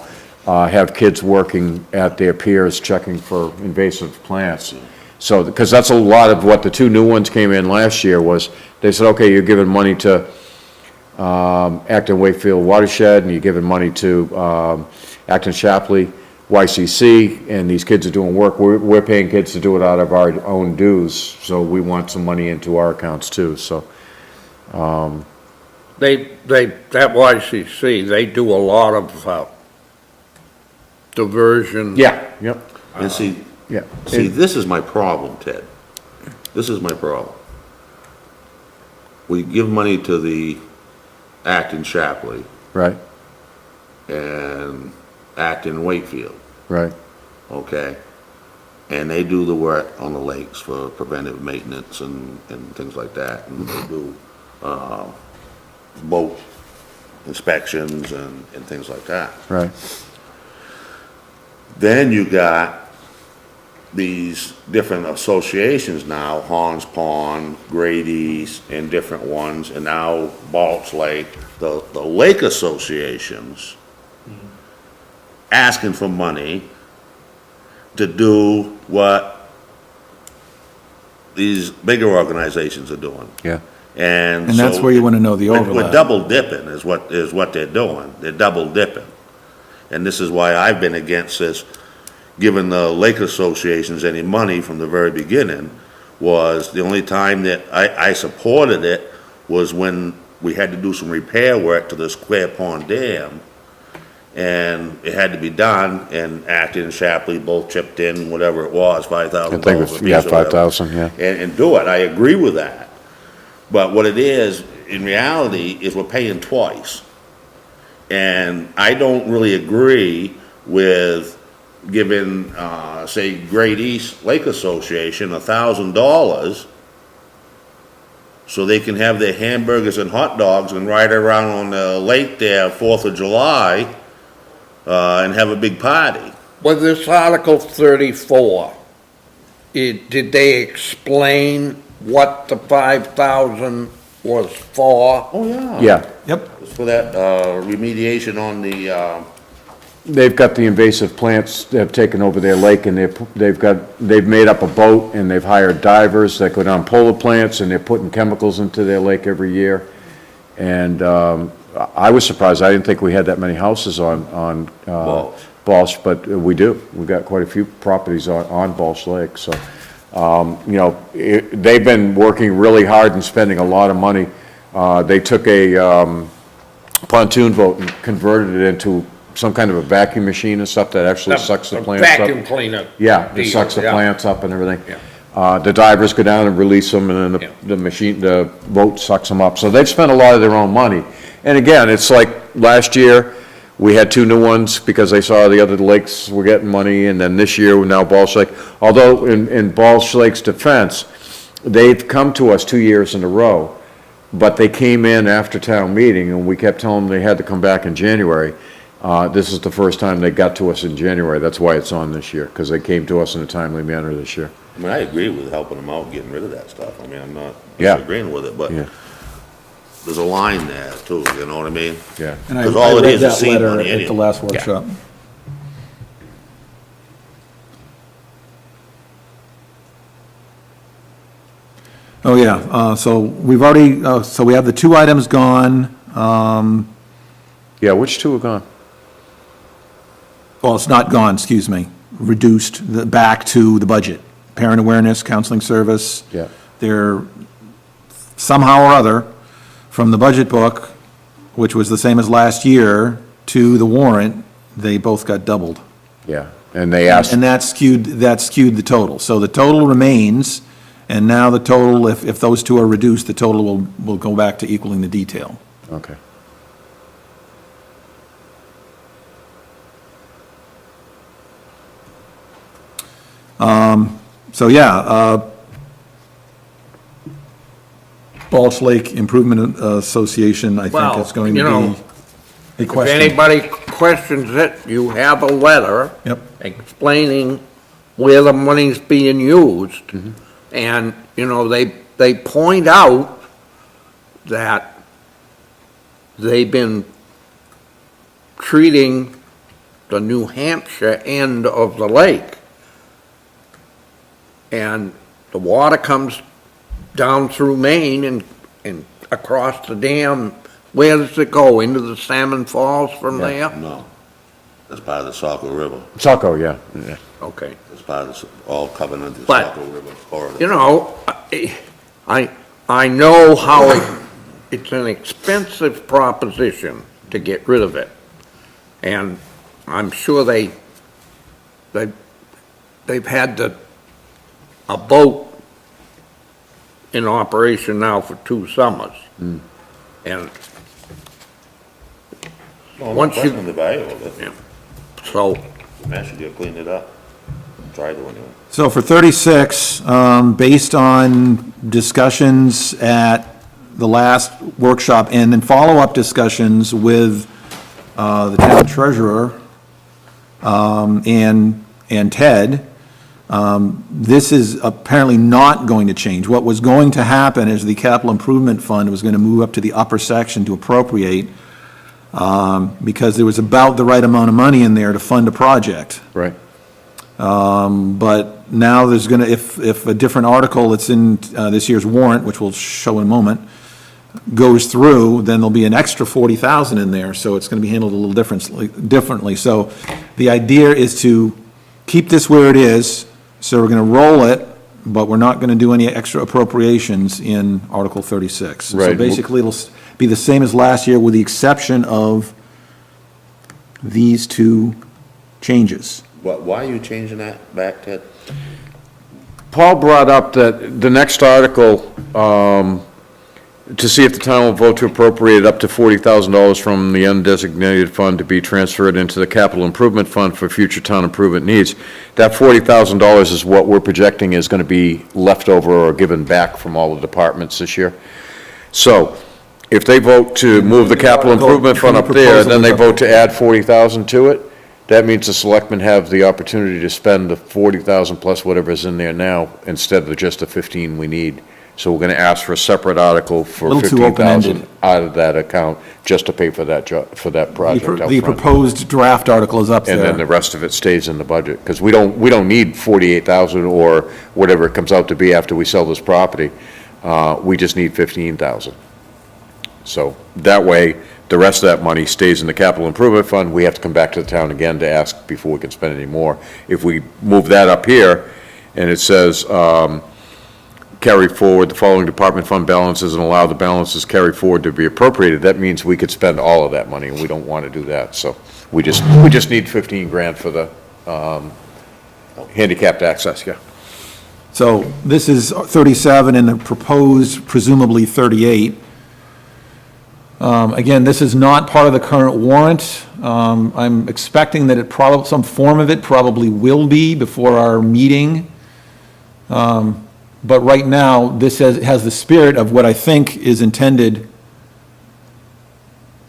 have kids working at their piers checking for invasive plants. So, because that's a lot of what the two new ones came in last year was, they said, okay, you're giving money to Acton Wakefield Watershed, and you're giving money to Acton Shapley YCC, and these kids are doing work. We're paying kids to do it out of our own dues, so we want some money into our accounts too, so. that YCC, they do a lot of diversion. Yeah, yep, And see, yeah. this is my problem, Ted. This is my problem. We give money to the Acton Shapley Right, and Acton Wakefield, right, okay? And they do the work on the lakes for preventive maintenance and things like that. And they do, boat inspections and things like that. right. Then you got these different associations now, Hans Pond, Grady's, and different ones, and now Balch Lake, the lake associations asking for money to do what these bigger organizations are doing. Yeah. And And that's so where you want to know the we're overlap. double dipping is what they're doing. They're double dipping. And this is why I've been against this, giving the lake associations any money from the very beginning, was the only time that I supported it was when we had to do some repair work to the Square Pond Dam. And it had to be done, and Acton and Shapley both chipped in, whatever it was, $5,000 I think it was, apiece yeah, or whatever. 5,000, yeah. And do it. I agree with that. But what it is, in reality, is we're paying twice. And I don't really agree with giving, say, Great East Lake Association $1,000 so they can have their hamburgers and hot dogs and ride around on the lake there 4th of July, and have a big party. With this Article 34, did they explain what the 5,000 was for? Oh, yeah. Yeah, Yep. It's for that, remediation on the, they've got the invasive plants that have taken over their lake, and they've made up a boat, and they've hired divers that go down polar plants, and they're putting chemicals into their lake every year. And, I was surprised, I didn't think we had that many houses on Balch. Balch, but we do. We've got quite a few properties on Balch Lake, so, you know, they've been working really hard and spending a lot of money. They took a, pontoon boat and converted it into some kind of a vacuum machine and stuff that actually sucks the plants up. Vacuum cleaner. Yeah, it deal, sucks the yeah. plants up and everything. Yeah. The divers go down and release them, and then Yeah. the machine, the boat sucks them up. So they've spent a lot of their own money. And again, it's like last year, we had 2 new ones because they saw the other lakes were getting money, and then this year, now Balch Lake. Although in Balch Lake's defense, they've come to us 2 years in a row, but they came in after town meeting, and we kept telling them they had to come back in January. This is the first time they got to us in January. That's why it's on this year, because they came to us in a timely manner this year. I mean, I agree with helping them out, getting rid of that stuff. I mean, I'm not Yeah. disagreeing with it, but Yeah. there's a line there too, you know what I mean? Yeah. And I 'Cause all it read is that seed letter money at the anyway. last workshop. Oh, yeah, so we've already, so we have the 2 items gone. Yeah, which 2 are gone? Well, it's not gone, excuse me, reduced, back to the budget. Parent awareness, counseling service. Yeah. They're somehow or other, from the budget book, which was the same as last year, to the warrant, they both got doubled. Yeah, and they asked, And that skewed the total. So the total remains, and now the total, if those 2 are reduced, the total will go back to equaling the detail. okay. So, yeah, Balch Lake Improvement Association, I think Well, it's going to you know, be a If question. anybody questions it, you have a letter Yep. explaining where the money's being used. And, you know, they point out that they've been treating the New Hampshire end of the lake. And the water comes down through Maine and across the dam. Where does it go? Into the Salmon Falls from there? No, that's part of the Saco River. Saco, yeah. Yeah. Okay. It's part of, all coming into the But, Saco River corridor. You know, I know how it's an expensive proposition to get rid of it. And I'm sure they've had a boat in operation now for 2 summers. And Well, I'm not once you- questioning the value of it. yeah, so, Man, should have cleaned it up. Try to anyway. So for 36, based on discussions at the last workshop and then follow-up discussions with the town treasurer and Ted, This is apparently not going to change. What was going to happen is the capital improvement fund was going to move up to the upper section to appropriate, because there was about the right amount of money in there to fund a project. Right. But now there's going to, if a different article that's in this year's warrant, which we'll show in a moment, goes through, then there'll be an extra 40,000 in there, so it's going to be handled a little differently. So the idea is to keep this where it is, so we're going to roll it, but we're not going to do any extra appropriations in Article 36. So Right. basically, it'll be the same as last year, with the exception of these two changes. Why are you changing that back, Ted? Paul brought up that the next article, to see if the town will vote to appropriate up to $40,000 from the undesignated fund to be transferred into the capital improvement fund for future town improvement needs. That $40,000 is what we're projecting is going to be left over or given back from all the departments this year. So if they vote to move the capital improvement fund up there, then they vote to add 40,000 to it, that means the selectmen have the opportunity to spend the 40,000 plus whatever's in there now instead of just the 15 we need. So we're gonna ask for a separate article for Little too 15,000 open-ended. out of that account, just to pay for that for that project up The front. proposed draft article is up And then the there. rest of it stays in the budget, because we don't need 48,000 or whatever it comes out to be after we sell this property. We just need 15,000. So that way, the rest of that money stays in the capital improvement fund. We have to come back to the town again to ask before we can spend any more. If we move that up here, and it says, carry forward the following department fund balances and allow the balances carried forward to be appropriated, that means we could spend all of that money, and we don't want to do that. So we just need 15 grand for the handicapped access, yeah. So this is 37 and the proposed presumably 38. Again, this is not part of the current warrant. I'm expecting that some form of it probably will be before our meeting. But right now, this has the spirit of what I think is intended,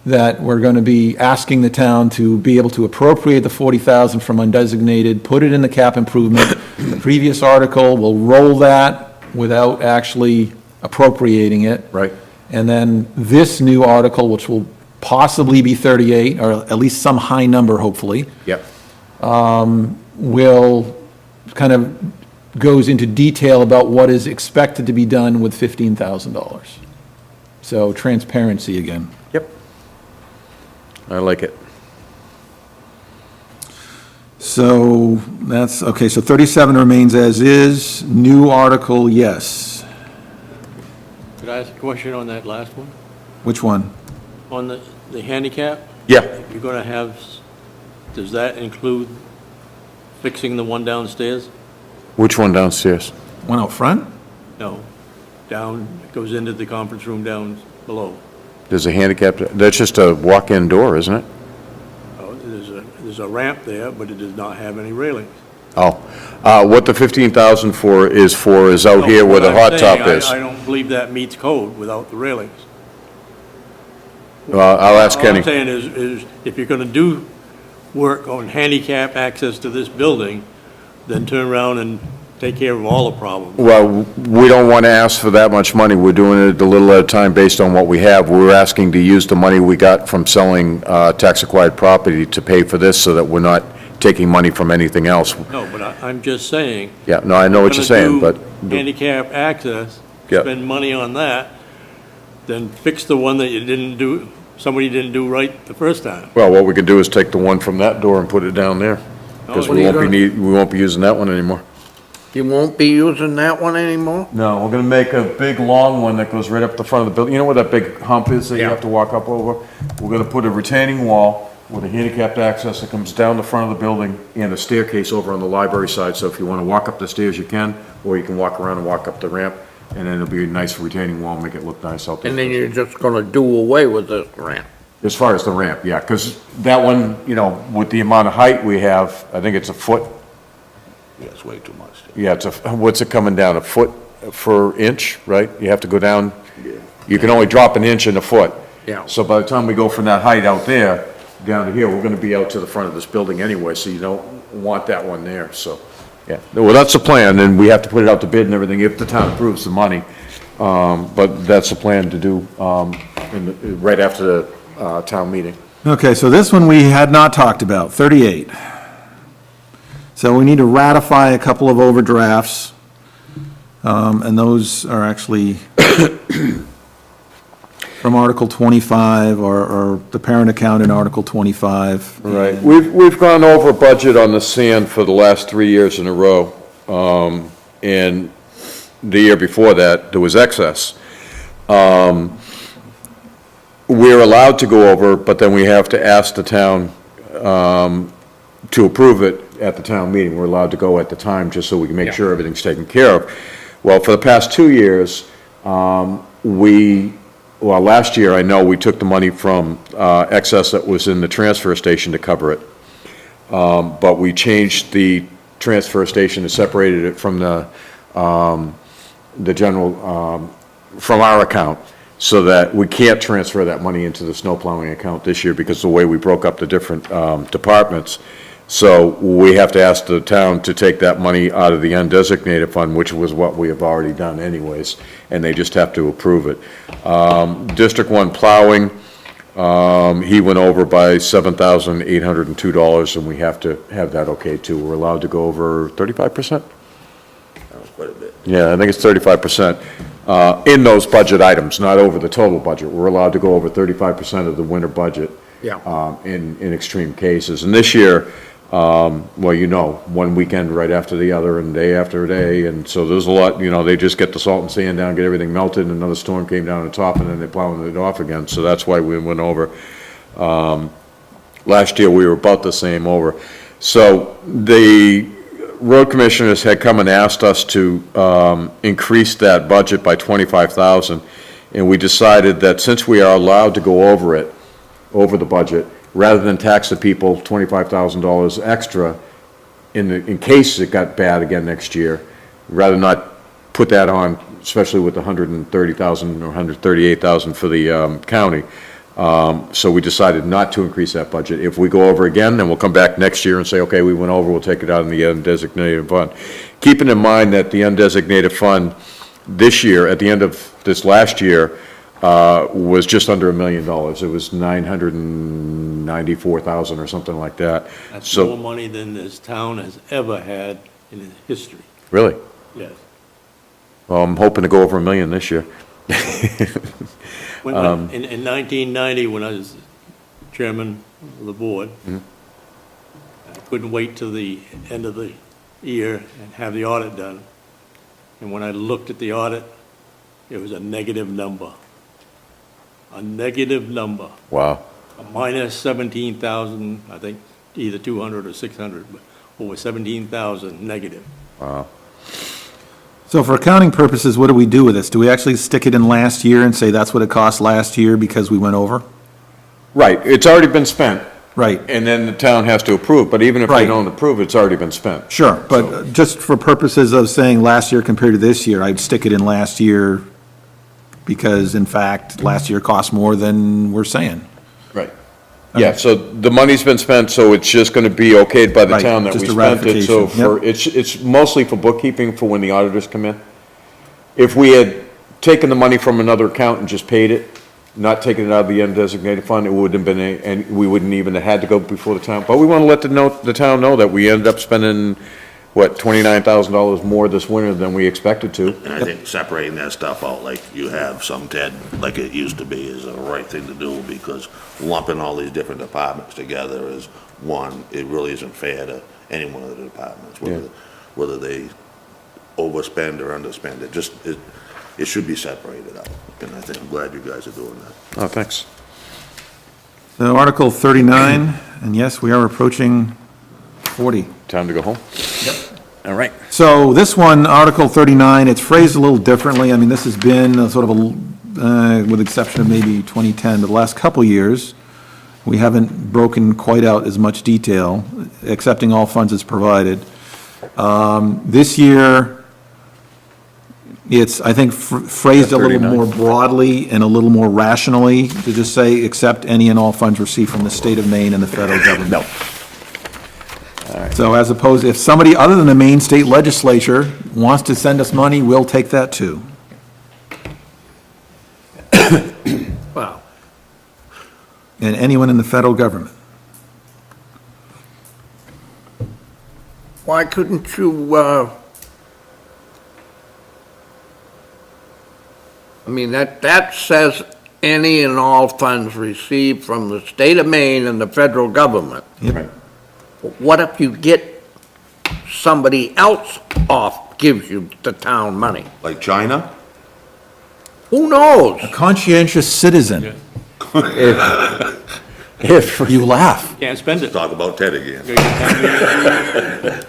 that we're going to be asking the town to be able to appropriate the 40,000 from undesignated, put it in the cap improvement. The previous article will roll that without actually appropriating it. Right. And then this new article, which will possibly be 38, or at least some high number, hopefully, Yep. will kind of goes into detail about what is expected to be done with $15,000. So transparency again. Yep. I like it. So that's, okay, so 37 remains as is. New article, yes. Could I ask a question on that last one? Which one? On the handicap, Yeah. you're gonna have, does that include fixing the one downstairs? Which one downstairs? One out front? No, down, it goes into the conference room down below. There's a handicap, that's just a walk-in door, isn't it? Oh, there's a ramp there, but it does not have any railings. Oh, what the 15,000 is out here where the What I'm hot saying, top is. I don't believe that meets code without the railings. I'll ask All Kenny. I'm saying is if you're gonna do work on handicap access to this building, then turn around and take care of all the problems. Well, we don't want to ask for that much money. We're doing it a little at a time based on what we have. We're asking to use the money we got from selling tax-acquired property to pay for this so that we're not taking money from anything else. No, but I'm just saying. Yeah, no, I know what you're saying, but, Handicap access, Yeah. spend money on that, then fix the one that you didn't do, somebody didn't do right the first time. well, what we can do is take the one from that door and put it down there. Because Oh, we what won't are be you we won't be using that one anymore. You won't be using that one anymore? No, we're gonna make a big, long one that goes right up the front of the building. You know where that big hump is that you Yeah. have to walk up over? We're gonna put a retaining wall with a handicapped access that comes down the front of the building and a staircase over on the library side. So if you wanna walk up the stairs, you can, or you can walk around and walk up the ramp. And then it'll be a nice retaining wall, make it look nice out there. And then you're just gonna do away with this ramp? As far as the ramp, yeah, because that one, you know, with the amount of height we have, I think it's a foot. Yeah, it's way too much. Yeah, what's it coming down, a foot per inch, right? You have to go down, you can only drop an inch in a foot. Yeah. So by the time we go from that height out there, down to here, we're gonna be out to the front of this building anyway, so you don't want that one there, so. Yeah, well, that's the plan, and we have to put it out to bid and everything if the town approves the money. But that's the plan to do, right after the, town meeting. Okay, so this one we had not talked about, 38. So we need to ratify a couple of overdrafts, and those are actually from Article 25, or the parent account in Article 25. Right, And- we've gone over budget on the sand for the last 3 years in a row. And the year before that, there was excess. We're allowed to go over, but then we have to ask the town, to approve it at the town meeting. We're allowed to go at the time, just so we can make sure everything's taken care of. Well, for the past 2 years, last year, I know we took the money from excess that was in the transfer station to cover it. But we changed the transfer station and separated it from the general, from our account, so that we can't transfer that money into the snow plowing account this year because of the way we broke up the different departments. So we have to ask the town to take that money out of the undesignated fund, which was what we have already done anyways, and they just have to approve it. District 1 plowing, he went over by $7,802, and we have to have that okay too. We're allowed to go over 35%? That was quite a bit. Yeah, I think it's 35%, in those budget items, not over the total budget. We're allowed to go over 35% of the winter budget. Yeah. In extreme cases. And this year, well, you know, one weekend right after the other and day after day, and so there's a lot, you know, they just get the salt and sand down, get everything melted, and another storm came down on top, and then they're plowing it off again, so that's why we went over. Last year, we were about the same over. So the road commissioners had come and asked us to increase that budget by $25,000, and we decided that since we are allowed to go over it, over the budget, rather than tax the people $25,000 extra in case it got bad again next year, rather not put that on, especially with the $130,000 or $138,000 for the county. So we decided not to increase that budget. If we go over again, then we'll come back next year and say, okay, we went over, we'll take it out in the undesignated fund. Keeping in mind that the undesignated fund this year, at the end of this last year, was just under $1 million. It was $994,000 or something like that. That's So- more money than this town has ever had in its history, Really? yes. Well, I'm hoping to go over $1 million this year. In 1990, when I was chairman of the board, I couldn't wait till the end of the year and have the audit done. And when I looked at the audit, it was a negative number. A negative number, Wow. a minus 17,000, I think, either 200 or 600, but over 17,000 negative. Wow. So for accounting purposes, what do we do with this? Do we actually stick it in last year and say that's what it cost last year because we went over? Right, it's already been spent, Right, and then the town has to approve, but even if they Right. don't approve, it's already been spent. sure, but just for purposes of saying last year compared to this year, I'd stick it in last year because in fact, last year cost more than we're saying. Right. Yeah, so the money's been spent, so it's just gonna be okayed by the Right, town that we just a spent it, so ratification, it's mostly for bookkeeping for when the auditors come in. If we had taken the money from another account and just paid it, not taking it out of the undesignated fund, it wouldn't have been, and we wouldn't even have had to go before the town. But we wanna let the town know that we ended up spending, what, $29,000 more this winter than we expected to. And I think separating that stuff out like you have some, Ted, like it used to be, is the right thing to do, because lumping all these different departments together is, one, it really isn't fair to any one of the departments, whether they overspend or underspend. It should be separated out, and I think, I'm glad you guys are doing that. Oh, thanks. So Article 39, and yes, we are approaching 40. Time to go home? All right. So this one, Article 39, it's phrased a little differently. I mean, this has been a sort of a, with the exception of maybe 2010, but the last couple years, we haven't broken quite out as much detail, accepting all funds as provided. This year, it's, I think, phrased a little 39. more broadly and a little more rationally, to just say, accept any and all funds received from the state of Maine and the federal government. So as opposed, if somebody other than the Maine State Legislature wants to send us money, we'll take that too. Well, And anyone in the federal government. why couldn't you, I mean, that says any and all funds received from the state of Maine and the federal government. Right. What if you get somebody else gives you the town money? Like China? Who knows? A conscientious citizen. If, You laugh. Can't spend it. Talk about Ted again.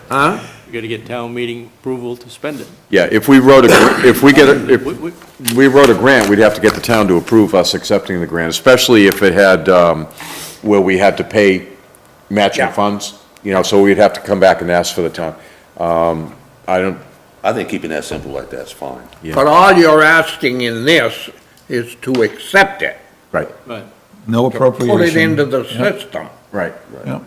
Huh? You gotta get town meeting approval to spend it. yeah, if we wrote if we get, if We- we wrote a grant, we'd have to get the town to approve us accepting the grant, especially if it had, where we had to pay matching Yeah. funds, so we'd have to come back and ask for the town. I don't, I think keeping that simple like that's fine. Yeah. But all you're asking in this is to accept it, right, Right. No to put it appropriation. into the system. right. Yep.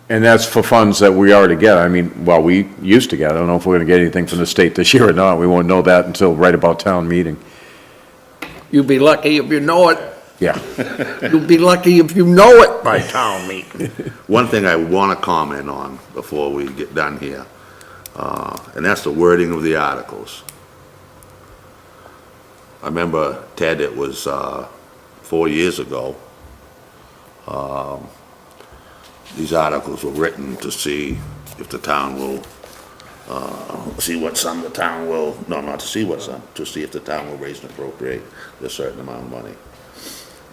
And that's for funds that we already get. I mean, well, we used to get. I don't know if we're gonna get anything from the state this year or not. We won't know that until right about town meeting. You'd be lucky if you know it. Yeah. You'd be lucky if you know it by town meeting. One thing I want to comment on before we get done here, and that's the wording of the articles. I remember, Ted, it was 4 years ago, these articles were written to see if the town will, see what sum the town will, no, not to see what sum, to see if the town will raise and appropriate a certain amount of money.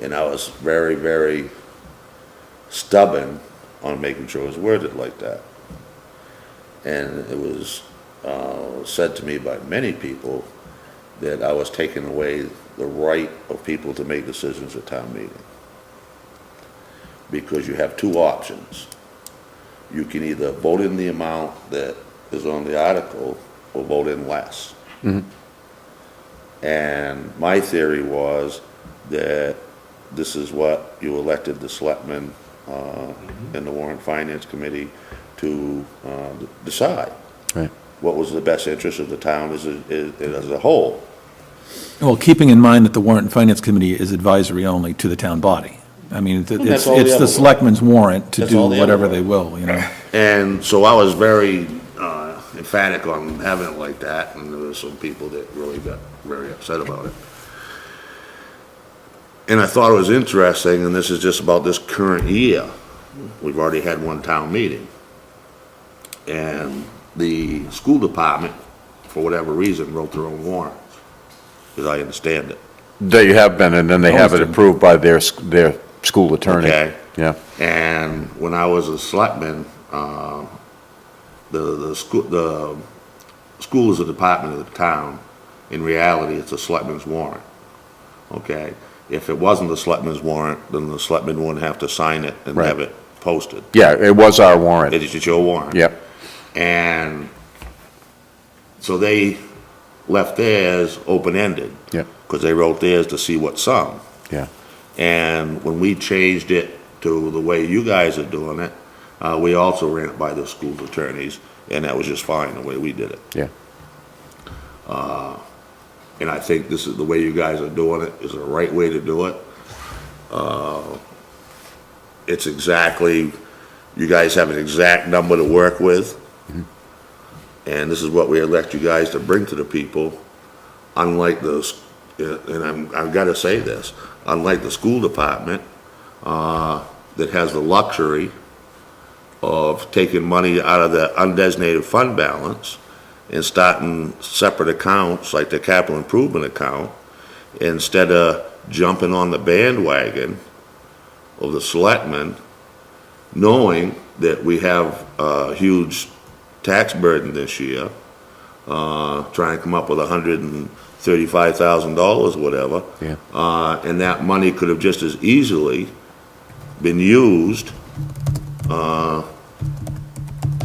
And I was very, very stubborn on making sure it was worded like that. And it was said to me by many people that I was taking away the right of people to make decisions at town meeting. Because you have two options. You can either vote in the amount that is on the article or vote in less. And my theory was that this is what you elected the selectmen and the Warrant and Finance Committee to decide. Right. What was the best interest of the town as a whole. Well, keeping in mind that the Warrant and Finance Committee is advisory only to the town body. I mean, that's it's all the it's other the selectmen's warrant to That's do all the other whatever one. they will, And so I was very emphatic on having it like that, and there were some people that really got very upset about it. And I thought it was interesting, and this is just about this current year. We've already had one town meeting. And the school department, for whatever reason, wrote their own warrants, as I understand it. They have been, and then they have it Always do. approved by their school attorney. Okay. Yeah, And when I was a selectman, the school is a department of the town. In reality, it's a selectman's warrant, okay? If it wasn't a selectman's warrant, then the selectman wouldn't have to sign it and Right. have it posted. yeah, it was our warrant. It is your warrant. Yep, And so they left theirs open-ended. Yep. Because they wrote theirs to see what sum. yeah, And when we changed it to the way you guys are doing it, we also ran it by the school's attorneys, and that was just fine, the way we did it. yeah. And I think this is, the way you guys are doing it is the right way to do it. It's exactly, you guys have an exact number to work with. And this is what we elect you guys to bring to the people, unlike and I've gotta say this, unlike the school department, that has the luxury of taking money out of the undesignated fund balance and starting separate accounts, like the capital improvement account, instead of jumping on the bandwagon of the selectmen, knowing that we have a huge tax burden this year, trying to come up with $135,000, whatever. Yeah. And that money could have just as easily been used to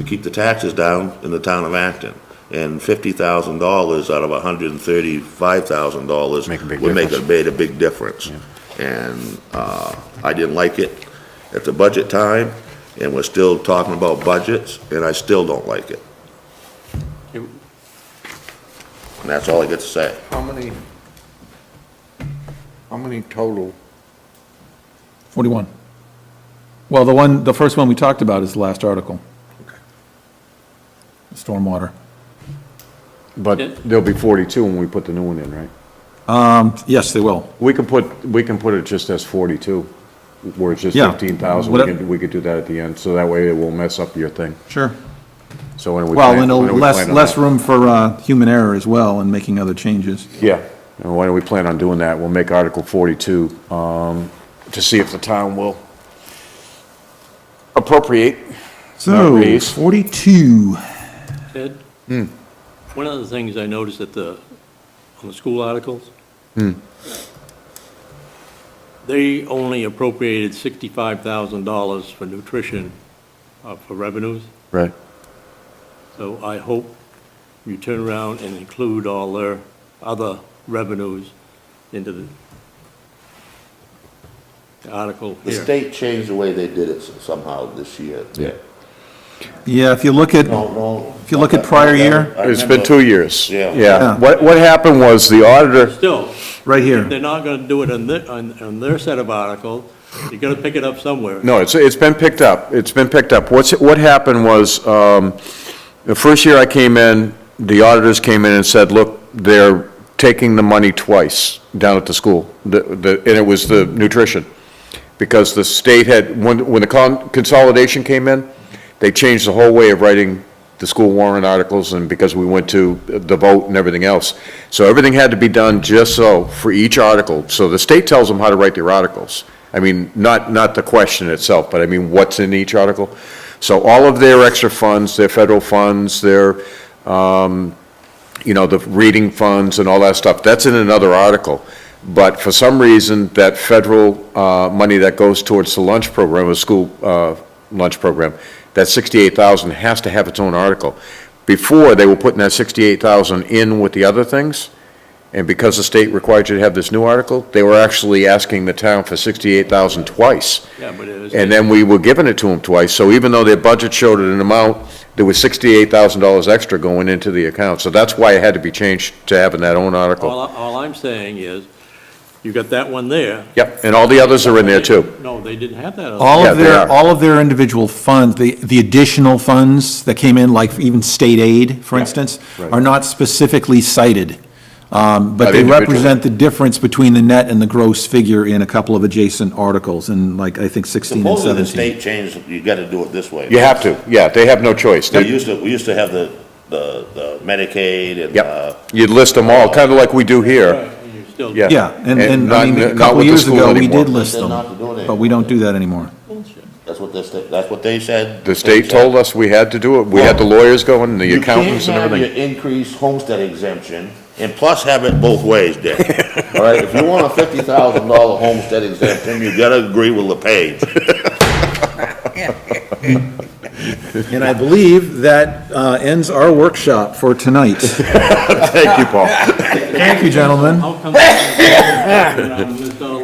keep the taxes down in the town of Acton. And $50,000 out of $135,000 Make a big would difference. made a big difference. And I didn't like it at the budget time, and we're still talking about budgets, and I still don't like it. And that's all I get to say. How many total? 41. Well, the first one we talked about is the last article. Stormwater. But there'll be 42 when we put the new one in, right? Yes, they will. We can put it just as 42, where it's just Yeah. 15,000. We could do that at the end, so that way it won't mess up your thing. Sure. So when we Well, plan- and when do we plan on less that? room for human error as well and making other changes. Yeah, and why don't we plan on doing that? We'll make Article 42, to see if the town will appropriate. So, raise. 42. Ted? One of the things I noticed on the school articles, they only appropriated $65,000 for nutrition, for revenues. Right. So I hope you turn around and include all their other revenues into the article The here. state changed the way they did it somehow this year. Yeah. Yeah, if you look at, No. If you look at prior year- It's been 2 years. Yeah. Yeah. What happened was the auditor, Still, right here. they're not gonna do it on their set of articles. You gotta pick it up somewhere. no, it's been picked up. It's been picked up. What happened was, the first year I came in, the auditors came in and said, look, they're taking the money twice down at the school. And it was the nutrition. Because the state had, when the consolidation came in, they changed the whole way of writing the school warrant articles, and because we went to the vote and everything else. So everything had to be done just so for each article. So the state tells them how to write their articles. I mean, not the question itself, but I mean, what's in each article. So all of their extra funds, their federal funds, their, the reading funds and all that stuff, that's in another article. But for some reason, that federal money that goes towards the lunch program, the school lunch program, that 68,000 has to have its own article. Before, they were putting that 68,000 in with the other things, and because the state required you to have this new article, they were actually asking the town for 68,000 twice. Yeah, but it was. And then we were giving it to them twice, so even though their budget showed an amount, there was $68,000 extra going into the account, so that's why it had to be changed to having that own article. All I'm saying is, you got that one there. Yep, and all the others are in there too. No, they didn't have that. on All Yeah, of they their, are. all of their individual funds, the additional funds that came in, like even state aid, for instance, right. are not specifically cited. But they individual. represent the difference between the net and the gross figure in a couple of adjacent articles, in like, I think 16 and Supposedly the 17. state changed, you gotta do it this way. You have to, yeah, they have no choice. We used to have the Medicaid and, Yep, you'd list them all, kind of like we do here. You still- Yeah. Yeah, and And I mean, not- a not couple with the years school ago, we anymore. did list They said them, not to do it but we don't do that anymore. that's what they said. The state told us we had to do it, we had the lawyers going, the You can't accountants and have your everything. increased homestead exemption and plus have it both ways, Dick. All right, if you want a $50,000 homestead exemption, you gotta agree with LePage. And I believe that ends our workshop for tonight. Thank you, Paul. Thank you, gentlemen. How come? Missed all